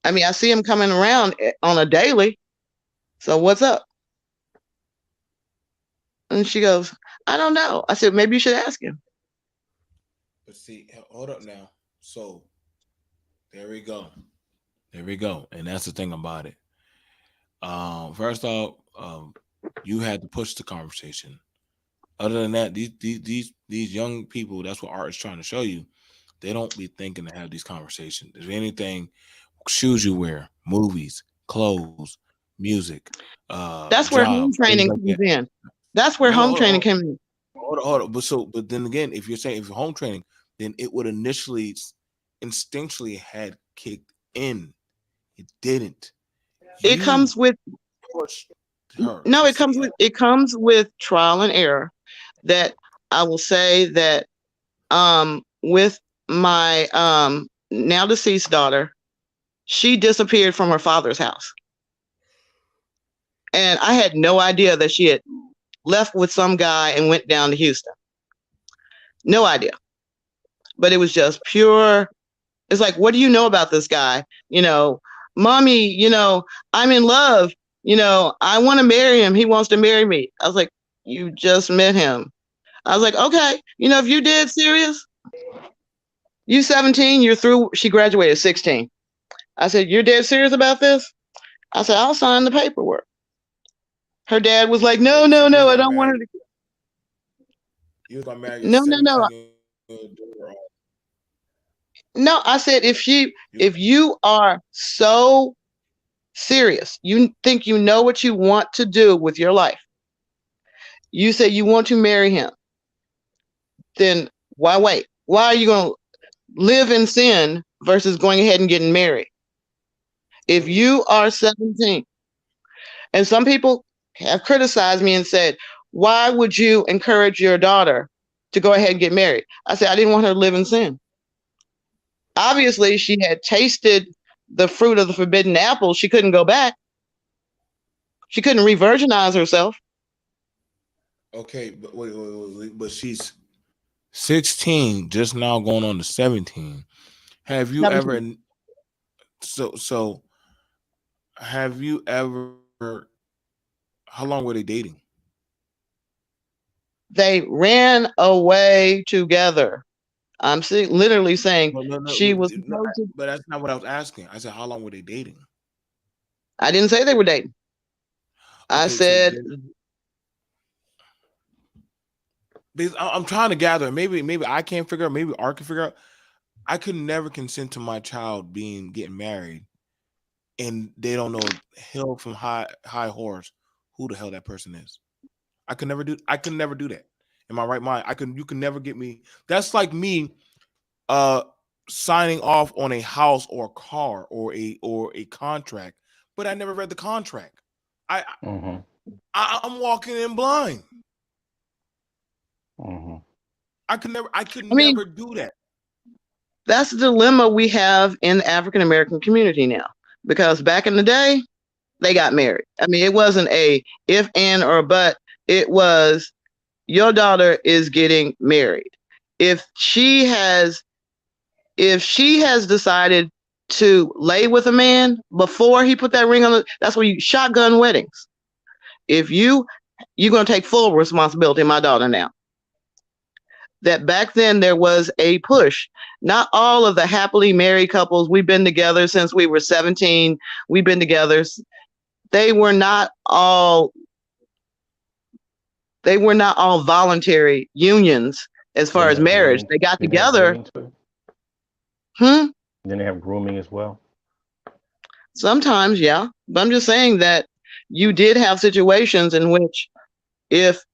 B: I mean, I see him coming around on a daily. So what's up? And she goes, I don't know. I said, maybe you should ask him.
C: But see, hold up now. So there we go. There we go. And that's the thing about it. First off, you had to push the conversation. Other than that, these young people, that's what art is trying to show you. They don't be thinking to have these conversations. If anything, shoes you wear, movies, clothes, music,
B: That's where
C: job,
B: home
C: things
B: training
C: like that.
B: comes in. That's where
C: Hold on,
B: home
C: hold on,
B: training
C: hold on,
B: came in.
C: hold on. But then again, if you're saying if you're home training, then it would initially instinctually had kicked in. It didn't.
B: It
C: You
B: comes with
C: pushed her.
B: no,
C: But
B: it
C: see,
B: comes with trial and error. That I will say that with my now deceased daughter, she disappeared from her father's house. And I had no idea that she had left with some guy and went down to Houston. No idea. But it was just pure. It's like, what do you know about this guy? Mommy, I'm in love. I want to marry him. He wants to marry me. I was like, you just met him. I was like, okay, if you did serious, you 17, you're through. She graduated 16. I said, you're dead serious about this? I said, I'll sign the paperwork. Her dad was like, no,
C: so
B: no,
C: you was
B: no, I
C: gonna
B: don't want
C: marry
B: her to.
C: you was gonna marry your
B: No, no, no.
C: 17-year-old daughter.
B: No, I said,
C: You
B: if you are so serious, you think you know what you want to do with your life, you say you want to marry him, then Why wait? Why are you going to live in sin versus going ahead and getting married? If
C: Mm,
B: you are 17, and some people have criticized me and said, why would you encourage your daughter to go ahead and get married? I said, I didn't want her to live in sin. Obviously, she had tasted the fruit of the forbidden apple. She couldn't go back. She couldn't re-virginize herself.
C: okay, but wait, but she's 16, just now going on to 17. Have you ever
B: 17.
C: so have you ever how long were they dating?
B: They ran away together. Literally saying
C: No, no, no,
B: she was
C: no,
B: supposed to.
C: but that's not what I was asking. I said how long were they dating?
B: I didn't say they were dating. I
C: Okay, so
B: said
C: because I'm trying to gather. Maybe I can't figure out. Maybe Art can figure out. I could never consent to my child being getting married, and they don't know hell from high horse who the hell that person is. I could never do. I could never do that. In my right mind, I can. You can never get me. That's like me, uh, signing off on a house or a car or a contract, but I never read the contract. I,
D: Mm-hmm.
C: I'm walking in blind.
D: Mm-hmm.
C: I could
B: I mean,
C: never do that.
B: that's the dilemma we have in the African American community now. Because back in the day, they got married. I mean, it wasn't a if, and, or but. It was your daughter is getting married. If she has if she has decided to lay with a man before he put that ring on that's where you shotgun weddings. If you're gonna take full responsibility, my daughter now. That back then there was a push. Not all of the happily married couples, we've been together since we were 17, we've been together. They were not all they were not all voluntary unions as far
D: Didn't
B: as
D: have
B: marriage.
D: grooming.
B: They got
D: Didn't have
B: together.
D: grooming too.
B: Hmm.
D: Didn't they have grooming as well.
B: Sometimes, yeah. But I'm just saying that you did have situations in which if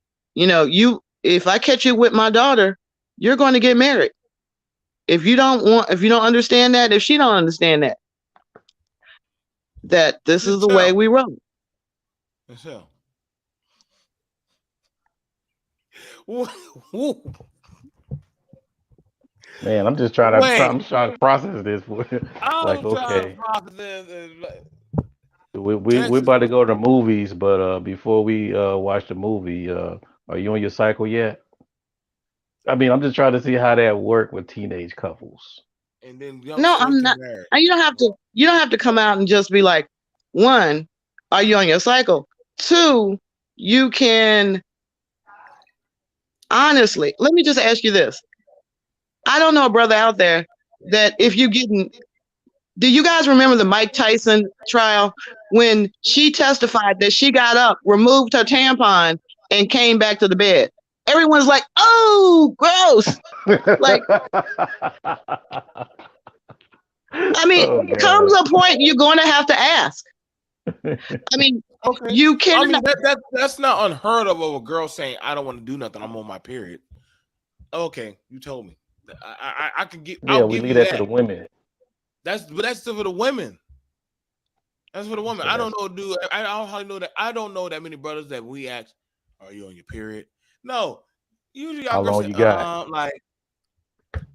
B: if I catch you with my daughter, you're going to get married. If you don't understand that, if she don't understand that this is the way
C: Michelle,
B: we roll.
C: Michelle. Wh- wh-
D: Man,
C: Wait,
D: I'm just trying to process this. Like,
C: I'm trying to
D: okay,
C: process this.
D: we
C: Texas.
D: about to go to the movies, but before we watch the movie, are you on your cycle yet? I mean, I'm just trying to see how that work with teenage couples.
C: And then jump
B: No,
C: straight
B: I'm
C: to
B: not.
C: marriage.
B: You don't have to come out and just be like, one, are you on your cycle? Two, you can honestly, let me just ask you this. I don't know a brother out there that if you getting do you guys remember the Mike Tyson trial when she testified that she got up, removed her tampon, and came back to the bed? Everyone's like, oh, gross. Like, I mean,
D: Oh
B: there comes
D: God.
B: a point you're going to have to ask. I mean,
C: Okay.
B: you
C: I mean
B: cannot.
C: that's not unheard of a girl saying I don't want to do nothing. I'm on my period. Okay, you told me. I can get.
D: Yeah,
C: I'll
D: we
C: give
D: leave
C: you
D: that to
C: that.
D: the women.
C: That's for the women. That's for the women.
D: So
C: I don't
D: that's
C: know, dude. I don't hardly know that. I don't know that many brothers that we ask, "Are you on your period?" No. Usually our
D: how
C: girls
D: long
C: say,
D: you got.
C: like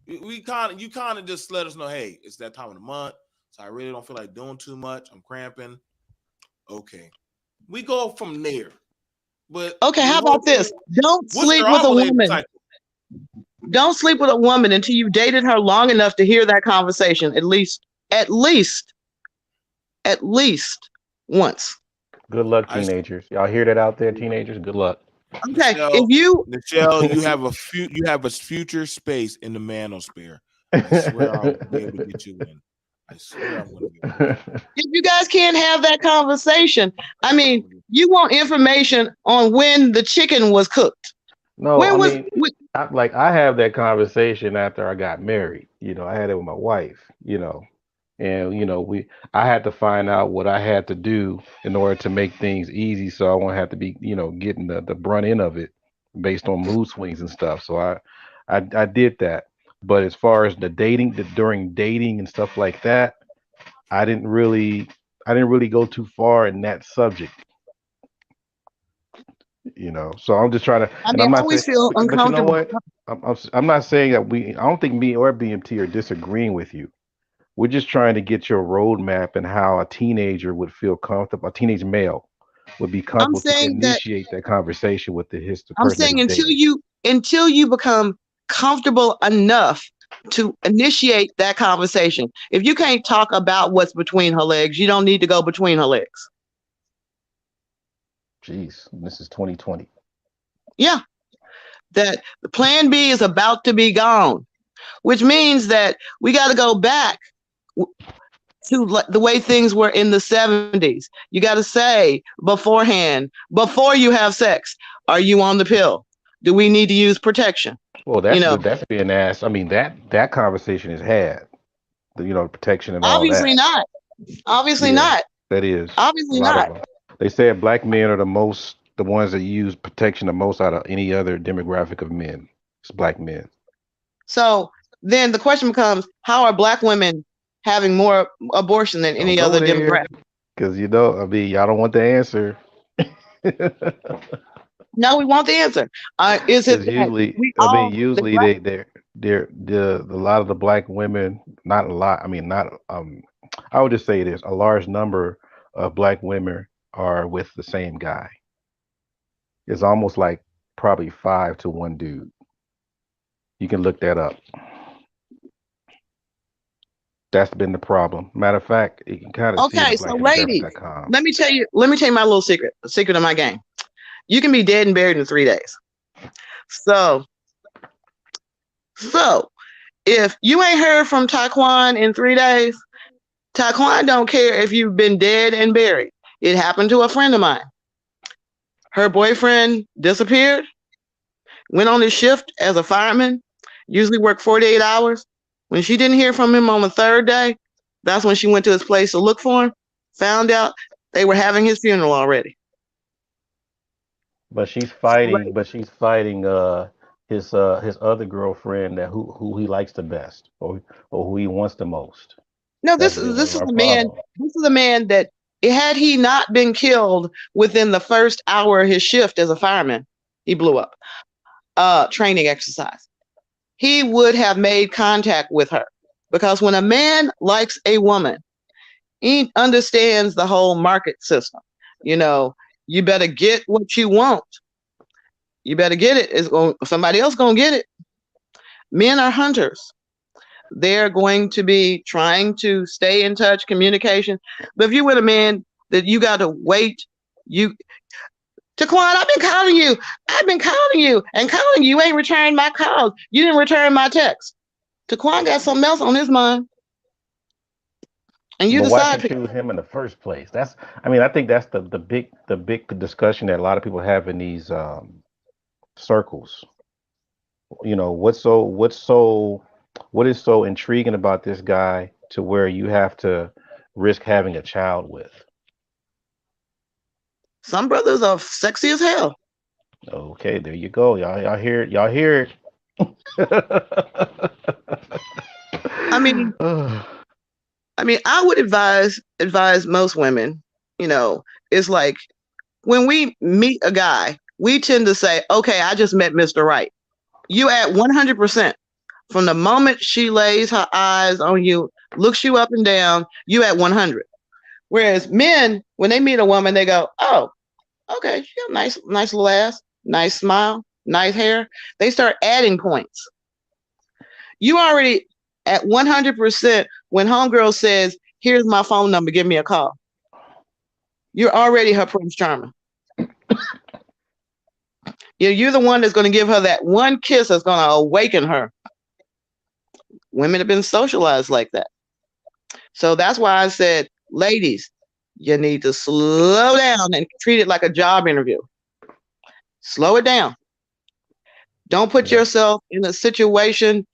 C: we kind of you kind of just let us know, hey, it's that time of the month, so I really don't feel like doing too much. I'm cramping. Okay, we go from there. But
B: Okay,
C: the
B: how
C: whole
B: about
C: thing,
B: this? Don't
C: what's
B: sleep
C: your
B: with a
C: ovulating
B: woman.
C: cycle?
B: Don't sleep with a woman until you've dated her long enough to hear that conversation at least, at least once.
D: Good luck,
C: I
D: teenagers. Y'all hear that out there, teenagers? Good luck.
B: Okay, if you
C: Michelle, you have a future space in the manosphere. I swear I'll be able to get you in. I swear I'm going to be able to get you in.
B: if you guys can't have that conversation, I
C: I'm
B: mean,
C: gonna get
B: you want information on when the chicken was cooked.
D: No, I
B: When was
D: mean, I have that conversation after I got married. I had it with my wife. And I had to find out what I had to do in order to make things easy, so I won't have to be, getting the brunt end of it based on mood swings and stuff. So I did that. But as far as the dating, during dating and stuff like that, I didn't really I didn't really go too far in that subject, you know. So I'm just trying to,
B: I
D: and
B: mean,
D: I'm
B: I
D: not saying,
B: always feel
D: but you know
B: uncomfortable.
D: what? I'm not saying that we. I don't think me or BMT are disagreeing with you. We're just trying to get your roadmap and how a teenager would feel comfortable, a teenage male would be
B: I'm
D: comfortable to
B: saying that
D: initiate that conversation with the
B: I'm
D: person that
B: saying
D: he's dating.
B: until you become comfortable enough to initiate that conversation. If you can't talk about what's between her legs, you don't need to go between her legs.
D: Jeez, this is 2020.
B: Yeah, that the plan B is about to be gone, which means that we got to go back to the way things were in the 70s. You got to say beforehand, before you have sex, are you on the pill? Do we need to use protection?
D: Well,
B: You know,
D: that's being asked. I mean, that conversation is had. Protection and all
B: obviously
D: that.
B: not. Obviously
D: Yeah,
B: not.
D: that is a
B: Obviously
D: lot of
B: not.
D: them. They said black men are the ones that use protection the most out of any other demographic of men. It's black men.
B: So then the question becomes, how are black women having more abortion than
D: Don't
B: any
D: go
B: other
D: there,
B: demographic?
D: because I mean, y'all don't want the answer.
B: No, we want the answer. Is it
D: Because
B: that
D: usually,
B: we
D: I mean,
B: all the
D: usually
B: black?
D: they're a lot of the black women, not a lot. I mean, not I would just say this: a large number of black women are with the same guy. It's almost like probably 5 to 1 dude. You can look that up. That's been the problem. Matter of fact, you can kind of see it in
B: Okay, so ladies,
D: blackdemographic.com.
B: let me tell you my little secret, a secret of my game. You can be dead and buried in 3 days. So, so if you ain't heard from Taquan in 3 days, Taquan don't care if you've been dead and buried. It happened to a friend of mine. Her boyfriend disappeared, went on his shift as a fireman, usually worked 48 hours. When she didn't hear from him on the third day, that's when she went to his place to look for him, found out they were having his funeral already.
D: But
B: So, like,
D: she's fighting his other girlfriend that who he likes the best, or who he wants the most.
B: no,
D: That's been one
B: this
D: of
B: is
D: our
B: a man.
D: problems.
B: This is a man that had he not been killed within the first hour of his shift as a fireman, he blew up. Training exercise. He would have made contact with her because when a man likes a woman, he understands the whole market system. You know, you better get what you want. You better get it. Somebody else gonna get it. Men are hunters. They're going to be trying to stay in touch, communication. But if you with a man that you got to wait, you Taquan, I've been calling you. I've been calling you and calling you. You ain't returned my calls. You didn't return my text. Taquan got something else on his mind, and you
D: But why
B: decide
D: she
B: to.
D: choose him in the first place? I mean, I think that's the big discussion that a lot of people have in these circles. What is so intriguing about this guy to where you have to risk having a child with?
B: Some brothers are sexy as hell.
D: Okay, there you go. Y'all hear it. Y'all hear it.
B: I mean, I would advise most women. You know, it's like when we meet a guy, we tend to say, "Okay, I just met Mr. Right." You at 100% from the moment she lays her eyes on you, looks you up and down. You at 100. Whereas men, when they meet a woman, they go, "Oh, okay, she got a nice little ass, nice smile, nice hair." They start adding points. You already at 100% when homegirl says, "Here's my phone number, give me a call." You're already her Prince Charming. You're the one that's going to give her that one kiss that's going to awaken her. Women have been socialized like that. So that's why I said, ladies, you need to slow down and treat it like a job interview. Slow it down. Don't put
D: Yeah.
B: yourself in a situation.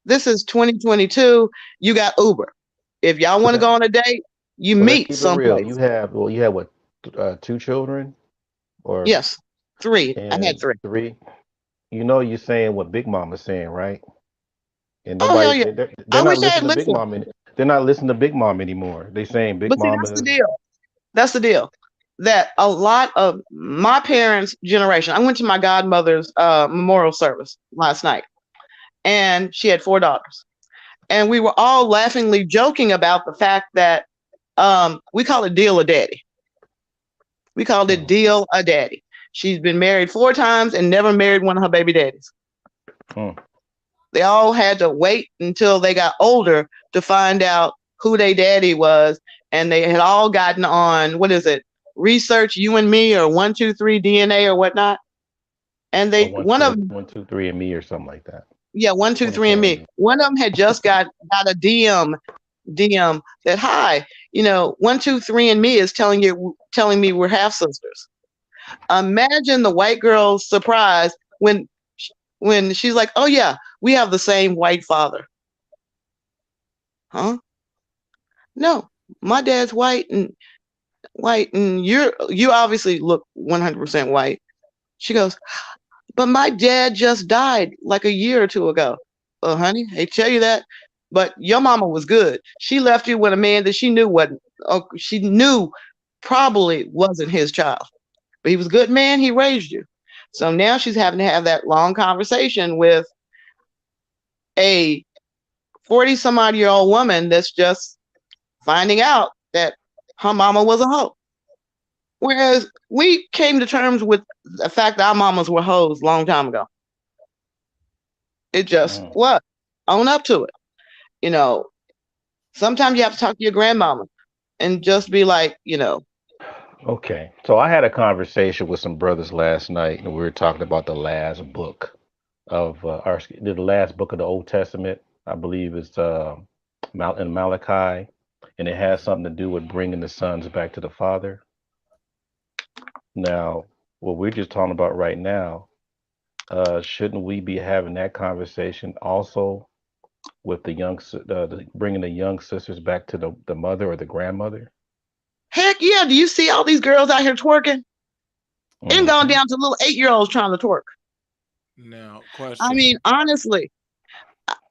B: This is 2022. You got Uber. If y'all want to
D: Well,
B: go on a date, you
D: well, let's
B: meet
D: keep it real.
B: someplace.
D: You have what, 2 children, or
B: Yes, three. I had
D: and
B: three.
D: three. you're saying what Big Mama's saying, right? And
B: Oh hell
D: nobody,
B: yeah!
D: they're
B: I
D: not
B: wish I had
D: listening to Big
B: listened.
D: Mama. They're not listening to Big Mom anymore. They saying Big
B: But see, that's the
D: Mama.
B: deal. That's the deal. That a lot of my parents' generation. I went to my godmother's memorial service last night, and she had 4 daughters, and we were all laughingly joking about the fact that we call it deal a daddy. We called it
D: Mm,
B: deal a daddy. She's been married 4 times and never married one of her baby daddies.
D: mm.
B: They all had to wait until they got older to find out who their daddy was, and they had all gotten on what is it, research you and me or 123 DNA or whatnot. And
D: Or
B: they one of them,
D: 1, 2, 3 and me or something like that.
B: yeah, 123 and me.
D: 24
B: One of them had just got a DM that hi, 123 and me is telling me we're half sisters. Imagine the white girl's surprise when she's like, "Oh yeah, we have the same white father." Huh? No, my dad's white, and you obviously look 100% white. She goes, "But my dad just died like a year or two ago." Well, honey, I tell you that, but your mama was good. She left you with a man that she knew probably wasn't his child, but he was a good man. He raised you. So now she's having to have that long conversation with a 40 some odd year old woman that's just finding out that her mama was a hoe. Whereas we came to terms with the fact that our mamas were hoes long time ago. It just
D: Mm.
B: was. Own up to it. You know, sometimes you have to talk to your grandmama and just be like.
D: Okay. So I had a conversation with some brothers last night, and we were talking about the last book of the last book of the Old Testament. I believe it's in Malachi, and it has something to do with bringing the sons back to the father. Now, what we're just talking about right now, shouldn't we be having that conversation also with bringing the young sisters back to the mother or the grandmother?
B: Heck yeah. Do you see all these girls out here twerking? And going
D: Hmm.
B: down to little 8 year olds trying to twerk.
C: Now,
B: I
C: question.
B: mean, honestly,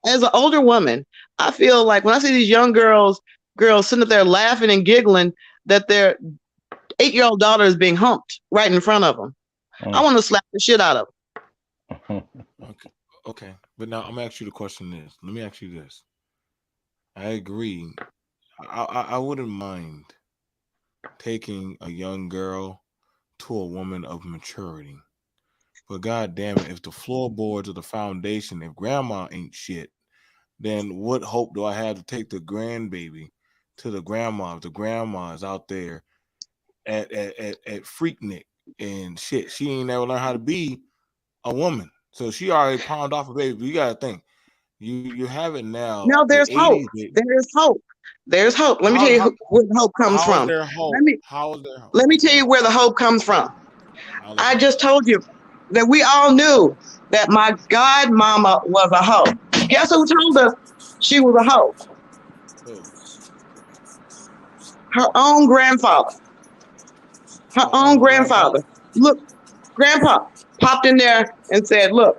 B: as an older woman, I feel like when I see these young girls sitting up there laughing and giggling that their 8 year old daughter is being humped right in front of them, I
D: Mm.
B: want to slap the shit out of
C: Okay, okay. But now I'm gonna ask you the question this. Let me ask you this. I agree. I wouldn't mind taking a young girl to a woman of maturity. But god damn it, if the floorboards of the foundation, if grandma ain't shit, then what hope do I have to take the grandbaby to the grandma if the grandma is out there at Freaknik and shit? She ain't never learned how to be a woman. So she already pawned off a baby. But you gotta think, you have it now,
B: No,
C: the
B: there's hope.
C: 80s baby.
B: There's hope. There's hope. Let me tell
C: How
B: you
C: how
B: where the hope comes
C: how is
B: from.
C: there
B: Let
C: hope?
B: me
C: How is there hope?
B: let me
C: Okay,
B: tell
C: go
B: you
C: ahead.
B: where the hope comes from.
C: I'll
B: I
C: listen.
B: just told you that we all knew that my godmama was a hoe. Guess who told us she was a hoe?
C: Oh,
B: Her own grandfather. Her
C: her
B: own
C: own grandpa.
B: grandfather. Look, grandpa popped in there and said, "Look,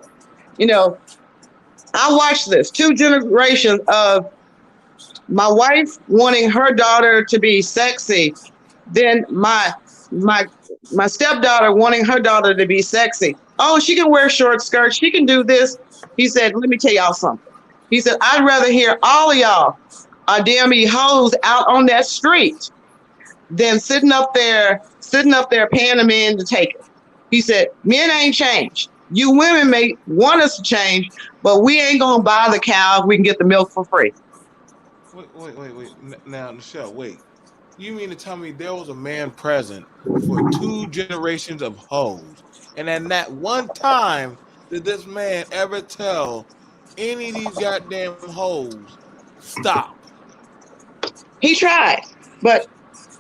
B: you know, I watched this 2 generations of my wife wanting her daughter to be sexy, then my my stepdaughter wanting her daughter to be sexy. Oh, she can wear short skirts, she can do this." He said, "Let me tell y'all something." He said, "I'd rather hear all of y'all damn me hoes out on that street than sitting up there paying a man to take it." He said, "Men ain't changed. You women may want us to change, but we ain't gonna buy the cow if we can get the milk for free."
C: Wait. Now, Michelle, wait. You mean to tell me there was a man present for 2 generations of hoes, and at that one time did this man ever tell any of these goddamn hoes stop?
B: He tried, but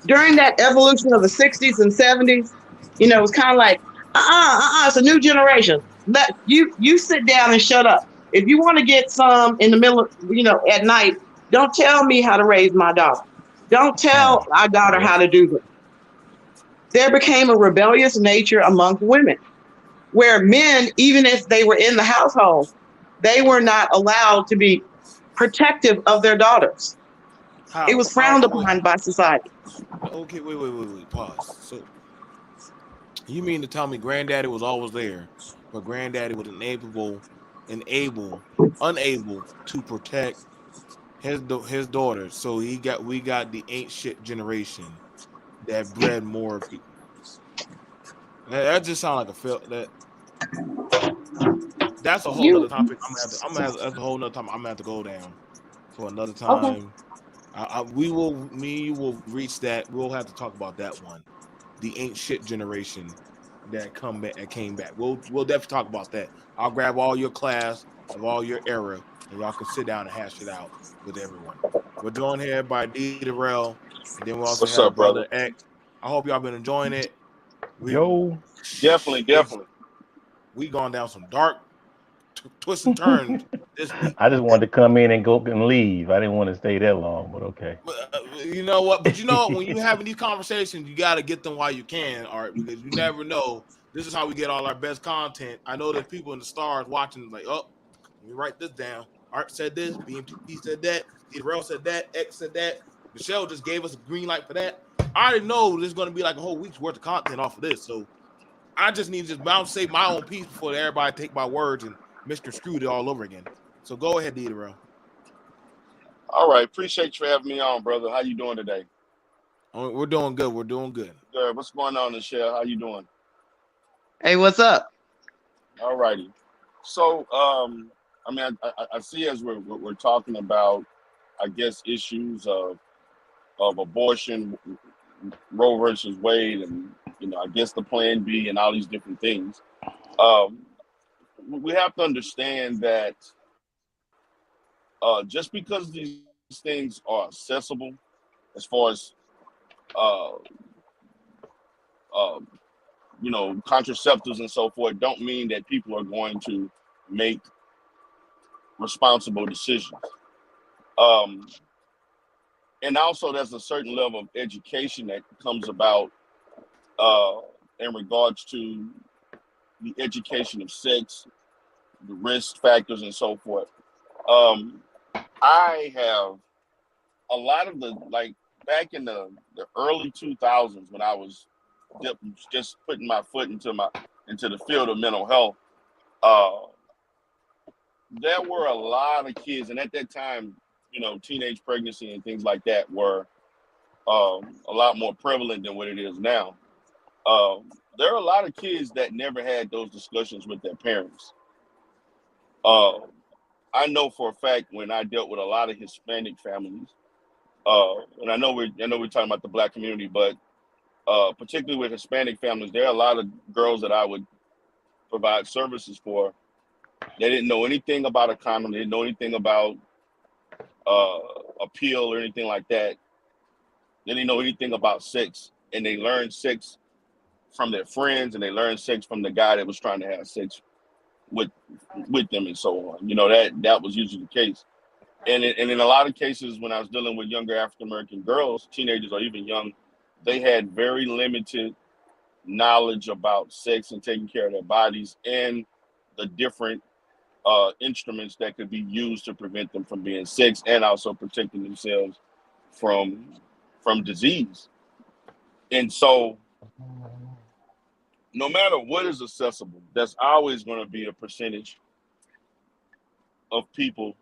B: during that evolution of the 60s and 70s, it was kind of like, it's a new generation. Let you sit down and shut up. If you want to get some in the middle of, at night, don't tell me how to raise my daughter. Don't tell
D: Mm.
B: our daughter
D: Yep.
B: how to do this. There became a rebellious nature amongst women. where men, even if they were in the household, they were not allowed to be protective of their daughters. It was
C: How
B: frowned
C: wait,
B: upon by society.
C: okay, wait, pause. So you mean to tell me granddaddy was always there, but granddaddy was unable to protect his daughter. So we got the ain't shit generation that bred more people. That just sounds like a fail. That's a whole nother
B: You
C: topic. That's a whole nother time. I'm gonna have to go down for another
B: okay?
C: time. We will. Me, and you will reach that. We'll have to talk about that one. The ain't shit generation that came back. We'll definitely talk about that. I'll grab all your class of all your era, and y'all can sit down and hash it out with everyone. We're joined here by D Darrell, and then we also
E: What's
C: have
E: up,
C: Brother
E: brother?
C: X. I hope y'all been enjoying it. We
D: Yo,
E: Definitely,
C: it's
E: definitely.
C: we gone down some dark twists and turns this week.
D: I just wanted to come in and go and leave. I didn't want to stay that long, but okay.
C: But you know what? But you know what? When you having these conversations, you got to get them while you can, all right? Because you never know. This is how we get all our best content. I know there's people in the stars watching, like, oh, let me write this down. Art said this, BMT said that, Darrell said that, X said that. Michelle just gave us a green light for that. I already know there's going to be like a whole week's worth of content off of this. So I just need to just bounce, say my own piece before everybody take my words and misconstrued it all over again. So go ahead, Darrell.
E: All right, appreciate you having me on, brother. How you doing today?
C: We're doing good. We're doing good.
E: Good. What's going on, Michelle? How you doing?
B: Hey, what's up?
E: All righty. So, I mean, I see as we're talking about, I guess, issues of abortion, Roe versus Wade, and I guess the Plan B and all these different things. Um, we have to understand that just because these things are accessible, as far as uh, uh, contraceptives and so forth, don't mean that people are going to make responsible decisions. Um, and also, there's a certain level of education that comes about uh, in regards to the education of sex, the risk factors, and so forth. Um, I have a lot of the, like, back in the early 2000s when I was just putting my foot into the field of mental health. Uh, there were a lot of kids, and at that time, teenage pregnancy and things like that were a lot more prevalent than what it is now. There are a lot of kids that never had those discussions with their parents. Uh, I know for a fact when I dealt with a lot of Hispanic families, and I know we're talking about the black community, but particularly with Hispanic families, there are a lot of girls that I would provide services for. They didn't know anything about a condom. They didn't know anything about uh, a pill or anything like that. They didn't know anything about sex, and they learned sex from their friends, and they learned sex from the guy that was trying to have sex with with them, and so on. That was usually the case. And in a lot of cases, when I was dealing with younger African American girls, teenagers or even young, they had very limited knowledge about sex and taking care of their bodies and the different instruments that could be used to prevent them from being sick and also protecting themselves from disease. And so, no matter what is accessible, there's always going to be a percentage of people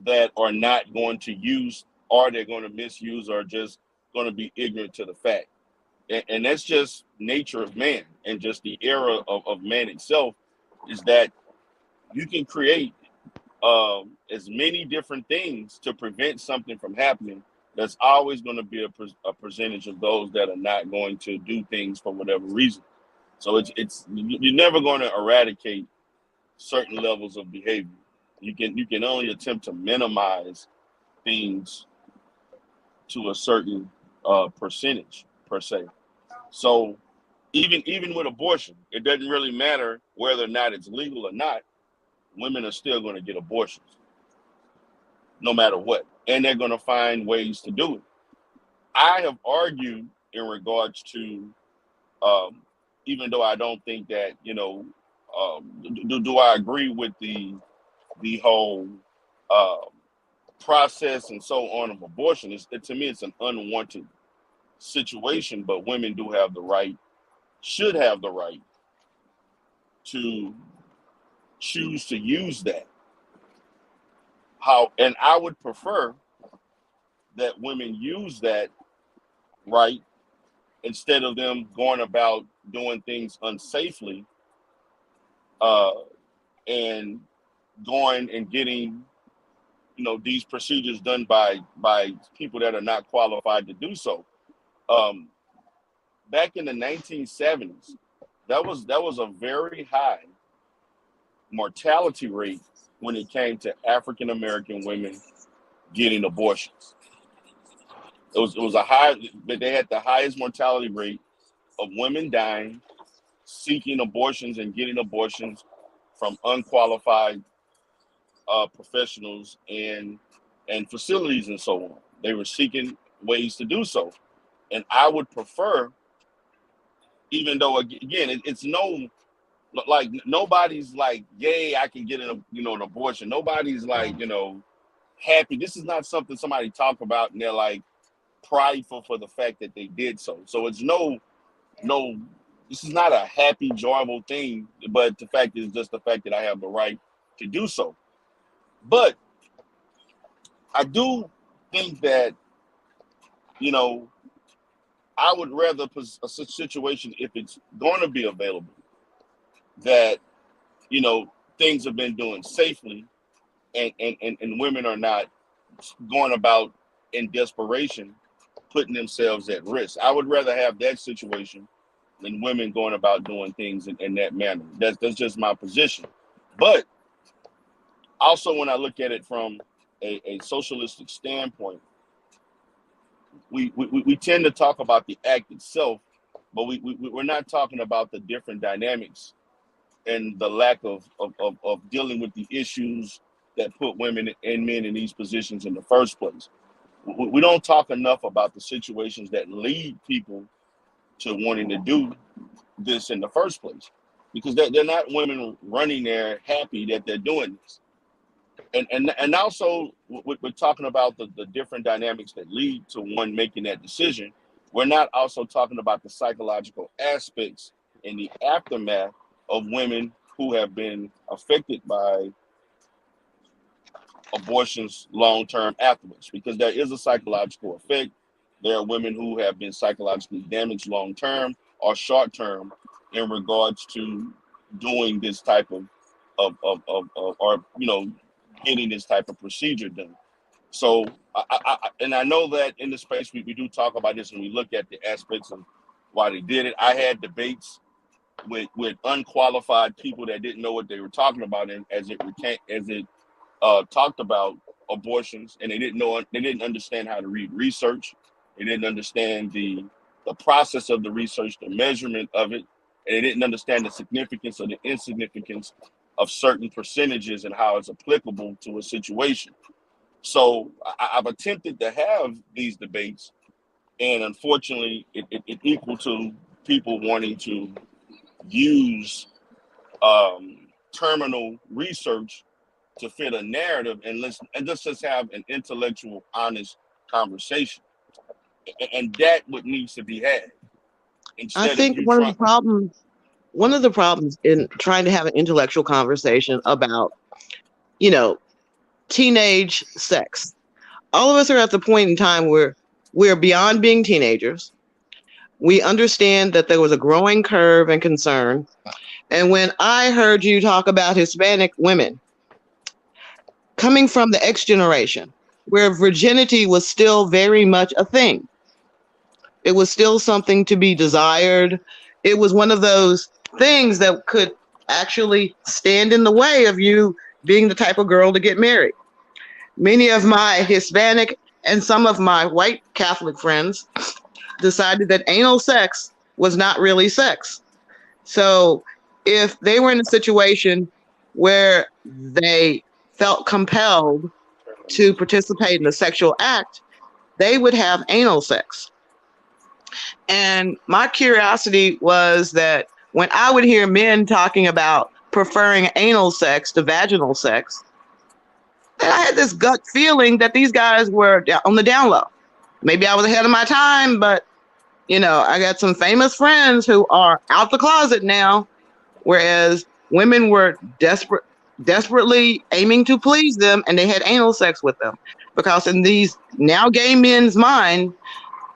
E: that are not going to use, or they're going to misuse, or just going to be ignorant to the fact. And that's just nature of man, and just the era of man itself, is that you can create as many different things to prevent something from happening. There's always going to be a percentage of those that are not going to do things for whatever reason. So you're never going to eradicate certain levels of behavior. You can only attempt to minimize things to a certain percentage per se. So even with abortion, it doesn't really matter whether or not it's legal or not. Women are still going to get abortions, no matter what, and they're going to find ways to do it. I have argued in regards to, um, even though I don't think that do I agree with the whole uh, process and so on of abortion? To me, it's an unwanted situation, but women do have the right, should have the right to choose to use that. And I would prefer that women use that right instead of them going about doing things unsafely, uh, and going and getting, these procedures done by people that are not qualified to do so. Um, Back in the 1970s, that was a very high mortality rate when it came to African American women getting abortions. It was a high, but they had the highest mortality rate of women dying, seeking abortions and getting abortions from unqualified professionals and facilities and so on. They were seeking ways to do so, and I would prefer, even though again it's no, like, nobody's like, yay, I can get an abortion. Nobody's like, happy. This is not something somebody talk about and they're like prideful for the fact that they did so. So it's no, this is not a happy, joyful thing, but the fact is just the fact that I have the right to do so. But I do think that, you know, I would rather a situation, if it's going to be available, that, things have been doing safely, and women are not going about in desperation, putting themselves at risk. I would rather have that situation than women going about doing things in that manner. That's just my position. But also, when I look at it from a socialistic standpoint, we tend to talk about the act itself, but we're not talking about the different dynamics and the lack of dealing with the issues that put women and men in these positions in the first place. We don't talk enough about the situations that lead people to wanting to do this in the first place, because they're not women running there happy that they're doing this. And also, we're talking about the different dynamics that lead to one making that decision. We're not also talking about the psychological aspects in the aftermath of women who have been affected by abortions long term afterwards, because there is a psychological effect. There are women who have been psychologically damaged long term or short term in regards to doing this type of or getting this type of procedure done. So I know that in the space we do talk about this, and we look at the aspects of why they did it. I had debates with unqualified people that didn't know what they were talking about, and as it talked about abortions, and they didn't understand how to read research. They didn't understand the process of the research, the measurement of it, and they didn't understand the significance or the insignificance of certain percentages and how it's applicable to a situation. So I've attempted to have these debates, and unfortunately, it equal to people wanting to use terminal research to fit a narrative, and let's just have an intellectual, honest conversation, and that what needs to be had
B: I
E: instead of
B: think
E: you trying.
B: one of the problems in trying to have an intellectual conversation about, you know, teenage sex. All of us are at the point in time where we're beyond being teenagers. We understand that there was a growing curve and concern. And when I heard you talk about Hispanic women coming from the X generation, where virginity was still very much a thing, it was still something to be desired. It was one of those things that could actually stand in the way of you being the type of girl to get married. Many of my Hispanic and some of my white Catholic friends decided that anal sex was not really sex. So if they were in a situation where they felt compelled to participate in a sexual act, they would have anal sex. And my curiosity was that when I would hear men talking about preferring anal sex to vaginal sex. And I had this gut feeling that these guys were on the down low. Maybe I was ahead of my time, but I got some famous friends who are out the closet now, whereas women were desperately aiming to please them, and they had anal sex with them. Because in these now gay men's mind,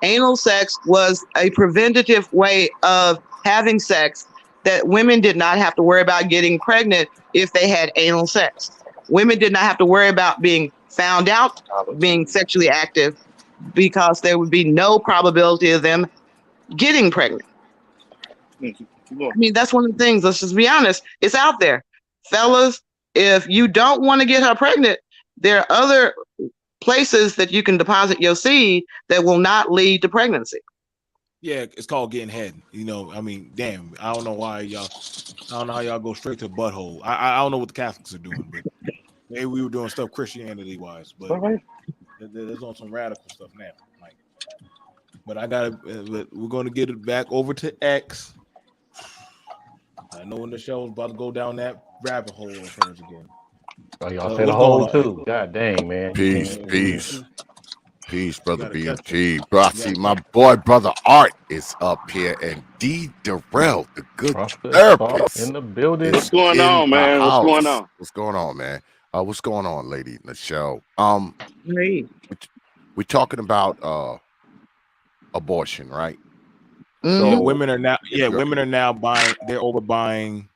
B: anal sex was a preventative way of having sex, that women did not have to worry about getting pregnant if they had anal sex. Women did not have to worry about being found out being sexually active, because there would be no probability of them getting pregnant. I mean, that's one of the things. Let's just be honest. It's out there. Fellas, if you don't want to get her pregnant, there are other places that you can deposit your seed that will not lead to pregnancy.
C: Yeah, it's called getting head. I mean, damn, I don't know why y'all. I don't know how y'all go straight to the butthole. I don't know what the Catholics are doing, but maybe we were doing stuff Christianity wise, but there's on some radical stuff now. Like, but we're going to get it back over to X. I know when the show's about to go down that rabbit hole of hers again.
D: Oh, y'all said a hole too. God dang, man.
F: Peace, brother BMT. Bro, I see my boy, brother Art is up here, and D. Darrell, the good therapist,
D: in the building.
E: What's going on, man? What's going on?
F: What's going on, man? What's going on, lady in the show?
B: Hey.
F: We're talking about abortion, right?
C: So women are now buying. They're overbuying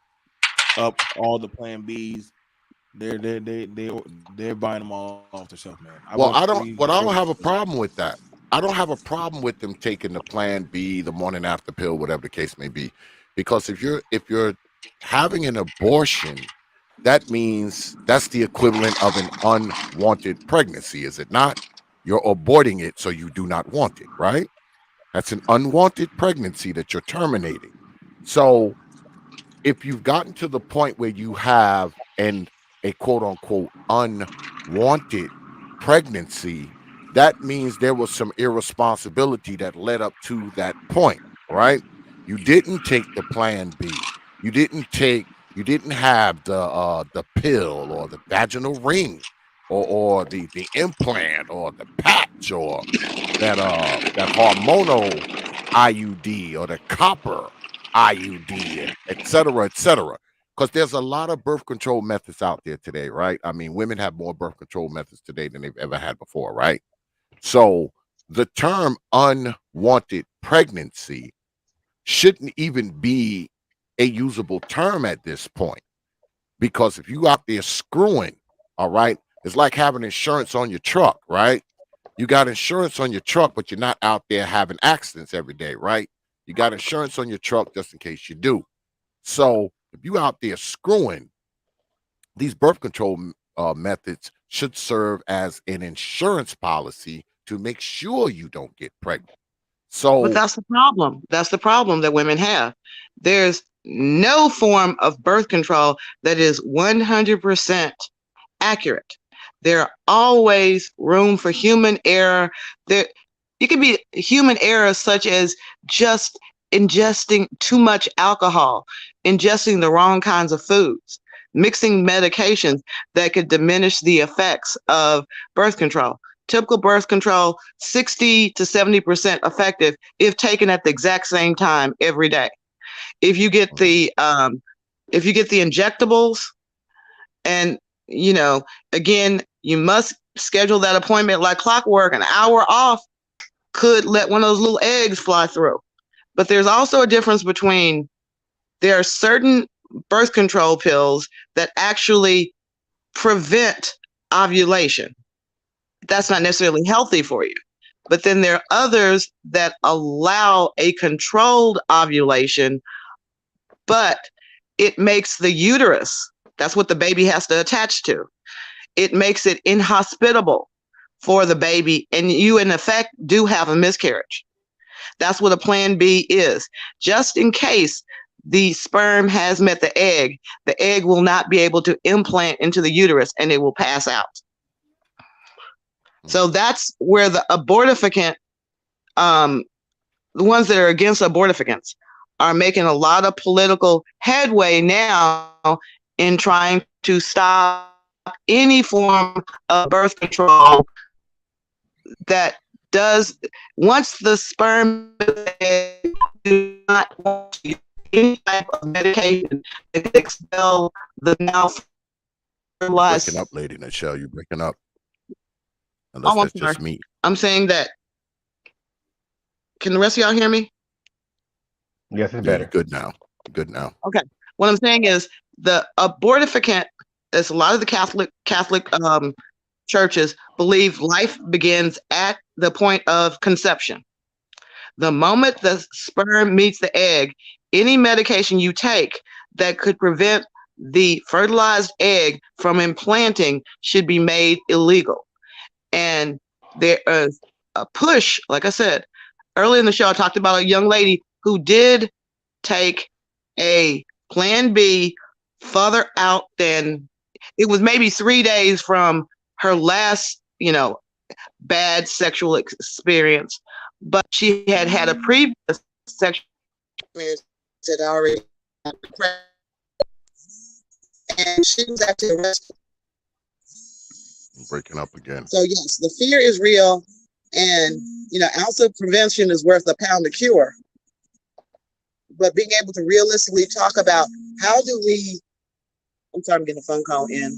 C: up all the Plan Bs. They're buying them all off the shelf, man.
F: I don't have a problem with that. I don't have a problem with them taking the Plan B, the morning after pill, whatever the case may be, because if you're having an abortion, that means that's the equivalent of an unwanted pregnancy, is it not? You're aborting it so you do not want it, right? That's an unwanted pregnancy that you're terminating. So if you've gotten to the point where you have a quote unquote unwanted pregnancy, that means there was some irresponsibility that led up to that point, right? You didn't take the Plan B. You didn't have the pill or the vaginal ring or the implant or the patch or that hormonal IUD or the copper IUD, et cetera, because there's a lot of birth control methods out there today, right? I mean, women have more birth control methods today than they've ever had before, right? So the term unwanted pregnancy shouldn't even be a usable term at this point, because if you out there screwing, all right, it's like having insurance on your truck, right? You got insurance on your truck, but you're not out there having accidents every day, right? You got insurance on your truck just in case you do. So if you out there screwing, these birth control methods should serve as an insurance policy to make sure you don't get pregnant.
B: But that's the problem. That's the problem that women have. There's no form of birth control that is 100% accurate. There always room for human error. You could be human error such as just ingesting too much alcohol, ingesting the wrong kinds of foods, mixing medications that could diminish the effects of birth control. Typical birth control, 60 to 70% effective if taken at the exact same time every day. If you get the injectables, and again, you must schedule that appointment like clockwork. An hour off could let one of those little eggs fly through. But there's also a difference between, there are certain birth control pills that actually prevent ovulation. That's not necessarily healthy for you. But then there are others that allow a controlled ovulation, but it makes the uterus, that's what the baby has to attach to, it makes it inhospitable for the baby, and you in effect do have a miscarriage. That's what a Plan B is. Just in case the sperm has met the egg will not be able to implant into the uterus and it will pass out. So that's where the abortifacient, the ones that are against abortificants, are making a lot of political headway now in trying to stop any form of birth control that does, once the sperm do not want to use any type of medication that could expel the now
F: You're breaking
B: fertilized.
F: up, Lady Nichelle. You're breaking up. Unless
B: Oh, I'm
F: that's
B: sorry.
F: just me.
B: I'm saying that. Can the rest of y'all hear me?
D: Yes, it's
F: Yeah, you're
D: better.
F: good now. You're good now.
B: Okay. What I'm saying is the abortificant, as a lot of the Catholic churches believe life begins at the point of conception. The moment the sperm meets the egg, any medication you take that could prevent the fertilized egg from implanting should be made illegal. And there is a push, like I said, early in the show, I talked about a young lady who did take a plan B further out than it was, maybe 3 days from her last, bad sexual experience, but she had had a previous sexual experience that already and she was actually arrested.
F: I'm breaking up again.
B: So yes, the fear is real, and ounce of prevention is worth a pound of cure. But being able to realistically talk about how do we, I'm sorry, I'm getting a phone call in.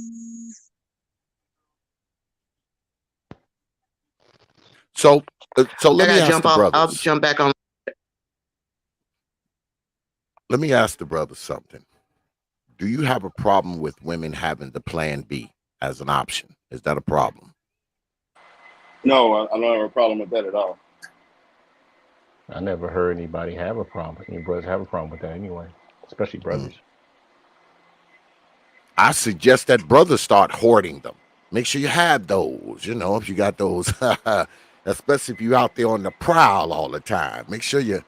F: So let me
B: I gotta
F: ask
B: jump
F: the
B: off. I'll
F: brothers.
B: jump back on.
F: Let me ask the brothers something. Do you have a problem with women having the plan B as an option? Is that a problem?
E: No, I don't have a problem with that at all.
D: I never heard anybody have a problem. Any brothers have a problem with that anyway, especially
F: Mm.
D: brothers.
F: I suggest that brothers start hoarding them. Make sure you have those. If you got those, especially if you're out there on the prowl all the time. Make sure you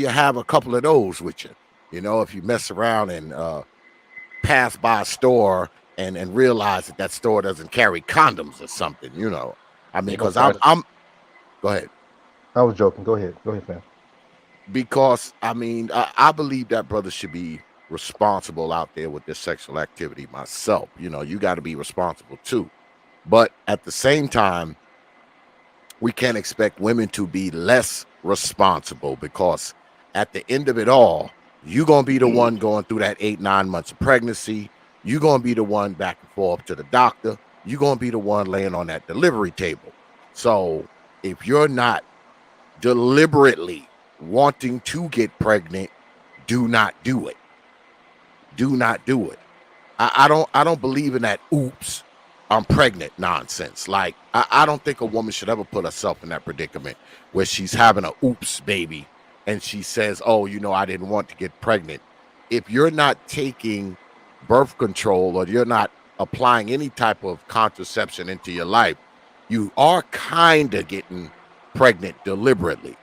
F: have a couple of those with you. If you mess around and pass by a store and realize that store doesn't carry condoms or something. I mean,
D: They gonna
F: because
D: start.
F: I'm. Go ahead.
D: I was joking. Go ahead. Go ahead, fam.
F: Because I mean, I believe that brothers should be responsible out there with their sexual activity. Myself, you got to be responsible too. But at the same time, we can't expect women to be less responsible because at the end of it all, you're gonna be the one going through that 8-9 months of pregnancy. You're gonna be the one back and forth to the doctor. You're gonna be the one laying on that delivery table. So if you're not deliberately wanting to get pregnant, do not do it. Do not do it. I don't believe in that oops, I'm pregnant nonsense. Like I don't think a woman should ever put herself in that predicament where she's having a oops baby and she says, "Oh, I didn't want to get pregnant." If you're not taking birth control or you're not applying any type of contraception into your life, you are kind of getting pregnant deliberately.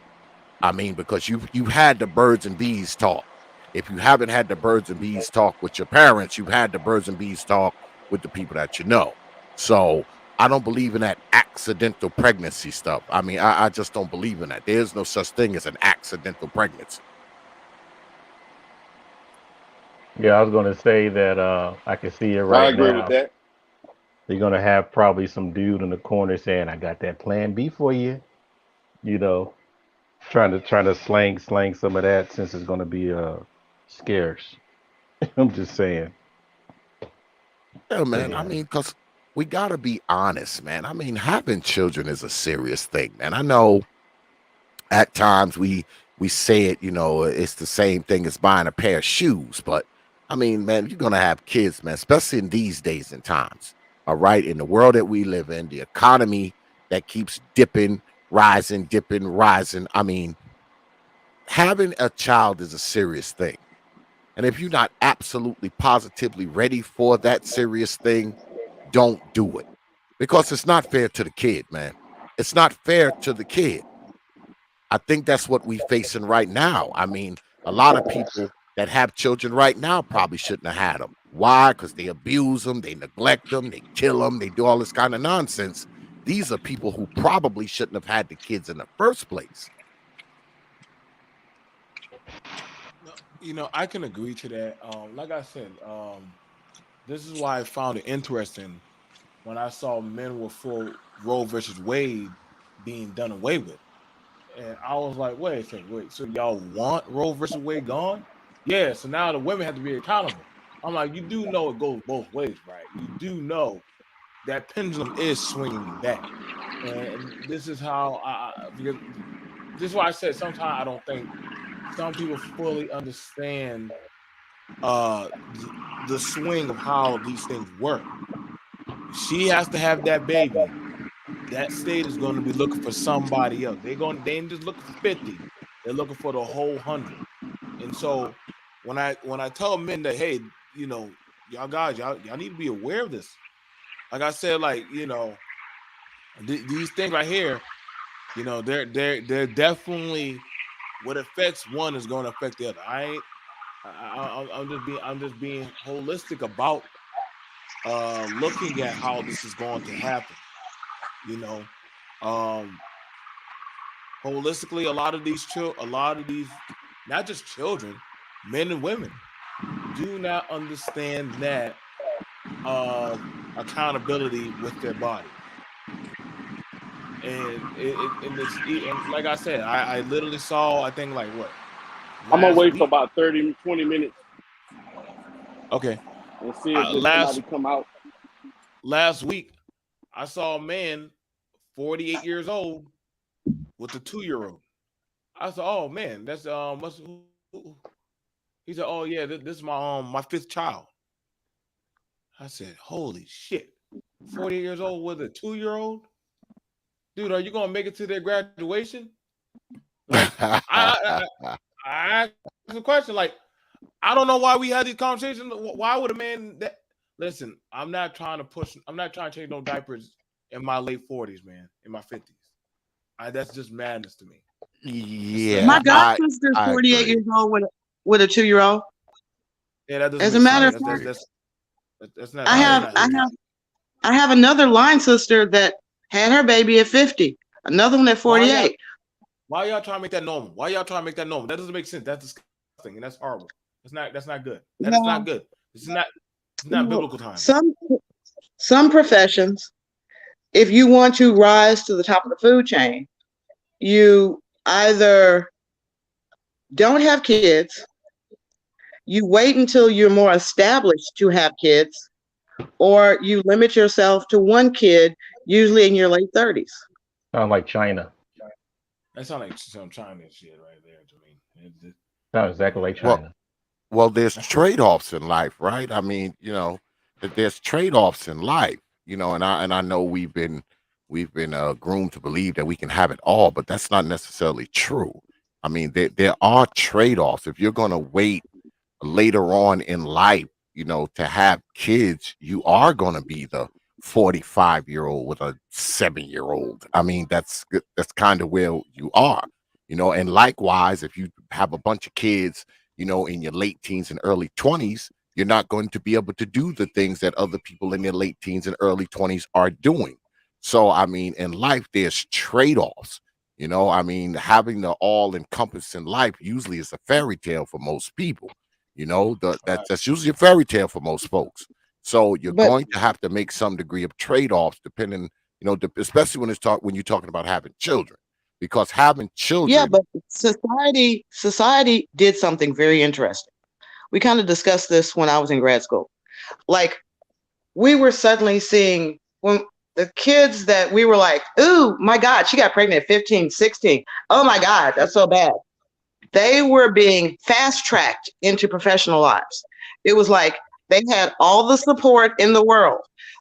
F: I mean, because you've had the birds and bees talk. If you haven't had the birds and bees talk with your parents, you've had the birds and bees talk with the people that you know. So I don't believe in that accidental pregnancy stuff. I mean, I just don't believe in that. There's no such thing as an accidental pregnancy.
D: Yeah, I was gonna say that I can see it
E: I
D: right
E: agree with
D: now.
E: that.
D: You're gonna have probably some dude in the corner saying, "I got that plan B for you." You know, trying to slang some of that since it's gonna be scarce. I'm just saying.
F: Yeah,
D: But
F: man. I
D: yeah,
F: mean, because we got to be honest, man. I mean, having children is a serious thing, man. I know at times we say it, it's the same thing as buying a pair of shoes. But I mean, man, you're gonna have kids, man, especially in these days and times. All right, in the world that we live in, the economy that keeps dipping, rising. I mean, having a child is a serious thing. And if you're not absolutely positively ready for that serious thing, don't do it. Because it's not fair to the kid, man. It's not fair to the kid. I think that's what we facing right now. I mean, a lot of people that have children right now probably shouldn't have had them. Why? Because they abuse them, they neglect them, they kill them, they do all this kind of nonsense. These are people who probably shouldn't have had the kids in the first place.
C: I can agree to that. Like I said, this is why I found it interesting when I saw men were for Roe versus Wade being done away with. And I was like, wait a second, wait, so y'all want Roe versus Wade gone? Yeah, so now the women have to be accountable. I'm like, you do know it goes both ways, right? You do know that pendulum is swinging back. And this is how because this is why I said sometimes I don't think some people fully understand the swing of how these things work. She has to have that baby. That state is going to be looking for somebody else. They ain't just looking for 50. They're looking for the whole 100. And so when I tell men that, hey, y'all guys, y'all need to be aware of this. Like I said, like, these things right here, they're definitely what affects one is going to affect the other. I'm just being holistic about looking at how this is going to happen. You know, um, holistically, a lot of these, not just children, men and women, do not understand that accountability with their body. And and like I said, I literally saw, I think, like, what,
E: I'm gonna
C: last
E: wait for
C: week.
E: about 30, 20 minutes
C: Okay,
E: and see if there's somebody
C: last
E: come out.
C: last week I saw a man, 48 years old, with a 2-year-old. I said, "Oh man, that's He said, "Oh yeah, this is my fifth child." I said, "Holy shit, 48 years old with a 2-year-old, dude. Are you gonna make it to their graduation?" Like, I asked the question. Like, I don't know why we had these conversations. Why would a man that listen? I'm not trying to change no diapers in my late 40s, man. In my 50s, that's just madness to me. It's like,
B: My
F: Yeah,
C: you,
F: I
B: godsister's
F: I
B: 48
F: agree.
B: years old with a 2-year-old.
C: yeah, that doesn't
B: As a
C: make
F: I
B: matter
C: sense.
B: of
C: That's that's
B: fact,
F: agree.
C: that's that's not
B: I
F: I
C: that's
B: have
C: not
B: I
F: agree.
C: healthy.
B: have I have another line sister that had her baby at 50. Another one at
C: Why y'all
B: 48.
C: Why y'all trying to make that normal? Why y'all trying to make that normal? That doesn't make sense. That's disgusting and that's horrible. That's not good. That is not
B: Well,
C: good. This is not
B: well,
C: biblical times.
B: some professions, if you want to rise to the top of the food chain, you either don't have kids, you wait until you're more established to have kids, or you limit yourself to one kid, usually in your late 30s.
D: Sound like China.
C: That sounds like some Chinese shit right there to me.
D: Sound exactly like
F: Well,
D: China.
F: there's trade-offs in life, right? I mean, that there's trade-offs in life, and I know we've been groomed to believe that we can have it all, but that's not necessarily true. I mean, there are trade-offs. If you're going to wait later on in life, to have kids, you are going to be the 45-year-old with a 7-year-old. I mean, that's kind of where you are, and likewise, if you have a bunch of kids, in your late teens and early 20s, you're not going to be able to do the things that other people in their late teens and early 20s are doing. So, I mean, in life, there's trade-offs. I mean, having the all encompassing life usually is a fairy tale for most people.
C: Right.
F: That's usually a fairy tale for most folks. So you're
B: But
F: going to have to make some degree of trade-offs, depending, especially when you're talking about having children, because having
B: yeah,
F: children.
B: but society did something very interesting. We kind of discussed this when I was in grad school. Like, we were suddenly seeing when the kids that we were like, ooh, my God, she got pregnant at 15, 16. Oh my God, that's so bad. They were being fast tracked into professional lives. It was like they had all the support in the world.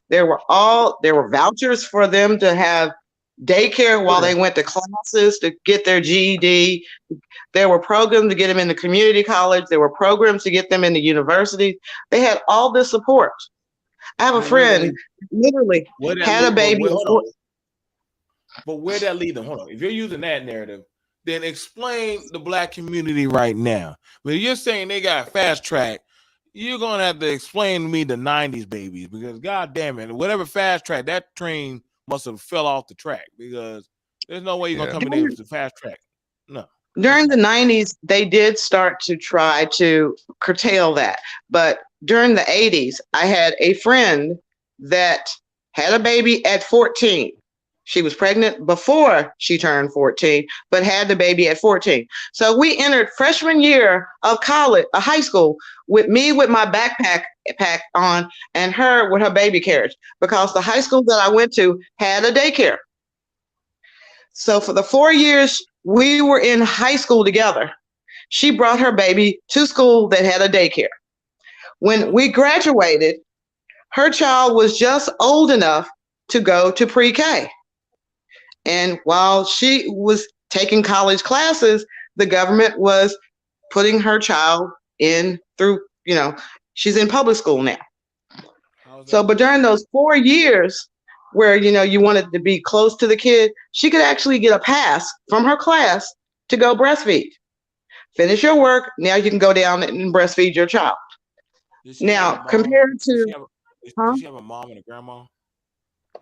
B: There were vouchers for them to have daycare while
C: Yeah.
B: they went to classes to get their GED. There were programs to get them into community college. There were programs to get them into university. They had all this support. I have a
C: But where that
B: friend
C: lead?
B: literally
C: Where that
B: had a
C: lead? But
B: baby
C: wait,
B: at
C: hold on. But where that lead them? Hold on. If you're using that narrative, then explain the black community right now. But if you're saying they got fast track, you're gonna have to explain to me the '90s babies because god damn it, whatever fast track, that train must have fell off the track because there's no way you're gonna
F: Yeah.
C: tell me they was the fast track. No.
B: During the 90s, they did start to try to curtail that. But during the 80s, I had a friend that had a baby at 14. She was pregnant before she turned 14, but had the baby at 14. So we entered freshman year of college, high school, with me with my backpack pack on and her with her baby carriage because the high school that I went to had a daycare. So for the 4 years we were in high school together, she brought her baby to school that had a daycare. When we graduated, her child was just old enough to go to pre-K. And while she was taking college classes, the government was putting her child in through, she's in public school now. So, but during those 4 years where, you wanted to be close to the kid, she could actually get a pass from her class to go breastfeed. Finish your work. Now you can go down and breastfeed your child. Now, compared to,
C: did she have a mom and a grandma?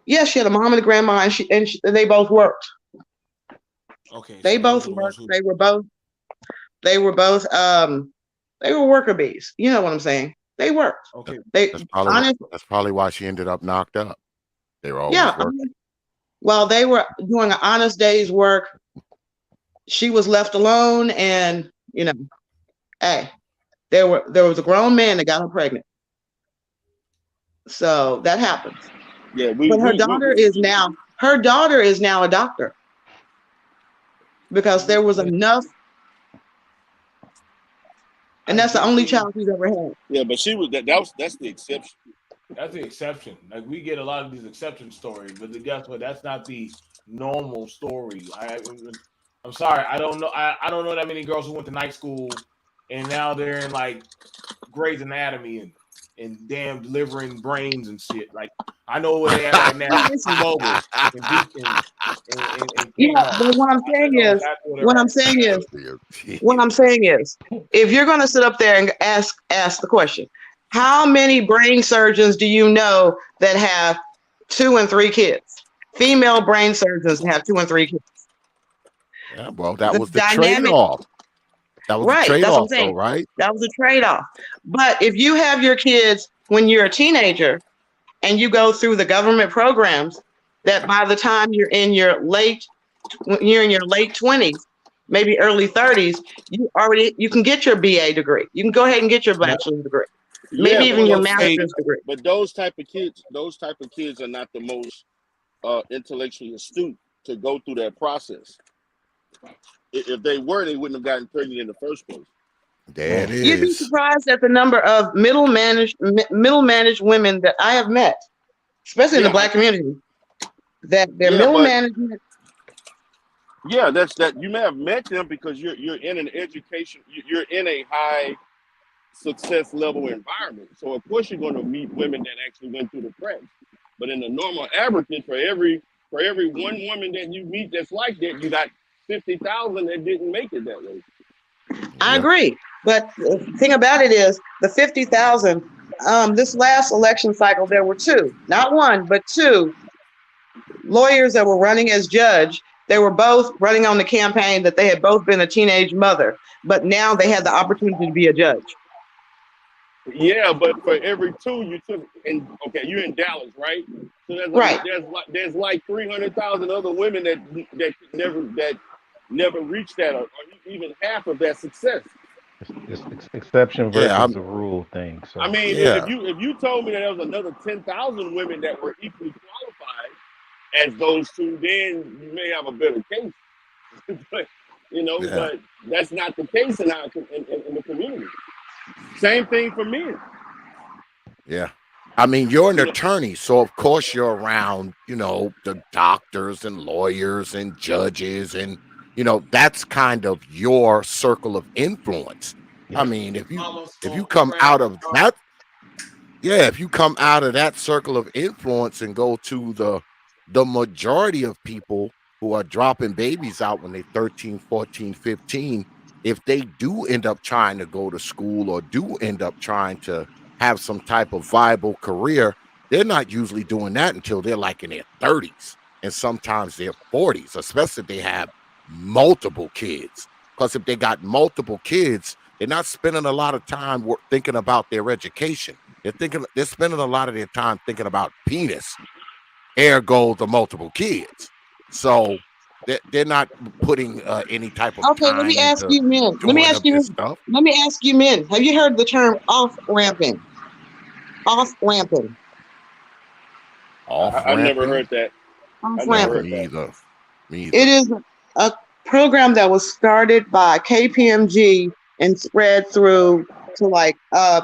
B: Yeah, she had a mom and a grandma, and they both worked.
C: Okay,
B: they
C: so
B: both worked. They were both they were worker bees. You know what I'm saying? They worked.
C: Okay,
F: that's probably why she ended up knocked up. They were always working.
B: While they were doing an honest day's work, she was left alone, and hey, there was a grown man that got her pregnant. So that happens.
E: Yeah,
B: but her daughter is now a doctor because there was enough, and that's the only child she's ever had.
E: Yeah, but she was that's the exception.
C: That's the exception. Like, we get a lot of these exception stories, but guess what? That's not the normal story. I'm sorry, I don't know. I don't know that many girls who went to night school and now they're in like Grey's Anatomy and damn delivering brains and shit. Like, I know where they at right now. T-Mobile
B: but what I'm saying is, if you're going to sit up there and ask the question, how many brain surgeons do you know that have 2 and 3 kids? Female brain surgeons have 2 and 3 kids.
F: Yeah, well, that was the trade-off. That was
B: right.
F: The trade-off,
B: that's what I'm saying.
F: Though, right?
B: That was a trade-off. But if you have your kids when you're a teenager and you go through the government programs, that by the time you're in your late 20s, maybe early 30s, you can get your BA degree. You can go ahead and get your bachelor's degree. Maybe even your master's degree.
E: But those type of kids are not the most intellectually astute to go through that process. If they were, they wouldn't have gotten pregnant in the first place.
F: There it is.
B: You'd be surprised at the number of middle managed women that I have met, especially in the Black community, that they're middle management.
E: Yeah, that's that. You may have met them because you're in an education, you're in a high success level environment. So of course you're going to meet women that actually went through the cracks. But in the normal average, for every one woman that you meet that's like that, you got 50,000 that didn't make it that way.
B: I agree, but the thing about it is the 50,000. This last election cycle, there were 2, not 1, but 2 lawyers that were running as judge. They were both running on the campaign that they had both been a teenage mother, but now they had the opportunity to be a judge.
E: Yeah, but for every 2 you took, and okay, you're in Dallas, right? So there's like 300,000 other women that never reached that or even half of that success.
D: It's exception versus the rule thing. So
E: I mean, if you told me that there was another 10,000 women that were equally qualified as those 2, then you may have a better case. but but that's not the case in the community. Same thing for men.
F: Yeah. I mean, you're an attorney, so of course you're around, the doctors and lawyers and judges, and that's kind of your circle of influence. I mean, if you come out of that, if you come out of that circle of influence and go to the majority of people who are dropping babies out when they're 13, 14, 15, if they do end up trying to go to school or do end up trying to have some type of viable career, they're not usually doing that until they're like in their 30s and sometimes their 40s, especially if they have multiple kids. Because if they got multiple kids, they're not spending a lot of time thinking about their education. They're spending a lot of their time thinking about penis, ergo the multiple kids. So they're not putting any type of
B: Okay, let me
F: time
B: ask
F: into
B: you, men.
F: doing this stuff.
B: Let me ask you, men. Have you heard the term off ramping? Off ramping.
F: Off
E: I never
F: ramping?
E: heard that.
B: Off
E: I never
F: No,
B: ramping.
E: heard
F: me
E: that.
F: either. Me
B: It
F: either.
B: is a program that was started by KPMG and spread through to like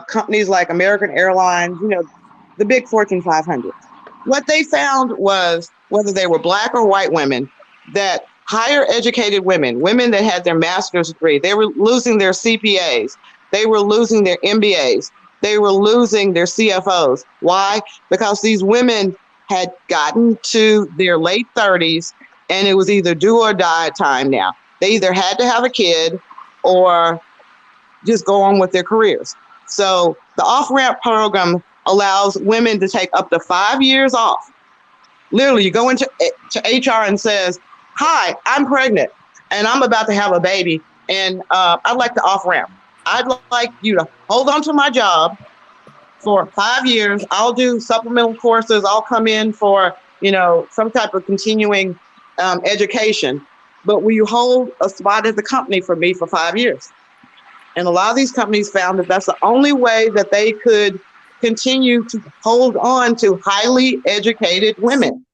B: companies like American Airlines, you know, the big Fortune 500. What they found was whether they were black or white women, that higher educated women, women that had their master's degree, they were losing their CPAs, they were losing their MBAs, they were losing their CFOs. Why? Because these women had gotten to their late 30s and it was either do or die time now. They either had to have a kid or just go on with their careers. So the off-ramp program allows women to take up to 5 years off. Literally, you go into to HR and says, "Hi, I'm pregnant and I'm about to have a baby, and I'd like to off-ramp. I'd like you to hold on to my job for 5 years. I'll do supplemental courses. I'll come in for, you know, some type of continuing education. But will you hold a spot at the company for me for 5 years?" And a lot of these companies found that that's the only way that they could continue to hold on to highly educated women,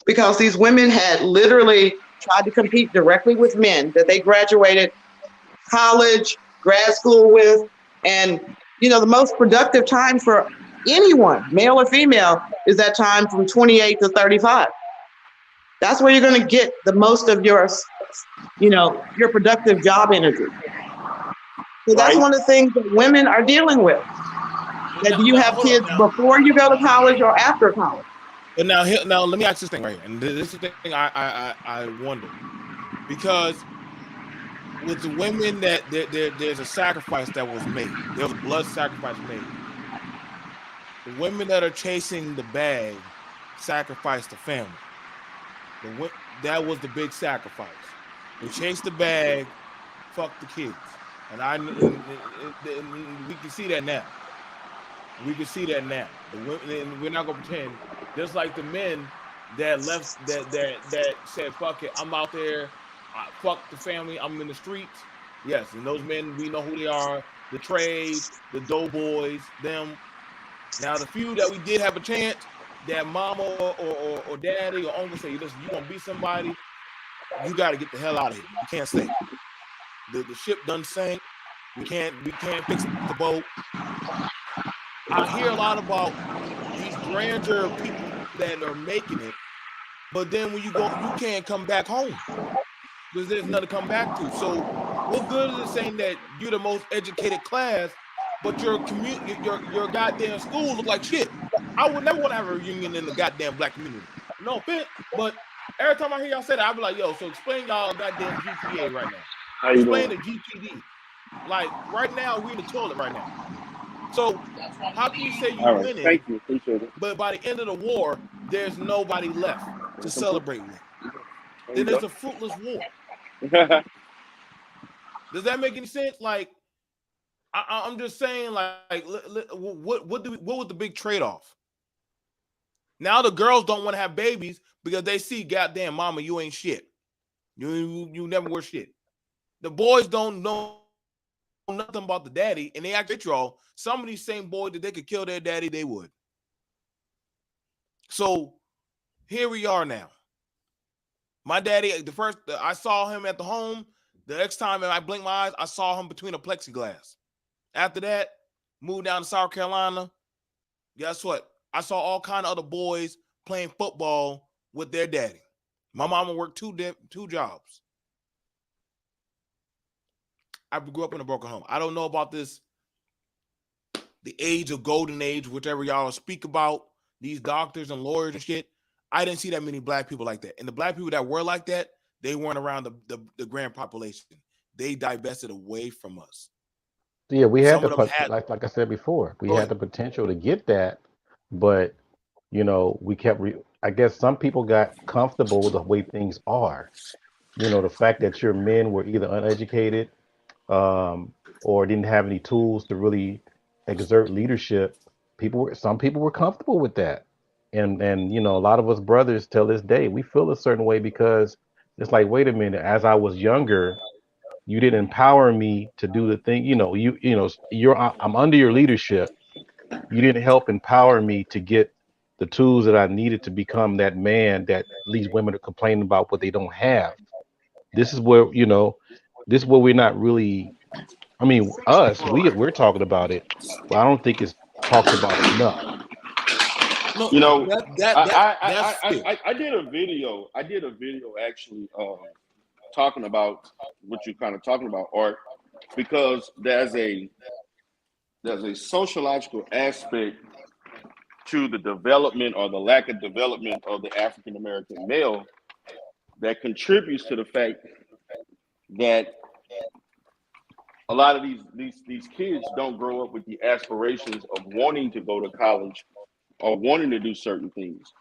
B: because these women had literally tried to compete directly with men that they graduated college, grad school with. And, you know, the most productive time for anyone, male or female, is that time from 28 to 35. That's where you're going to get the most of your, you know, your productive job energy. So that's
E: Right.
B: one of the things that women are dealing with. That do you have
C: Hold up
B: kids
C: now.
B: before you go to college or after college?
C: But now let me ask this thing right here, and this is the thing I wonder, because with the women that there's a sacrifice that was made. There was a blood sacrifice made. The women that are chasing the bag sacrifice the family. That was the big sacrifice. They chased the bag, fuck the kids, and we can see that now. We can see that now. The women, and we're not gonna pretend. Just like the men that left, that said, "Fuck it, I'm out there. Fuck the family. I'm in the streets." Yes, and those men, we know who they are: the trades, the doughboys, them. Now, the few that we did have a chance, that mama or daddy or uncle say, "Listen, you gonna be somebody. You got to get the hell out of here. You can't stay. The ship done sank. We can't fix the boat." I hear a lot about these grandeur people that are making it, but then when you go, you can't come back home because there's nothing to come back to. So, what good is it saying that you're the most educated class, but your goddamn school look like shit? I would never want to have a reunion in the goddamn black community. No offense, but every time I hear y'all say that, I be like, "Yo, so explain y'all goddamn GPA right now.
E: How you
C: Explain
E: doing?
C: the GPD. Like right now, we in the toilet right now. So how can you say you
E: All right.
C: winning,
E: Thank you. Appreciate it.
C: but by the end of the war, there's nobody left to celebrate with?
E: There you
C: Then
E: go.
C: it's a fruitless war. Does that make any sense? Like, I'm just saying, like what was the big trade off? Now the girls don't want to have babies because they see, goddamn mama, you ain't shit. You never were shit. The boys don't know nothing about the daddy, and they act y'all. Some of these same boys that they could kill their daddy, they would. So here we are now. My daddy, the first I saw him at the home. The next time I blinked my eyes, I saw him between a plexiglass. After that, moved down to South Carolina. Guess what? I saw all kind of other boys playing football with their daddy. My mama worked two jobs. I grew up in a broken home. I don't know about this, the age of golden age, whichever y'all speak about, these doctors and lawyers and shit. I didn't see that many black people like that. And the black people that were like that, they weren't around the grand population. They divested away from us.
D: Yeah, we had
C: Some
D: the
C: of them had,
D: like I said before, we
C: go
D: had
C: ahead.
D: the potential to get that, but we kept. I guess some people got comfortable with the way things are. The fact that your men were either uneducated, um, or didn't have any tools to really exert leadership. Some people were comfortable with that, and a lot of us brothers till this day we feel a certain way because it's like, wait a minute, as I was younger, you didn't empower me to do the thing. I'm under your leadership. You didn't help empower me to get the tools that I needed to become that man that leads women to complain about what they don't have. This is where, this is where we're not really. I mean, we're talking about it, but I don't think it's talked about enough.
C: No,
E: You know,
C: that's fair.
E: I did a video. I did a video actually talking about what you're kind of talking about, Art, because there's a sociological aspect to the development or the lack of development of the African American male that contributes to the fact that a lot of these kids don't grow up with the aspirations of wanting to go to college or wanting to do certain things.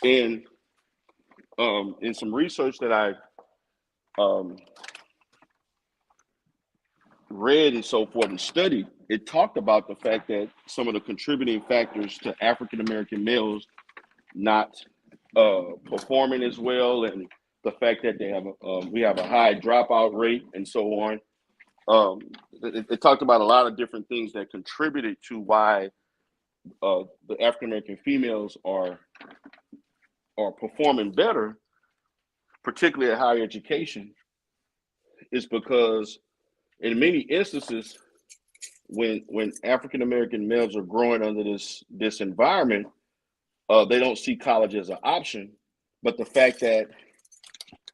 E: And in some research that I um, read and so forth and studied, it talked about the fact that some of the contributing factors to African American males not performing as well, and the fact that we have a high dropout rate and so on. Um, it talked about a lot of different things that contributed to why the African American females are performing better, particularly at higher education, is because in many instances, when African American males are growing under this environment, they don't see college as an option. But the fact that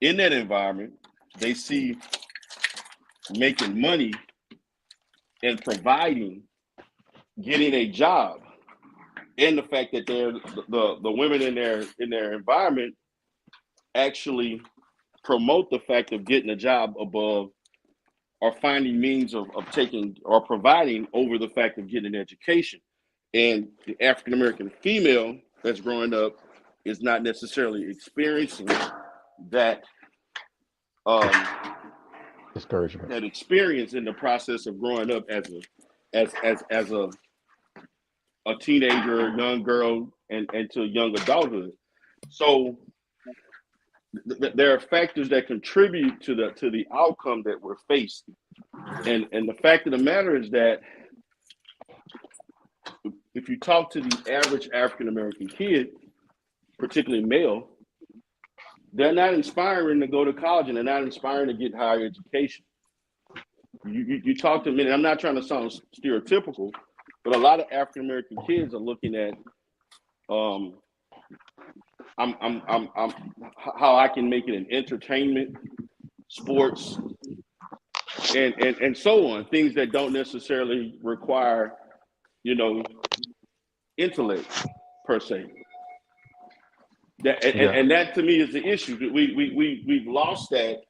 E: in that environment, they see making money and providing, getting a job, and the fact that the women in their environment actually promote the fact of getting a job above or finding means of taking or providing over the fact of getting an education. And the African American female that's growing up is not necessarily experiencing that um,
D: Discouragement.
E: that experience in the process of growing up as a teenager, young girl, and to young adulthood. So there are factors that contribute to the outcome that we're faced. And the fact of the matter is that if you talk to the average African American kid, particularly male, they're not inspiring to go to college and they're not inspiring to get higher education. You talk to me, and I'm not trying to sound stereotypical, but a lot of African American kids are looking at I'm how I can make it an entertainment, sports, and so on, things that don't necessarily require, you know, intellect per se. That
D: Yeah.
E: and that to me is the issue. We've lost that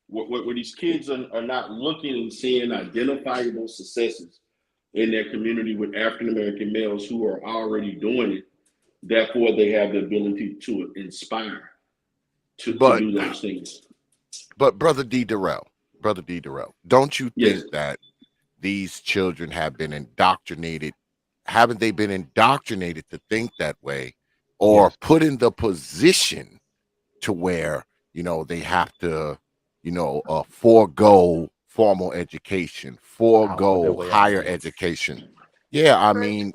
E: where these kids are not looking and seeing identifiable successes in their community with African American males who are already doing it. Therefore, they have the ability to inspire to
F: But
E: do those things.
F: but brother D. Durrell, don't you
E: Yes.
F: think that these children have been indoctrinated? Haven't they been indoctrinated to think that way, or
D: Yes.
F: put in the position to where they have to forego formal education,
D: Alpha their
F: forego
D: way out of
F: higher
D: it.
F: education? Yeah, I mean,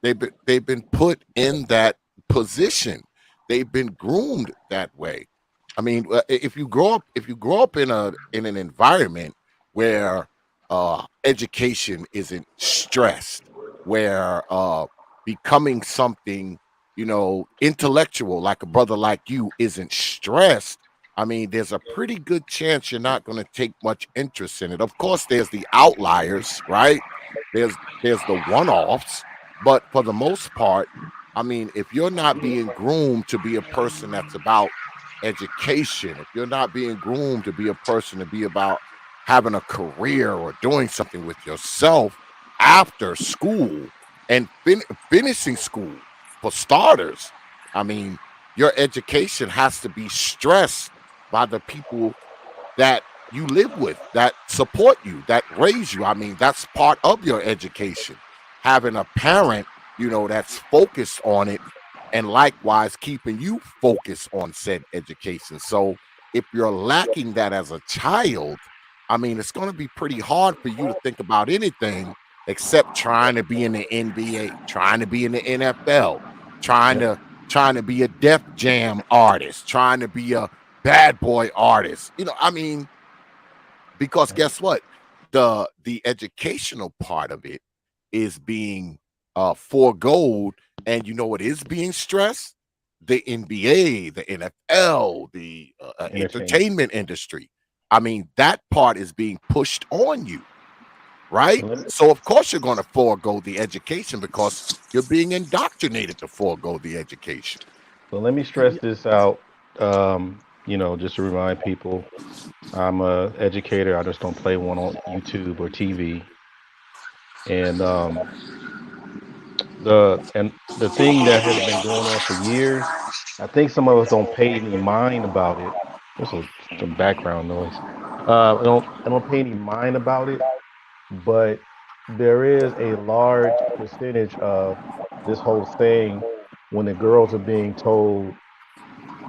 F: they've been put in that position. They've been groomed that way. I mean, if you grow up in an environment where education isn't stressed, where becoming something intellectual like a brother like you isn't stressed, I mean, there's a pretty good chance you're not going to take much interest in it. Of course, there's the outliers, right? There's the one-offs, but for the most part, I mean, if you're not being groomed to be a person that's about education, if you're not being groomed to be a person to be about having a career or doing something with yourself after school and finishing school, for starters, I mean, your education has to be stressed by the people that you live with, that support you, that raise you. I mean, that's part of your education. Having a parent, that's focused on it, and likewise keeping you focused on said education. So if you're lacking that as a child, I mean, it's going to be pretty hard for you to think about anything except trying to be in the NBA, trying to be in the NFL, trying
D: Yep.
F: to trying to be a Def Jam artist, trying to be a bad boy artist. I mean, because guess what? The educational part of it is being foregoed, and what is being stressed? The NBA, the NFL, the
D: Entertainment.
F: entertainment industry. I mean, that part is being pushed on you, right?
D: So let me,
F: So of course you're going to forego the education because you're being indoctrinated to forego the education.
D: so let me stress this out. Just to remind people, I'm a educator. I just don't play one on YouTube or TV. And the thing that has been going on for years, I think some of us don't pay any mind about it. There's some background noise. I don't pay any mind about it, but there is a large percentage of this whole thing when the girls are being told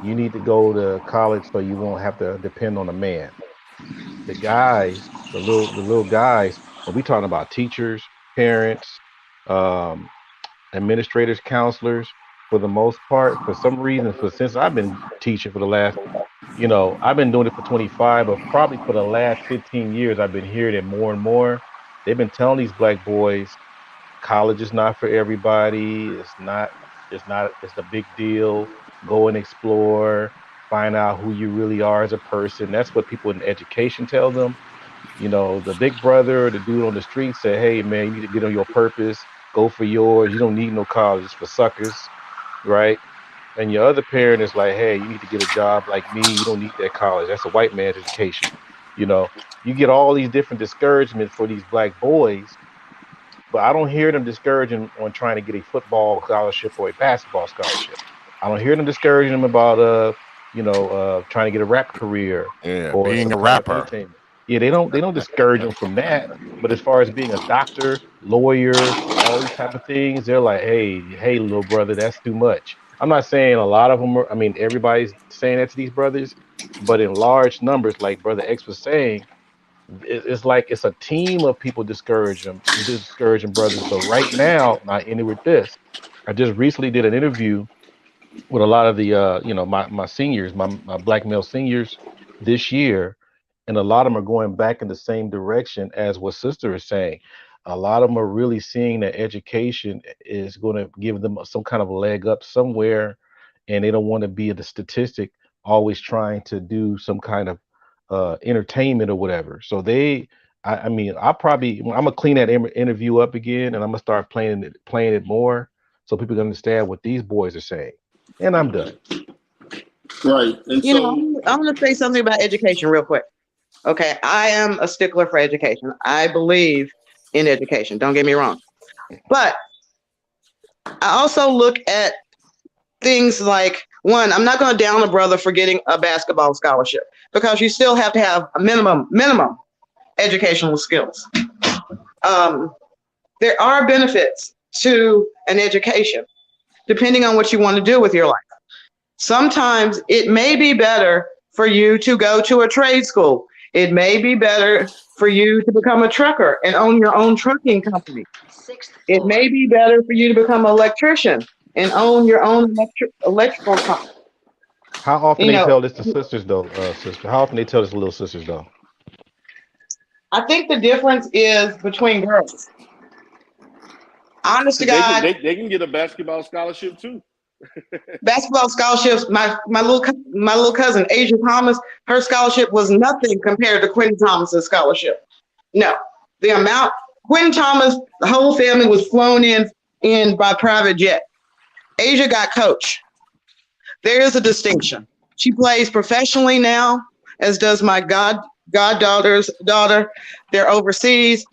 D: you need to go to college so you won't have to depend on a man. The guys, the little guys, and we talking about teachers, parents, um, administrators, counselors, for the most part, for some reason, since I've been teaching for the last, I've been doing it for 25, but probably for the last 15 years, I've been hearing it more and more. They've been telling these black boys, college is not for everybody. It's a big deal. Go and explore, find out who you really are as a person. That's what people in education tell them. The big brother, the dude on the street said, hey man, you need to get on your purpose, go for yours. You don't need no college, it's for suckers, right? And your other parent is like, hey, you need to get a job like me. You don't need that college. That's a white man's education. You know, you get all these different discouragements for these black boys, but I don't hear them discouraging on trying to get a football scholarship or a basketball scholarship. I don't hear them discouraging them about trying to get a rap career
F: Yeah,
D: or
F: being
D: some
F: a
D: kind of
F: rapper.
D: entertainment. Yeah, they don't discourage them from that. But as far as being a doctor, lawyer, all these type of things, they're like, hey, little brother, that's too much. I'm not saying a lot of them are, I mean, everybody's saying that to these brothers, but in large numbers, like Brother X was saying, it's like it's a team of people discouraging brothers. But right now, and I ended with this. I just recently did an interview with a lot of the my seniors, my black male seniors this year, and a lot of them are going back in the same direction as what sister is saying. A lot of them are really seeing that education is going to give them some kind of leg up somewhere, and they don't want to be the statistic always trying to do some kind of entertainment or whatever. So I mean, I'm gonna clean that interview up again, and I'm gonna start playing it more so people can understand what these boys are saying. And I'm done.
E: Right. And
B: You know,
E: so,
B: I'm going to say something about education real quick. Okay, I am a stickler for education. I believe in education. Don't get me wrong. But I also look at things like, one, I'm not going to down a brother for getting a basketball scholarship because you still have to have a minimum educational skills. Um, there are benefits to an education depending on what you want to do with your life. Sometimes it may be better for you to go to a trade school. It may be better for you to become a trucker and own your own trucking company. It may be better for you to become an electrician and own your own electrical company.
D: How often
B: You
D: they
B: know,
D: tell this to sisters though, sister? How often they tell this to little sisters though?
B: I think the difference is between girls. Honest to
E: they can
B: God,
E: they can get a basketball scholarship too.
B: basketball scholarships. My little cousin Asia Thomas, her scholarship was nothing compared to Quentin Thomas's scholarship. No, the amount Quentin Thomas, the whole family was flown in by private jet. Asia got coach. There is a distinction. She plays professionally now, as does my goddaughter's daughter. They're overseas.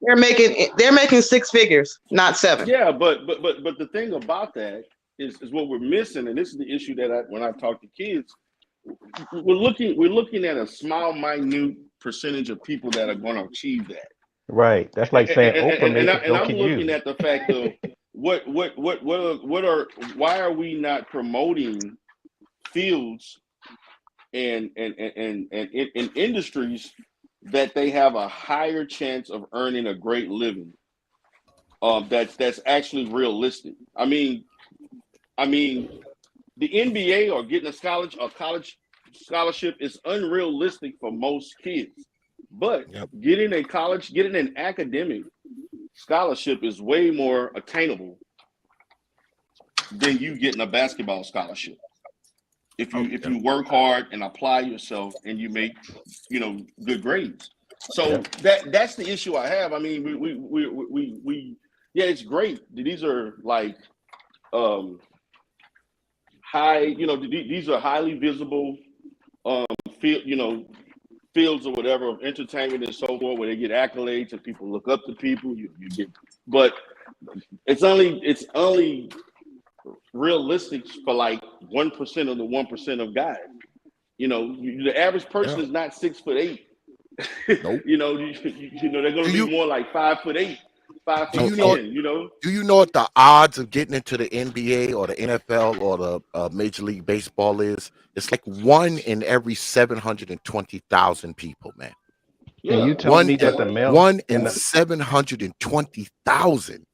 B: They're making six figures, not seven.
E: Yeah, but the thing about that is what we're missing, and this is the issue that when I talk to kids, we're looking at a small, minute percentage of people that are going to achieve that.
D: Right. That's like saying Oprah made the joke
E: I'm
D: at
E: looking
D: you.
E: at the fact of why are we not promoting fields and in industries that they have a higher chance of earning a great living, that's actually realistic. I mean the NBA or getting a college scholarship is unrealistic for most kids, but
F: Yep.
E: getting an academic scholarship is way more attainable than you getting a basketball scholarship. If you work hard and apply yourself and you make good grades. So
D: Yep.
E: that's the issue I have. I mean, we yeah, it's great. These are like high, these are highly visible field, fields or whatever of entertainment and so forth, where they get accolades and people look up to people. You get, but it's only realistic for like 1% of the 1% of guys. The average person
F: Yeah.
E: is not 6'8".
F: Nope.
E: They're going
F: Do
E: to be
F: you
E: more like 5'8", five
F: do
E: foot
F: you know
E: ten.
F: do you know what the odds of getting into the NBA or the NFL or the Major League Baseball is? It's like 1 in every 720,000 people, man.
D: And
E: Yeah,
D: you telling me that the male
F: One
D: and
F: in
D: the
F: 720,000.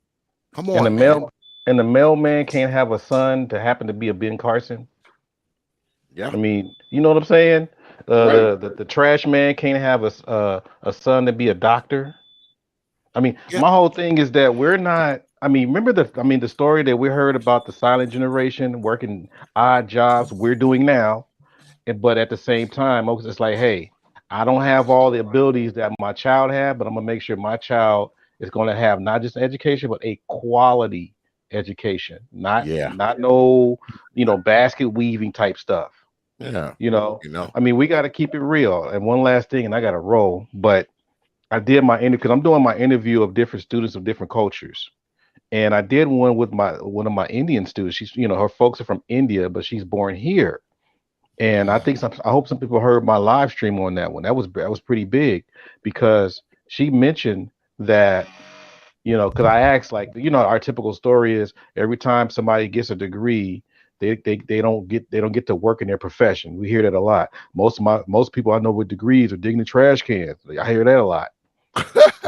F: Come
D: and the
F: on, man.
D: male and the mailman can't have a son to happen to be a Ben Carson?
F: Yeah.
D: I mean, you know what I'm saying?
E: right.
D: The trash man can't have a son to be a doctor. I mean,
F: Yeah.
D: my whole thing is that we're not. I mean, remember the story that we heard about the silent generation working odd jobs we're doing now, but at the same time, it's like, hey, I don't have all the abilities that my child had, but I'm gonna make sure my child is gonna have not just an education, but a quality education, not
F: Yeah.
D: not no, basket weaving type stuff.
F: Yeah.
D: You know,
F: You know.
D: I mean, we got to keep it real. And one last thing, and I got to roll, but I did my interview because I'm doing my interview of different students of different cultures. And I did one with one of my Indian students. She's, her folks are from India, but she's born here. And I hope some people heard my live stream on that one. That was pretty big because she mentioned that, because I asked, like, our typical story is every time somebody gets a degree, they don't get to work in their profession. We hear that a lot. Most people I know with degrees are digging the trash cans. I hear that a lot.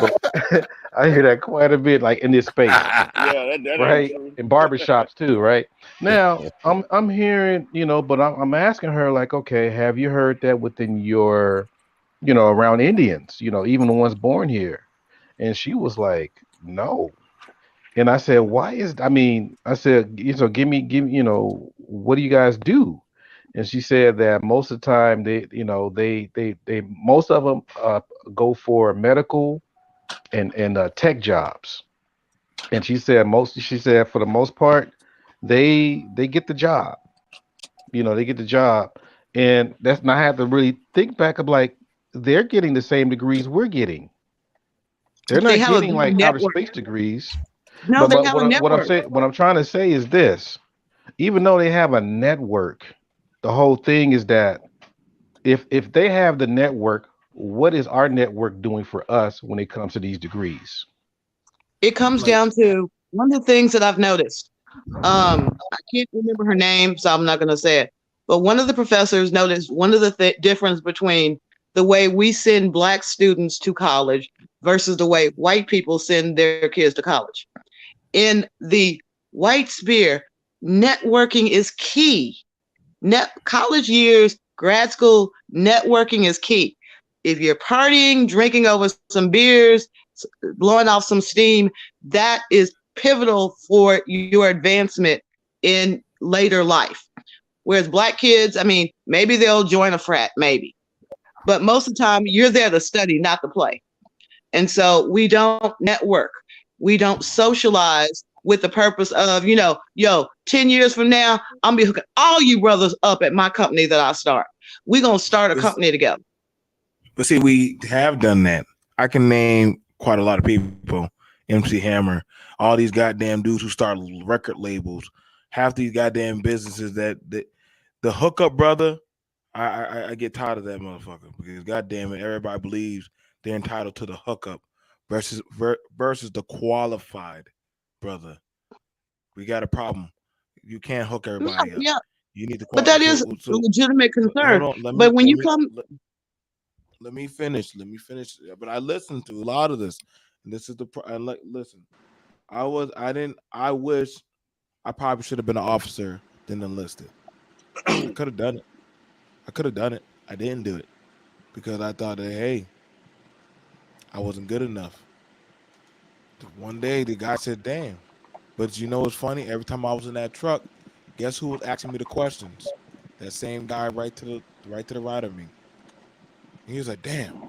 D: But I hear that quite a bit, like in this space,
E: Yeah, that ain't
D: right?
E: true.
D: In barbershops too, right? Now I'm hearing, but I'm asking her, like, okay, have you heard that within your, around Indians, even the ones born here? And she was like, no. And I said, why I mean, I said, give me, what do you guys do? And she said that most of the time they most of them go for medical and tech jobs. And she said for the most part, they get the job. They get the job. And that's not, I have to really think back of, like, they're getting the same degrees we're getting. They're
B: They
D: not
B: have a
D: getting
B: good
D: like outer
B: network.
D: space degrees.
B: No,
D: But
B: they
D: but
B: have a
D: what I'm
B: network.
D: saying, what I'm trying to say is this: even though they have a network, the whole thing is that if they have the network, what is our network doing for us when it comes to these degrees?
B: It comes
A: Like,
B: down to one of the things that I've noticed. I can't remember her name, so I'm not going to say it. But one of the professors noticed one of the difference between the way we send Black students to college versus the way white people send their kids to college. In the white sphere, networking is key. College years, grad school, networking is key. If you're partying, drinking over some beers, blowing off some steam, that is pivotal for your advancement in later life. Whereas Black kids, I mean, maybe they'll join a frat, maybe. But most of the time, you're there to study, not to play. And so we don't network. We don't socialize with the purpose of, 10 years from now, I'm going to be hooking all you brothers up at my company that I start. We're going to start a company together.
A: but see, we have done that. I can name quite a lot of people. MC Hammer, all these goddamn dudes who start record labels, half these goddamn businesses that the hookup brother.
C: I get tired of that motherfucker because goddamn it, everybody believes they're entitled to the hookup versus the qualified brother. We got a problem. You can't hook
B: Yeah,
C: everybody up.
B: yeah,
C: You need to
B: but
C: qualify.
B: that is a legitimate
C: Hold
B: concern.
C: on.
B: But when you come,
C: Let me finish. Let me finish. But I listened to a lot of this, and this is the listen. I didn't. I wish I probably should have been an officer than enlisted. I could have done it. I could have done it. I didn't do it because I thought that hey, I wasn't good enough. One day the guy said, "Damn." But you know what's funny? Every time I was in that truck, guess who was asking me the questions? That same guy right to the right of me. He was like, "Damn,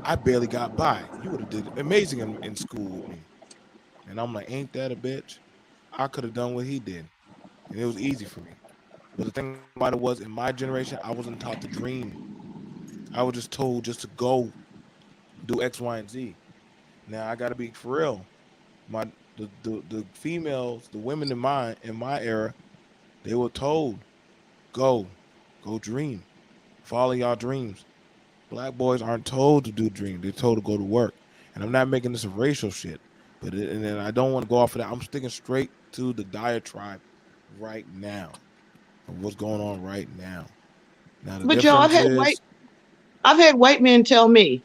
C: I barely got by. You would have did amazing in school with me." And I'm like, "Ain't that a bitch? I could have done what he did, and it was easy for me." But the thing about it was, in my generation, I wasn't taught to dream. I was just told just to go do X, Y, and Z. Now I got to be for real. My the females, the women in my era, they were told go, go dream, follow y'all dreams. Black boys aren't told to do dream; they're told to go to work. And I'm not making this a racial shit, and then I don't want to go off of that. I'm sticking straight to the diatribe right now of what's going on right now. Now the
B: but y'all,
C: difference is
B: I've had white men tell me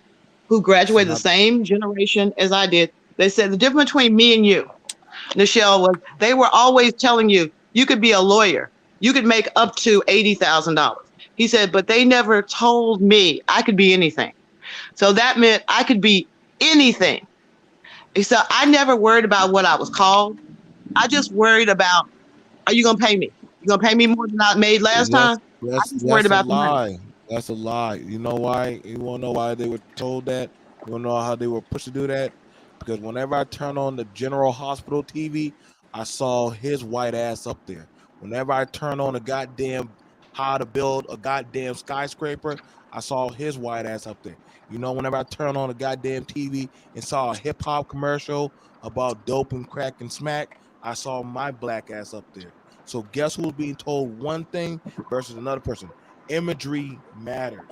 B: who
C: it's
B: graduated the
C: not.
B: same generation as I did. They said the difference between me and you, Nichelle, was they were always telling you you could be a lawyer, you could make up to $80,000. He said, but they never told me I could be anything. So that meant I could be anything. So I never worried about what I was called. I just worried about, are you gonna pay me? You gonna pay me more than I made last time? I just worried
C: That's a
B: about the money.
C: lie. That's a lie. You know why? You want to know why they were told that? You want to know how they were pushed to do that? Because whenever I turn on the General Hospital TV, I saw his white ass up there. Whenever I turn on a goddamn how to build a goddamn skyscraper, I saw his white ass up there. You know, whenever I turn on a goddamn TV and saw a hip hop commercial about dope and crack and smack, I saw my black ass up there. So guess who's being told one thing versus another person? Imagery matters.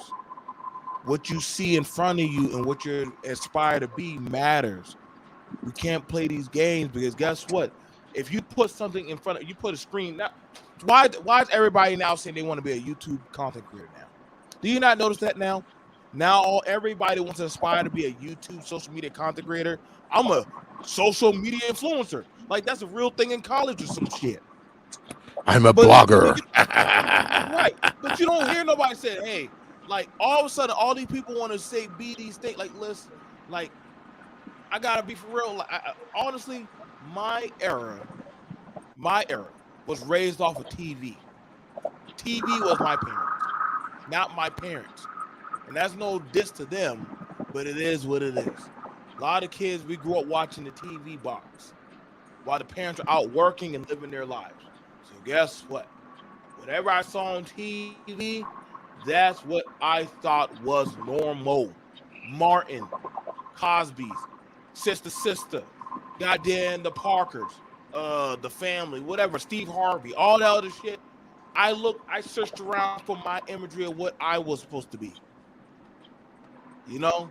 C: What you see in front of you and what you're aspire to be matters. We can't play these games because guess what? If you put something in front of you, put a screen. Now, why is everybody now saying they want to be a YouTube content creator now? Do you not notice that now? Now everybody wants to aspire to be a YouTube social media content creator. I'm a social media influencer. Like that's a real thing in college or some shit.
F: I'm a
C: But
F: blogger.
C: right, but you don't hear nobody say, "Hey," like all of a sudden, all these people want to say, "Be these things." Like, listen, like I gotta be for real. Like, honestly, my era was raised off of TV. TV was my parents, not my parents, and that's no diss to them, but it is what it is. A lot of kids we grew up watching the TV box while the parents are out working and living their lives. So guess what? Whatever I saw on TV, that's what I thought was normal. Martin, Cosby's, Sister, goddamn the Parkers, the family, whatever, Steve Harvey, all that other shit. I searched around for my imagery of what I was supposed to be. You know?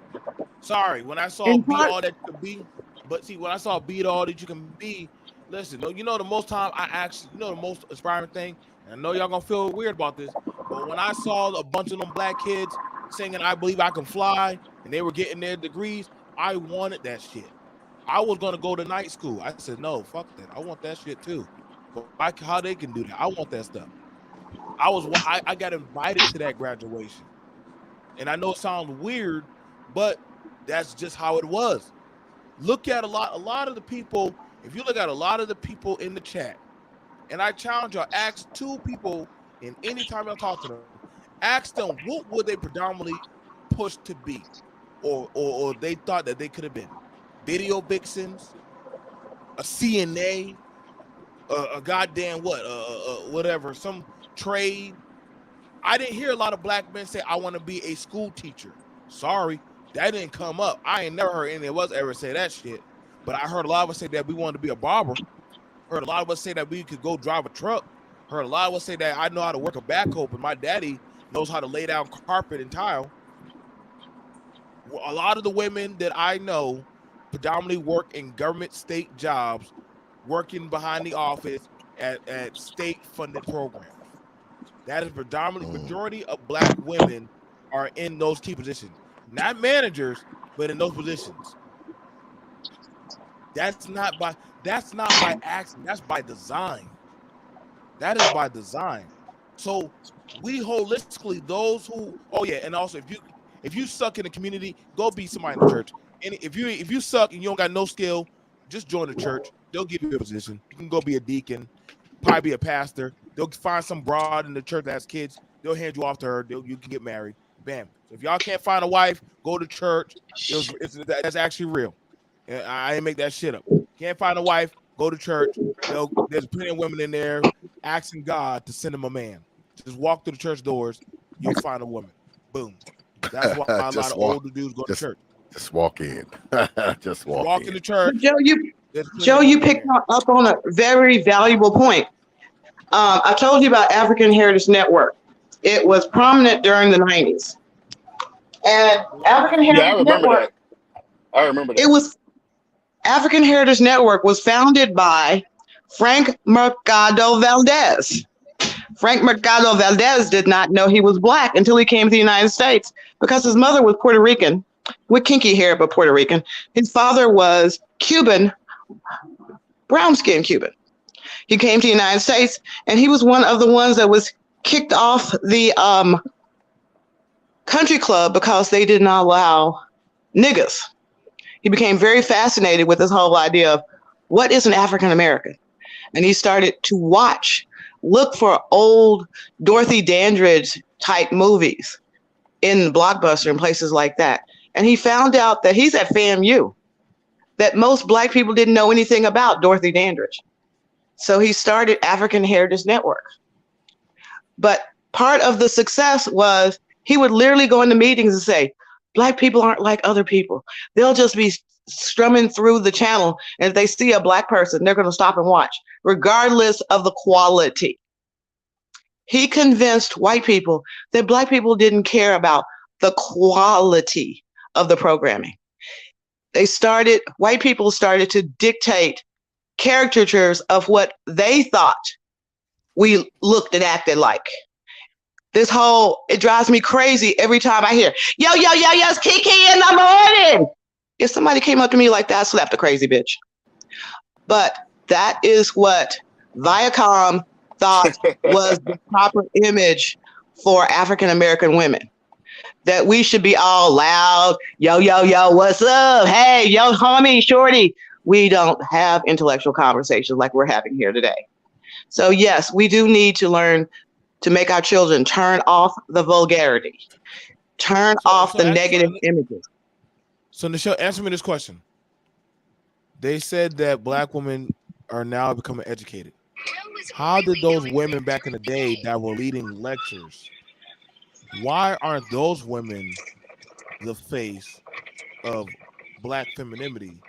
C: Sorry, when I saw
B: In
C: be
B: part,
C: all that you could be, but see, when I saw be all that you can be, listen, you know the most time I actually, you know the most inspiring thing, and I know y'all gonna feel weird about this, but when I saw a bunch of them black kids singing "I Believe I Can Fly" and they were getting their degrees, I wanted that shit. I was gonna go to night school. I said, no, fuck that. I want that shit too. How they can do that? I want that stuff. I got invited to that graduation. And I know it sounds weird, but that's just how it was. Look at a lot of the people, if you look at a lot of the people in the chat, and I challenge y'all, ask two people in any time y'all talk to them, ask them what would they predominantly push to be, or they thought that they could have been. Video vixens, a CNA, a goddamn what, whatever, some trade. I didn't hear a lot of black men say, I want to be a school teacher. Sorry, that didn't come up. I ain't never heard any of us ever say that shit. But I heard a lot of us say that we wanted to be a barber. Heard a lot of us say that we could go drive a truck. Heard a lot of us say that I know how to work a backhoe, but my daddy knows how to lay down carpet and tile. A lot of the women that I know predominantly work in government state jobs, working behind the office at state funded programs. That is predominantly
F: Mm.
C: majority of black women are in those key positions, not managers, but in those positions. That's not by accident. That's by design. That is by design. So we holistically those who yeah, and also if you suck in the community, go be somebody in the church. And if you suck and you don't got no skill, just join the church. They'll give you a position. You can go be a deacon, probably be a pastor. They'll find some broad in the church that has kids. They'll hand you off to her. You can get married. Bam. So if y'all can't find a wife, go to church. That's actually real. I didn't make that shit up. Can't find a wife, go to church. There's plenty of women in there asking God to send them a man. Just walk through the church doors, you'll find a woman. Boom. That's why a lot of older dudes go to church.
F: Just walk in. Just
C: walk
F: in.
C: in the church.
B: Joe, you picked up on a very valuable point. I told you about African Heritage Network. It was prominent during the 90s. And African Heritage Network.
E: I remember that.
B: It was African Heritage Network was founded by Frank Mercado Valdez. Frank Mercado Valdez did not know he was black until he came to the United States because his mother was Puerto Rican with kinky hair, but Puerto Rican. His father was Cuban, brown-skinned Cuban. He came to the United States, and he was one of the ones that was kicked off the country club because they did not allow niggas. He became very fascinated with this whole idea of what is an African American? And he started to look for old Dorothy Dandridge type movies in Blockbuster and places like that. And he found out that he's at FAMU, that most black people didn't know anything about Dorothy Dandridge. So he started African Heritage Network. But part of the success was he would literally go into meetings and say, black people aren't like other people. They'll just be strumming through the channel. And if they see a black person, they're going to stop and watch, regardless of the quality. He convinced white people that black people didn't care about the quality of the programming. White people started to dictate caricatures of what they thought we looked and acted like. It drives me crazy every time I hear, yo, it's Kiki in the morning. If somebody came up to me like that, I slapped a crazy bitch. But that is what Viacom thought was the proper image for African American women. That we should be all loud, yo, what's up? Hey, yo, homie, shorty. We don't have intellectual conversations like we're having here today. So yes, we do need to learn to make our children turn off the vulgarity, turn off the negative images.
C: So Nichelle, answer me this question. They said that black women are now becoming educated. How did those women back in the day that were leading lectures, why aren't those women the face of black femininity?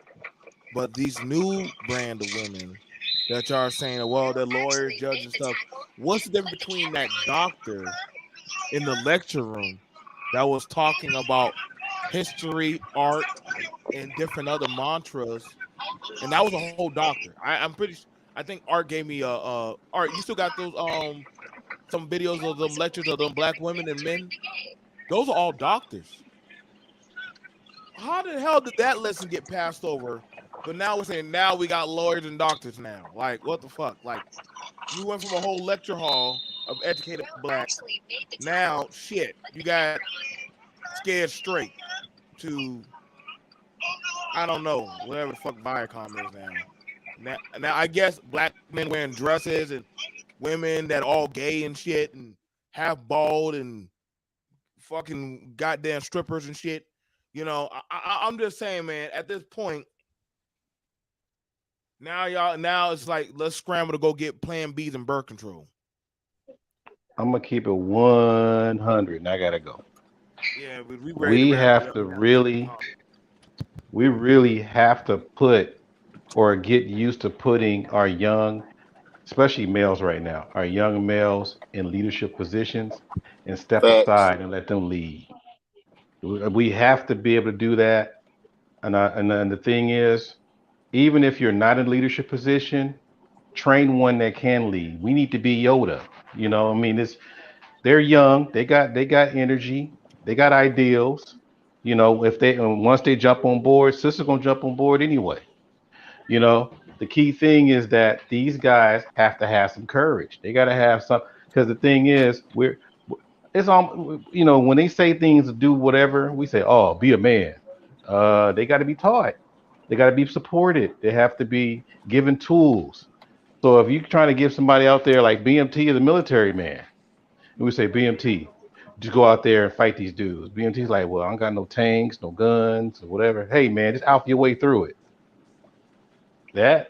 C: But these new brand of women that y'all are saying, well, they're lawyers, judges, and stuff. What's the difference between that doctor in the lecture room that was talking about history, art, and different other mantras? And that was a whole doctor. I think Art gave me Art, you still got those some videos of them lectures of them black women and men? Those are all doctors. How the hell did that lesson get passed over? But now we're saying now we got lawyers and doctors now. Like, what the fuck? Like, you went from a whole lecture hall of educated blacks. Now, shit, you got scared straight to, I don't know, whatever the fuck Viacom is now. Now, I guess black men wearing dresses and women that all gay and shit and half bald and fucking goddamn strippers and shit. You know, I'm just saying, man, at this point, now it's like, let's scramble to go get Plan B's and birth control.
D: I'm going to keep it 100 and I got to go.
C: Yeah,
D: we really have to put or get used to putting our young especially males right now, our young males in leadership positions, and step
E: Facts.
D: aside and let them lead. We have to be able to do that. And the thing is, even if you're not in leadership position, train one that can lead. We need to be Yoda. You know, I mean, they're young, they got energy, they got ideals. You know, if they once they jump on board, sister's gonna jump on board anyway. You know, the key thing is that these guys have to have some courage. They got to have some, because the thing is, it's on. You know, when they say things to do whatever, we say, "Oh, be a man." They got to be taught. They got to be supported. They have to be given tools. So if you're trying to give somebody out there like BMT is a military man, and we say BMT, just go out there and fight these dudes. BMT's like, well, I don't got no tanks, no guns, or whatever. Hey man, just alpha your way through it. That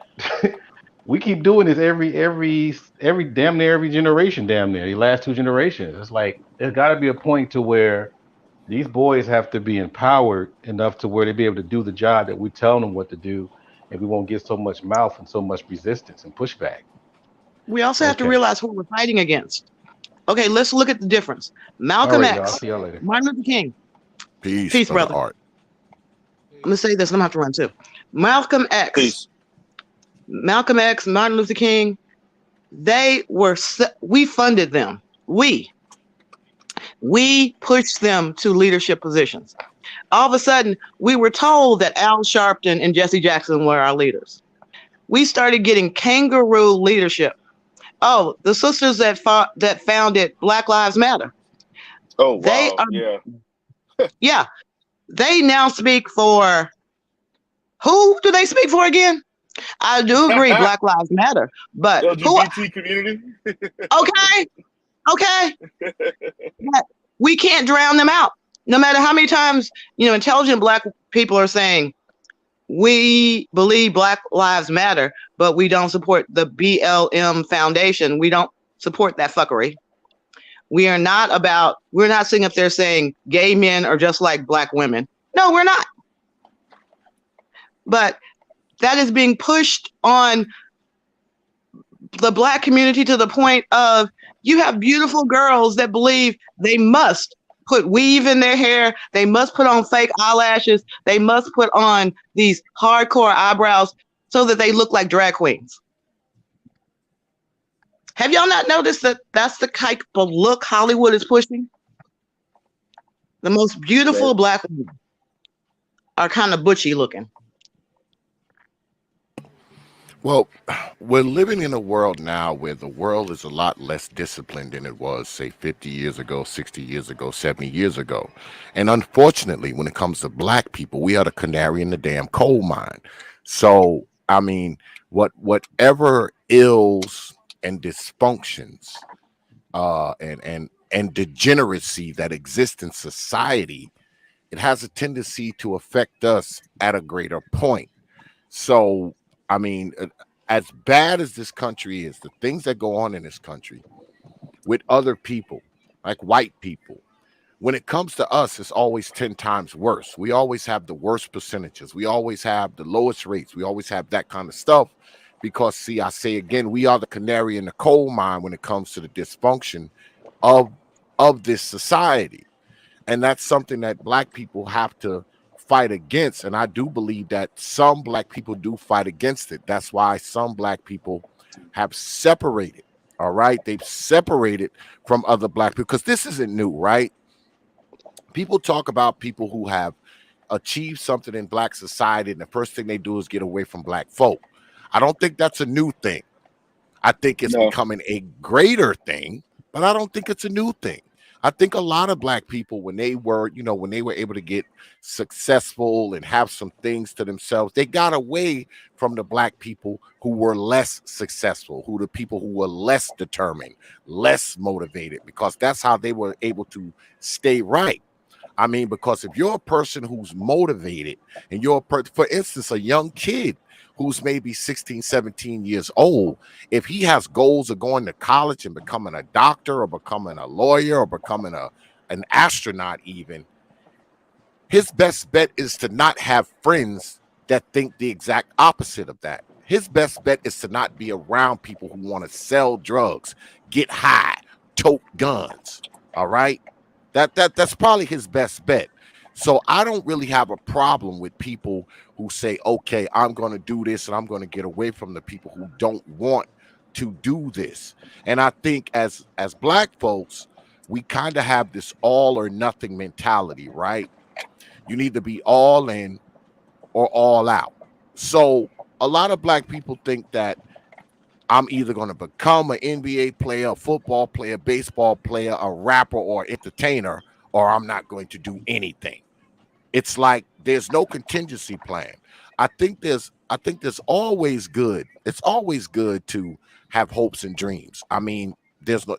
D: we keep doing this every damn near every generation, damn near the last two generations. It's like there's got to be a point to where these boys have to be empowered enough to where they be able to do the job that we tell them what to do, and we won't get so much mouth and so much resistance and pushback.
B: We also have to
D: Okay.
B: realize who we're fighting against. Okay, let's look at the difference.
D: All
B: Malcolm
D: right, y'all.
B: X,
D: See y'all later.
B: Martin Luther King.
F: Peace,
B: Peace,
F: brother
B: brother.
F: Art.
B: I'm gonna say this, and I'm gonna have to run too. Malcolm X,
E: Peace.
B: Martin Luther King, we funded them. We pushed them to leadership positions. All of a sudden, we were told that Al Sharpton and Jesse Jackson were our leaders. We started getting kangaroo leadership. Oh, the sisters that founded Black Lives Matter.
E: Oh
B: They
E: wow.
B: are,
E: Yeah.
B: yeah, they now speak for, who do they speak for again? I do agree, Black Lives Matter, but who?
E: LGBT community.
B: Okay, okay, but we can't drown them out. No matter how many times intelligent Black people are saying we believe Black Lives Matter, but we don't support the BLM Foundation. We don't support that fuckery. We're not sitting up there saying gay men are just like Black women. No, we're not. But that is being pushed on the Black community to the point of, you have beautiful girls that believe they must put weave in their hair, they must put on fake eyelashes, they must put on these hardcore eyebrows so that they look like drag queens. Have y'all not noticed that that's the type of look Hollywood is pushing? The most beautiful Black women are kind of butchy looking.
F: Well, we're living in a world now where the world is a lot less disciplined than it was, say, 50 years ago, 60 years ago, 70 years ago. And unfortunately, when it comes to Black people, we are the canary in the damn coal mine. So, I mean, whatever ills and dysfunctions and degeneracy that exists in society, it has a tendency to affect us at a greater point. So, I mean, as bad as this country is, the things that go on in this country with other people, like white people, when it comes to us, it's always 10 times worse. We always have the worst percentages. We always have the lowest rates. We always have that kind of stuff because, see, I say again, we are the canary in the coal mine when it comes to the dysfunction of this society. And that's something that Black people have to fight against. And I do believe that some Black people do fight against it. That's why some Black people have separated. All right. They've separated from other Black people because this isn't new, right? People talk about people who have achieved something in Black society, and the first thing they do is get away from Black folk. I don't think that's a new thing. I think it's becoming a greater thing, but I don't think it's a new thing. I think a lot of Black people, when they were able to get successful and have some things to themselves, they got away from the Black people who were less successful, the people who were less determined, less motivated, because that's how they were able to stay right. I mean, because if you're a person who's motivated and for instance, a young kid who's maybe 16, 17 years old, if he has goals of going to college and becoming a doctor or becoming a lawyer or becoming an astronaut even, his best bet is to not have friends that think the exact opposite of that. his best bet is to not be around people who want to sell drugs, get high, tote guns. All right, that's probably his best bet. So I don't really have a problem with people who say, okay, I'm going to do this and I'm going to get away from the people who don't want to do this. And I think as black folks, we kind of have this all or nothing mentality, right? You need to be all in or all out. So a lot of black people think that I'm either going to become an NBA player, a football player, baseball player, a rapper, or entertainer, or I'm not going to do anything. It's like there's no contingency plan. I think there's always good. It's always good to have hopes and dreams. I mean, there's no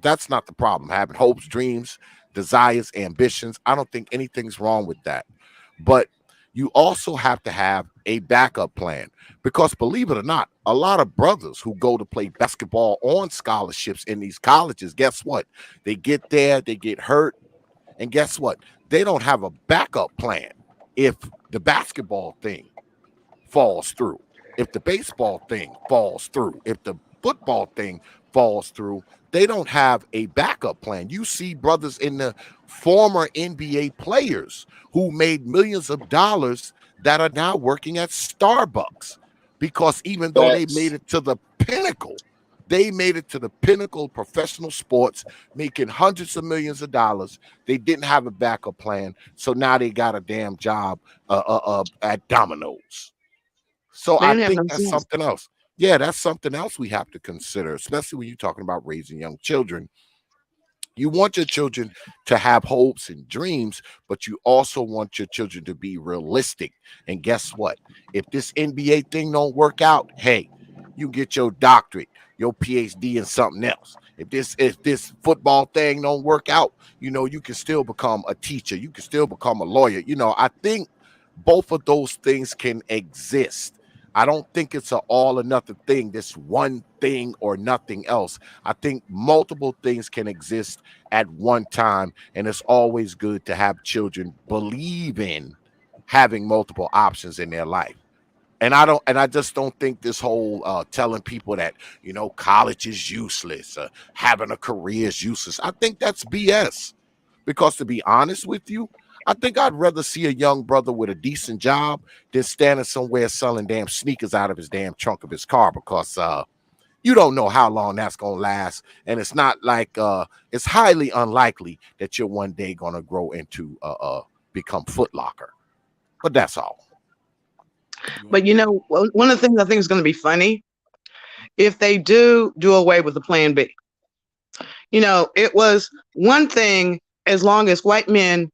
F: that's not the problem. Having hopes, dreams, desires, ambitions. I don't think anything's wrong with that. But you also have to have a backup plan because believe it or not, a lot of brothers who go to play basketball on scholarships in these colleges, guess what? They get there, they get hurt, and guess what? They don't have a backup plan if the basketball thing falls through, if the baseball thing falls through, if the football thing falls through, they don't have a backup plan. You see brothers in the former NBA players who made millions of dollars that are now working at Starbucks because even though they made
E: Facts.
F: it to the pinnacle, they made it to the pinnacle of professional sports, making hundreds of millions of dollars. They didn't have a backup plan, so now they got a damn job at Domino's. So
B: They
F: I
B: didn't have
F: think
B: no
F: that's
B: sense.
F: something else. Yeah, that's something else we have to consider, especially when you're talking about raising young children. You want your children to have hopes and dreams, but you also want your children to be realistic. And guess what? If this NBA thing don't work out, hey, you get your doctorate, your PhD in something else. If this football thing don't work out, you can still become a teacher. You can still become a lawyer. I think both of those things can exist. I don't think it's an all or nothing thing, this one thing or nothing else. I think multiple things can exist at one time, and it's always good to have children believe in having multiple options in their life. And I just don't think this whole telling people that college is useless, having a career is useless. I think that's BS. Because to be honest with you, I think I'd rather see a young brother with a decent job than standing somewhere selling damn sneakers out of his damn trunk of his car because you don't know how long that's gonna last, and it's not like it's highly unlikely that you're one day gonna grow into become Foot Locker. But that's all.
B: But one of the things I think is going to be funny if they do away with the Plan B. It was one thing as long as white men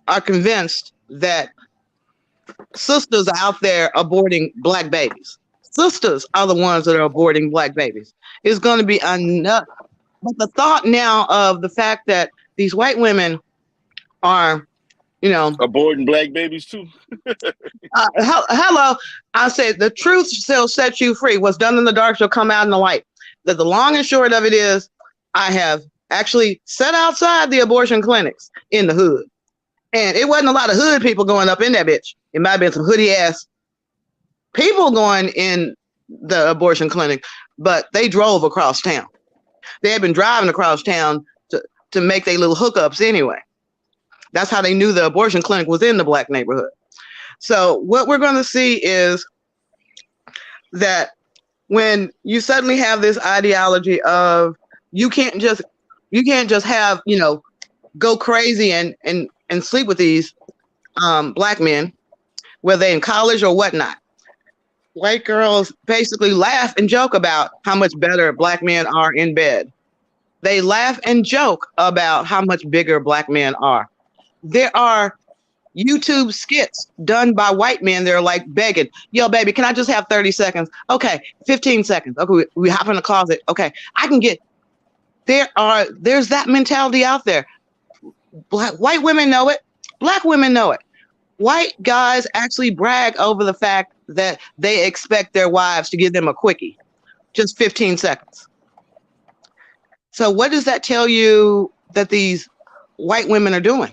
B: are convinced that sisters are out there aborting black babies. Sisters are the ones that are aborting black babies. It's going to be enough. But the thought now of the fact that these white women are,
E: Aborting black babies too.
B: hello, I said the truth shall set you free. What's done in the dark shall come out in the light. That the long and short of it is, I have actually sat outside the abortion clinics in the hood. And it wasn't a lot of hood people going up in that bitch. It might have been some hoodie ass people going in the abortion clinic, but they drove across town. They had been driving across town to make their little hookups anyway. That's how they knew the abortion clinic was in the black neighborhood. So what we're going to see is that when you suddenly have this ideology of you can't just have, go crazy and sleep with these black men, whether they're in college or whatnot. White girls basically laugh and joke about how much better black men are in bed. They laugh and joke about how much bigger black men are. There are YouTube skits done by white men. They're like begging, yo, baby, can I just have 30 seconds? Okay, 15 seconds. Okay, we hop in the closet. Okay, I can get, there's that mentality out there. White women know it. Black women know it. White guys actually brag over the fact that they expect their wives to give them a quickie, just 15 seconds. So what does that tell you that these white women are doing?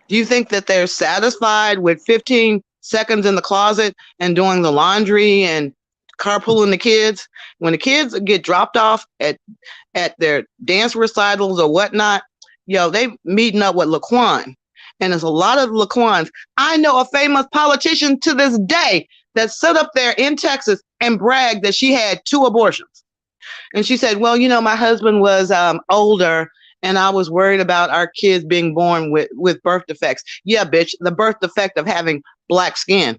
B: Do you think that they're satisfied with 15 seconds in the closet and doing the laundry and carpooling the kids. When the kids get dropped off at their dance recitals or whatnot, they meeting up with Laquan. And there's a lot of Laquans. I know a famous politician to this day that stood up there in Texas and bragged that she had 2 abortions. And she said, well, my husband was older and I was worried about our kids being born with birth defects. Yeah, bitch, the birth defect of having black skin.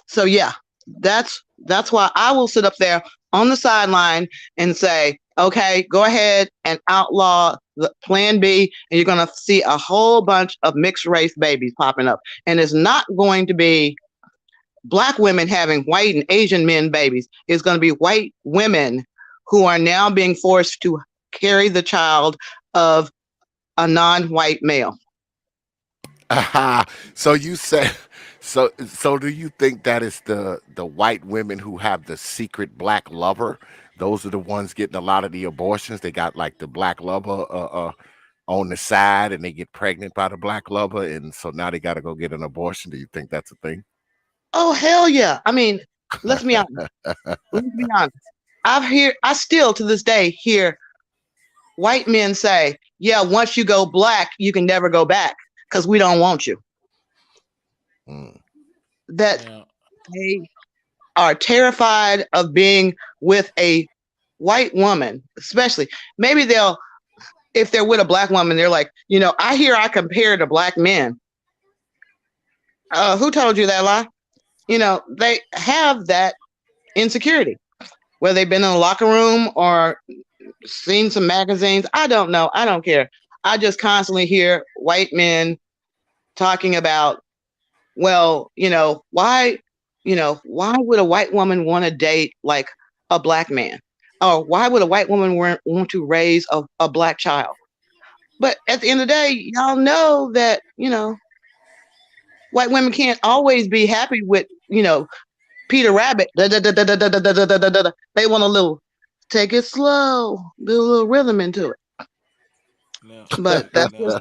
B: So yeah, that's why I will sit up there on the sideline and say, okay, go ahead and outlaw the Plan B, and you're going to see a whole bunch of mixed race babies popping up. And it's not going to be black women having white and Asian men babies. It's going to be white women who are now being forced to carry the child of a non-white male.
F: So you say, so do you think that is the white women who have the secret black lover? Those are the ones getting a lot of the abortions. They got like the black lover on the side, and they get pregnant by the black lover, and so now they got to go get an abortion. Do you think that's a thing?
B: Oh hell yeah! I mean, let's be honest. Let's be honest. I still to this day hear white men say, "Yeah, once you go black, you can never go back because we don't want you." That they are terrified of being with a white woman, especially. Maybe if they're with a black woman, they're like, I hear I compare to black men. Who told you that lie? They have that insecurity, whether they've been in a locker room or seen some magazines. I don't know. I don't care. I just constantly hear white men talking about, well, why would a white woman want to date like a black man? Or why would a white woman want to raise a black child? But at the end of the day, y'all know that, white women can't always be happy with, Peter Rabbit. They want a little, take it slow, build a little rhythm into it.
C: Now,
B: But that's
C: now,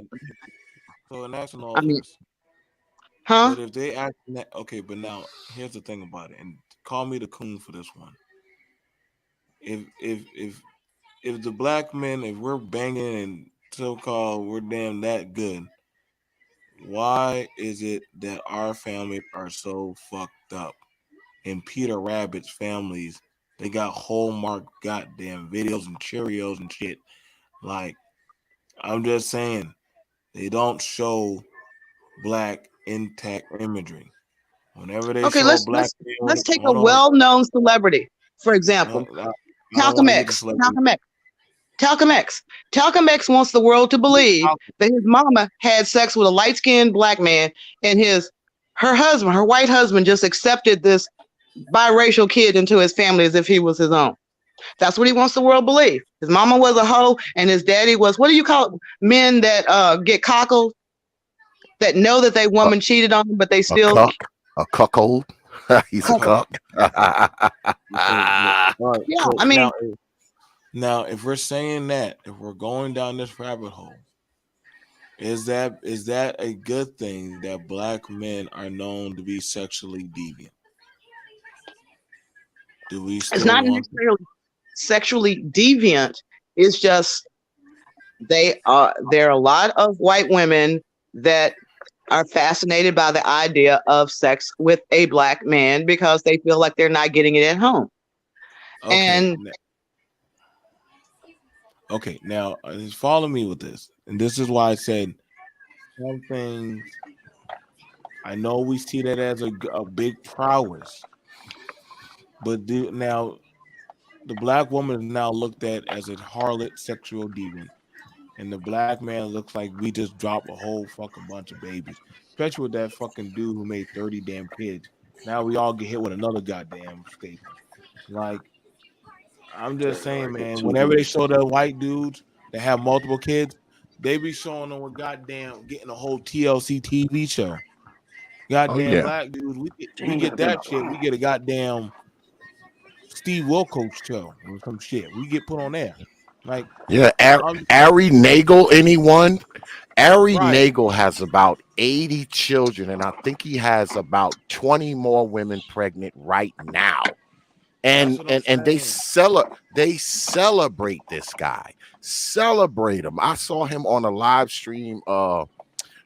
C: so in asking all
B: I mean,
C: this,
B: huh?
C: but if they ask that, okay, but now here's the thing about it, and call me the coon for this one. If the black men, if we're banging and so called we're damn that good, why is it that our families are so fucked up? And Peter Rabbit's families, they got Hallmark goddamn videos and Cheerios and shit. Like, I'm just saying, they don't show black intact imagery. Whenever they
B: Okay,
C: show a black
B: let's
C: male,
B: take a
C: hold on,
B: well-known celebrity, for example,
C: I don't
B: Talcum
C: want to get the
B: X.
C: celebrity.
B: Talcum X. Talcum X wants the world to believe that his mama had sex with a light-skinned black man, and her white husband, just accepted this biracial kid into his family as if he was his own. That's what he wants the world to believe. His mama was a hoe, and his daddy was, what do you call it? Men that get cockled, that know that they woman cheated on them, but they still
F: A cuckold. He's a cuck.
C: All right.
B: Yeah,
C: So
B: I mean,
C: now, if we're saying that, if we're going down this rabbit hole, is that a good thing that black men are known to be sexually deviant? Do we
B: it's
C: still
B: not
C: want?
B: necessarily sexually deviant. It's just there are a lot of white women that are fascinated by the idea of sex with a black man because they feel like they're not getting it at home.
C: Okay,
B: And
C: okay. Now, just follow me with this, and this is why I said some things. I know we see that as a big prowess, but now the black woman is now looked at as a harlot, sexual deviant, and the black man looks like we just dropped a whole fucking bunch of babies, especially with that fucking dude who made 30 damn kids. Now we all get hit with another goddamn statement. Like, I'm just saying, man, whenever they show the white dudes that have multiple kids, they be showing them with goddamn getting a whole TLC TV show.
F: Oh
C: Goddamn
F: yeah.
C: black dudes, we get that shit. We get a goddamn Steve Wilkos show or some shit. We get put on there. Like,
F: Yeah.
C: I'm
F: Ari Nagel, anyone? Ari
C: Right.
F: Nagel has about 80 children, and I think he has about 20 more women pregnant right now.
C: That's
F: And
C: what I'm
F: and and they
C: saying.
F: celebrate this guy, celebrate him. I saw him on a live stream.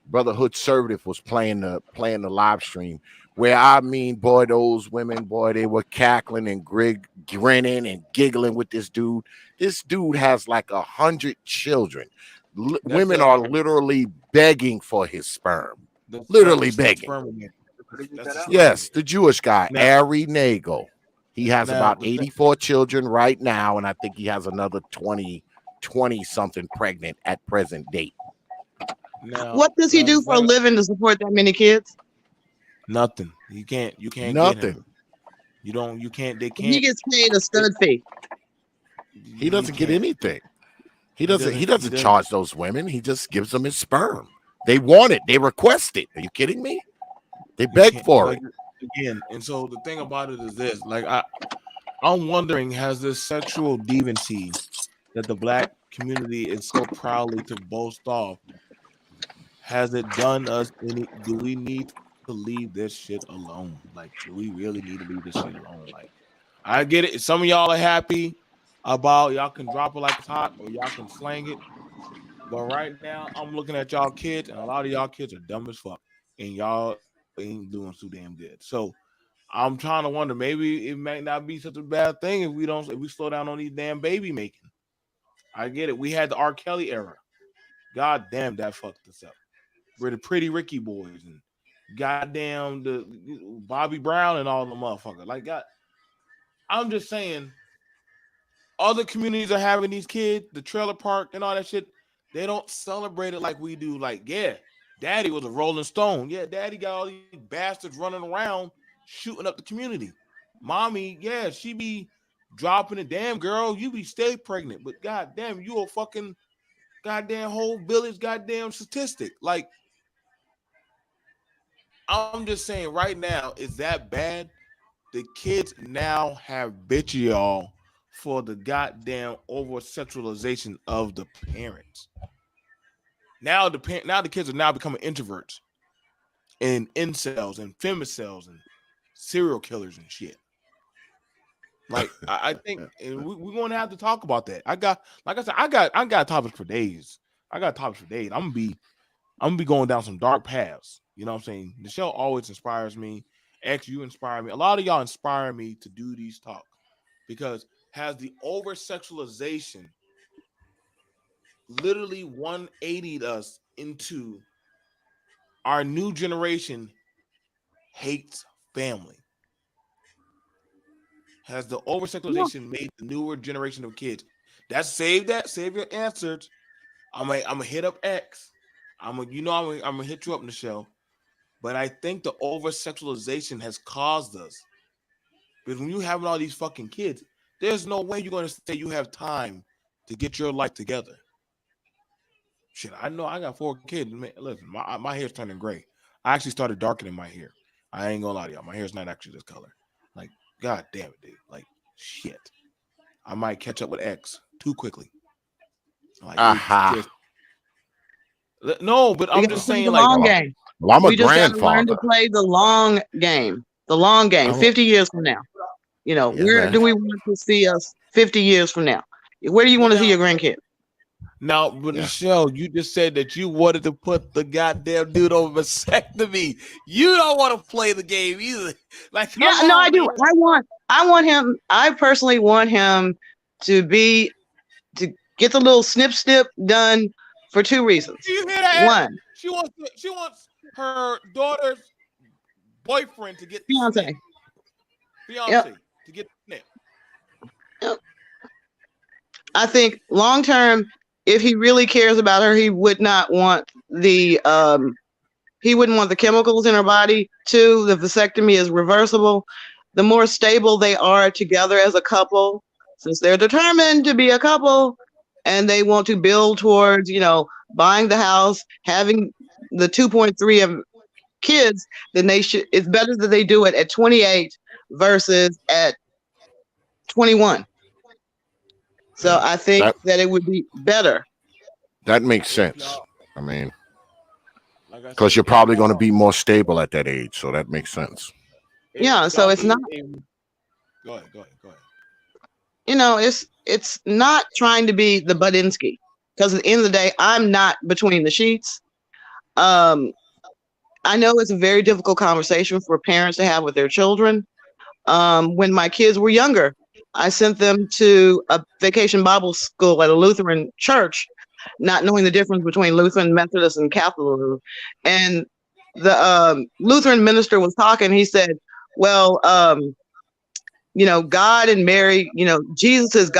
F: Brotherhood Conservative was playing the live stream, where I mean, boy, those women, boy, they were cackling and grinning and giggling with this dude. This dude has like 100 children.
C: That's
F: Women are literally begging for his sperm,
C: the
F: literally begging.
C: sperm man. That's the sperm
F: Yes,
C: man.
F: the Jewish guy,
C: Now,
F: Ari Nagel. He has
C: now
F: about
C: the thing,
F: 84 children right now, and I think he has another 20 something pregnant at present date.
B: What does he
C: now the
B: do for a
C: thing,
B: living to support that many kids?
C: nothing. You can't get him.
F: Nothing.
C: You don't. You can't. They
B: He
C: can't.
B: gets paid a stud fee.
F: He
C: You
F: doesn't get
C: can't.
F: anything. He
C: He
F: doesn't he
C: doesn't. He
F: doesn't
C: doesn't.
F: charge those women. He just gives them his sperm. They want it. They request it. Are you kidding me? They
C: You
F: beg
C: can't.
F: for
C: Like
F: it.
C: again. And so the thing about it is this. Like I'm wondering, has this sexual deviancy that the black community is so proudly to boast off, has it done us any? Do we need to leave this shit alone? Like, do we really need to leave this shit alone? Like, I get it. Some of y'all are happy about y'all can drop it like it's hot or y'all can slang it. But right now, I'm looking at y'all kids, and a lot of y'all kids are dumb as fuck, and y'all ain't doing too damn good. So I'm trying to wonder, maybe it might not be such a bad thing if we slow down on these damn baby making. I get it. We had the R. Kelly era. God damn, that fucked us up. We're the Pretty Ricky Boys and goddamn the Bobby Brown and all the motherfuckers. Like, God, I'm just saying, other communities are having these kids, the trailer park and all that shit. They don't celebrate it like we do. Like, yeah, daddy was a Rolling Stone. Yeah, daddy got all these bastards running around shooting up the community. Mommy, yeah, she be dropping it. Damn, girl, you be stay pregnant. But goddamn, you a fucking goddamn whole village goddamn statistic. Like, I'm just saying right now, is that bad? The kids now have vitriol for the goddamn over sexualization of the parents. Now the kids are now becoming introverts and incels and femicels and serial killers and shit. Like I think and we're going to have to talk about that. I got, like I said, I got topics for days. I got topics for days. I'm gonna be going down some dark paths. You know what I'm saying? The show always inspires me. X, you inspire me. A lot of y'all inspire me to do these talks because has the over sexualization literally 180'd us into our new generation hates family. Has the over
B: Yeah.
C: sexualization made the newer generation of kids? That. Save your answers. I'm gonna hit up X. I'm gonna hit you up in the show. But I think the over sexualization has caused us. Because when you having all these fucking kids, there's no way you're gonna say you have time to get your life together. Shit, I know I got 4 kids. Man, listen, my hair's turning gray. I actually started darkening my hair. I ain't gonna lie to y'all. My hair's not actually this color. Like, god damn it, dude. Like, shit. I might catch up with X too quickly. Like, it
F: Aha.
C: just no, but
B: We
C: I'm
B: got to
C: just
B: play
C: saying,
B: the
C: like,
B: long
F: Well,
B: game.
F: well, I'm a
B: We just got to learn to
F: grandfather.
B: play the long game. The long game,
F: I'm a,
B: 50 years from now.
F: yeah,
B: Where
F: man.
B: do we want to see us 50 years from now? Where do you
C: but
B: want to see
C: now
B: your grandkid?
C: but
F: Yeah.
C: Michelle, you just said that you wanted to put the goddamn dude over vasectomy. You don't want to play the game either. Like,
B: Yeah,
C: come
B: no, I
C: on,
B: do.
C: man.
B: I want him. I personally want him to to get the little snip done for 2
C: Do
B: reasons.
C: you hear that?
B: One,
C: She wants her daughter's boyfriend to get the
B: fiance.
C: snip.
B: Yep.
C: Fiance to get the snip.
B: Yep. I think long term, if he really cares about her, he wouldn't want the chemicals in her body. 2, the vasectomy is reversible. The more stable they are together as a couple, since they're determined to be a couple and they want to build towards, buying the house, having the 2.3 of kids, then it's better that they do it at 28 versus at 21. So
F: Yeah.
B: I think
F: That
B: that it would be better.
F: that makes
C: If
F: sense.
C: y'all
F: I mean,
C: like I
F: Because
C: said,
F: you're probably going to be more stable at that age, so that makes sense.
B: Yeah, so
C: y'all
B: it's not,
C: need a. Go ahead.
B: it's not trying to be the Budinsky, because at the end of the day, I'm not between the sheets. Um, I know it's a very difficult conversation for parents to have with their children. When my kids were younger, I sent them to a vacation Bible school at a Lutheran church, not knowing the difference between Lutheran, Methodist, and Catholic. And the Lutheran minister was talking. He said, "Well, God and Mary, Jesus is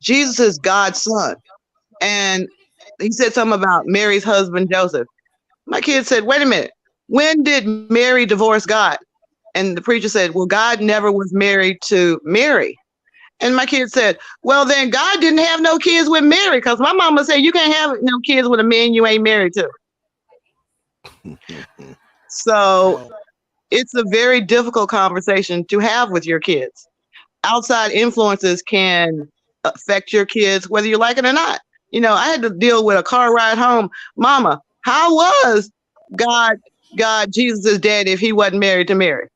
B: Jesus is God's son." And he said something about Mary's husband Joseph. My kid said, "Wait a minute, when did Mary divorce God?" And the preacher said, "Well, God never was married to Mary." And my kid said, "Well, then God didn't have no kids with Mary, because my mama said you can't have no kids with a man you ain't married to." So
C: So
B: it's a very difficult conversation to have with your kids. Outside influences can affect your kids, whether you like it or not. I had to deal with a car ride home. "Mama, how was God, Jesus' dad, if he wasn't married to Mary?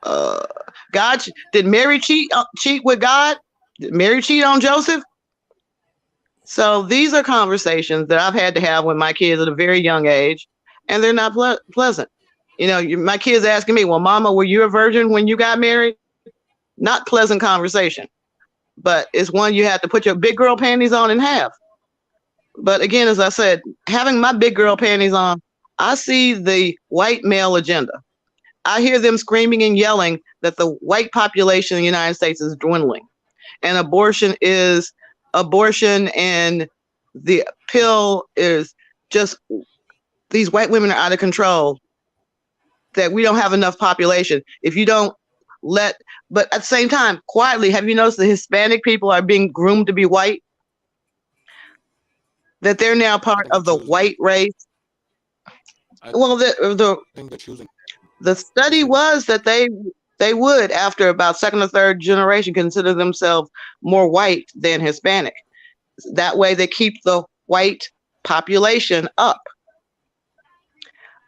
B: Uh, God, did Mary cheat with God? Did Mary cheat on Joseph?" So these are conversations that I've had to have with my kids at a very young age, and they're not pleasant. My kids asking me, "Well, Mama, were you a virgin when you got married?" Not pleasant conversation, but it's one you have to put your big girl panties on and have. But again, as I said, having my big girl panties on, I see the white male agenda. I hear them screaming and yelling that the white population in the United States is dwindling, and abortion, and the pill is just, these white women are out of control, that we don't have enough population. If you don't let, but at the same time, quietly, have you noticed the Hispanic people are being groomed to be white? That they're now
C: I
B: part
C: think they're
B: of the
C: choosing.
B: white race?
C: I
B: Well,
C: think they're choosing.
B: the study was that they would, after about second or third generation, consider themselves more white than Hispanic. That way they keep the white population up.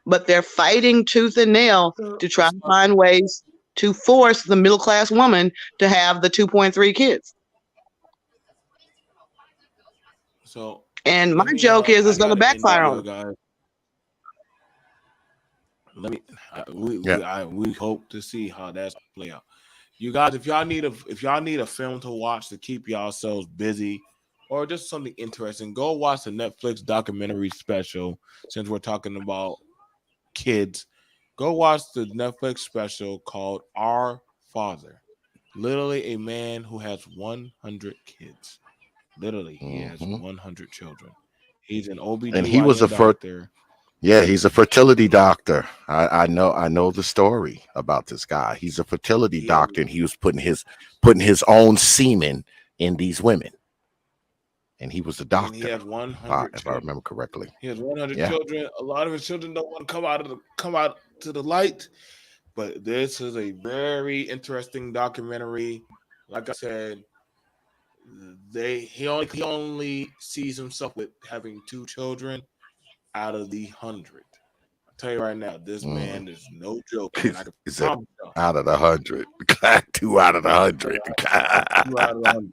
B: But they're fighting tooth and nail to try to find ways to force the middle class woman to have the 2.3 kids.
C: So
B: And my
C: let me.
B: joke is
C: I
B: it's going to
C: gotta end it,
B: backfire on
C: y'all
B: them.
C: guys. Let me. We
F: Yeah.
C: we I, we hope to see how that's play out. You guys, if y'all need a film to watch to keep yourselves busy, or just something interesting, go watch the Netflix documentary special. Since we're talking about kids, go watch the Netflix special called Our Father. Literally, a man who has 100 kids. Literally, he has
F: hmm
C: 100 children. He's an
F: And he was a
C: OBGYN
F: fer-
C: doctor.
F: yeah, he's a fertility doctor. I know the story about this guy. He's a fertility
C: He has
F: doctor, and he was putting his own semen in these women, and he was a
C: and he
F: doctor,
C: has
F: if
C: 100
F: I
C: children.
F: remember correctly.
C: He has 100
F: Yeah.
C: children. A lot of his children don't want to come out to the light. But this is a very interesting documentary. Like I said, he only sees himself with having two children out of the 100. I tell you right now, this
F: Mm.
C: man is no joke, man. I
F: He
C: can
F: said
C: promise you.
F: out of the 100, two out of the 100.
C: Two out of the 100.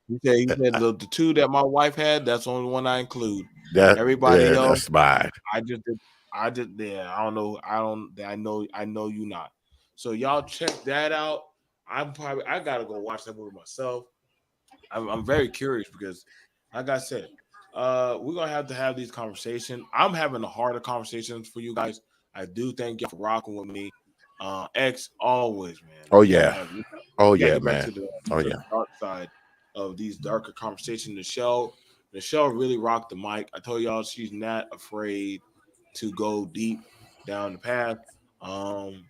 C: He said the two that my wife had, that's the only one I include. Everybody
F: Yeah,
C: else,
F: that's mine.
C: I just did. Yeah. I don't know. I know you not. So y'all check that out. I gotta go watch that movie myself. I'm very curious because, like I said, we're gonna have to have these conversations. I'm having the harder conversations for you guys. I do thank y'all for rocking with me. X always, man.
F: Oh
C: We gotta
F: yeah.
C: have.
F: Oh
C: We gotta
F: yeah,
C: get back
F: man.
C: to the
F: Oh
C: to
F: yeah.
C: the dark side of these darker conversations. The show really rocked the mic. I told y'all she's not afraid to go deep down the path. Um,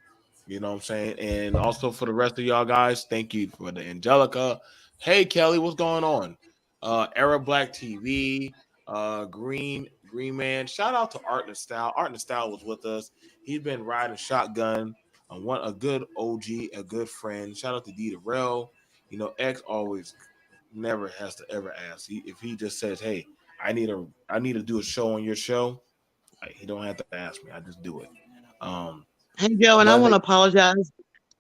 C: you know what I'm saying? And also for the rest of y'all guys, thank you for the Angelica. Hey Kelly, what's going on? Era Black TV, Green Man. Shout out to Art and Style. Art and Style was with us. He's been riding shotgun. A good OG, a good friend. Shout out to D Rel. X always never has to ever ask. If he just says, "Hey, I need to do a show on your show. He don't have to ask me. I just do it. Um,
B: Hey, Joe, and I
C: but
B: want
C: hey,
B: to apologize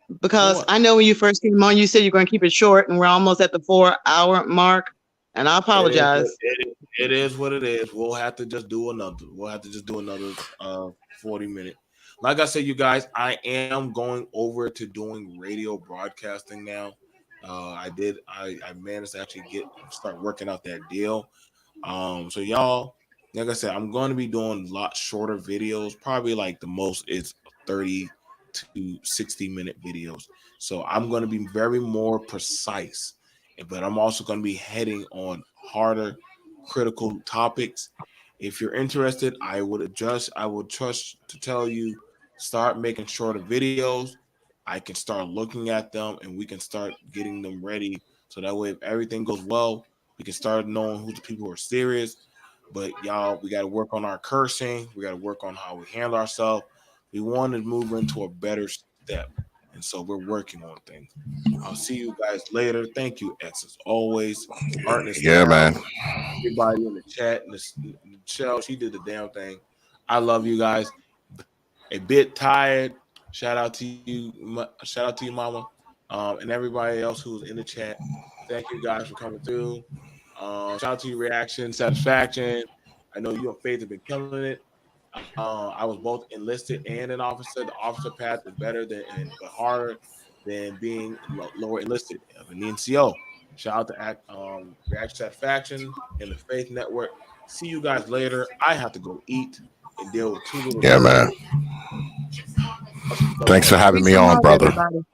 C: for
B: because
C: what?
B: I know when you first came on, you said you're going to keep it short, and we're almost at the 4 hour mark. And I apologize.
C: It is what it is. We'll have to just do another. We'll have to just do another 40 minute. Like I said, you guys, I am going over to doing radio broadcasting now. I managed to actually start working out that deal. So y'all, like I said, I'm going to be doing a lot shorter videos. Probably like the most is 30 to 60-minute videos. So I'm going to be very more precise, but I'm also going to be heading on harder, critical topics. If you're interested, I would trust to tell you, start making shorter videos. I can start looking at them and we can start getting them ready. So that way, if everything goes well, we can start knowing who the people who are serious. But y'all, we got to work on our cursing. We got to work on how we handle ourselves. We want to move into a better step. And so we're working on things. I'll see you guys later. Thank you, X, as always. Artist
F: Yeah, man.
C: Cal, everybody in the chat, Michelle, she did the damn thing. I love you guys. A bit tired. Shout out to you. Shout out to you, Mama, and everybody else who's in the chat. Thank you guys for coming through. Shout out to your reaction, satisfaction. I know you and Faith have been killing it. I was both enlisted and an officer. The officer path is better but harder than being lower enlisted of an NCO. Shout out to Reaction Satisfaction and the Faith Network. See you guys later. I have to go eat and deal with two little
F: Yeah, man.
C: girls. Love
F: Thanks
C: y'all.
F: for having
B: Peace
F: me
B: and
F: on,
B: love,
F: brother.
B: everybody.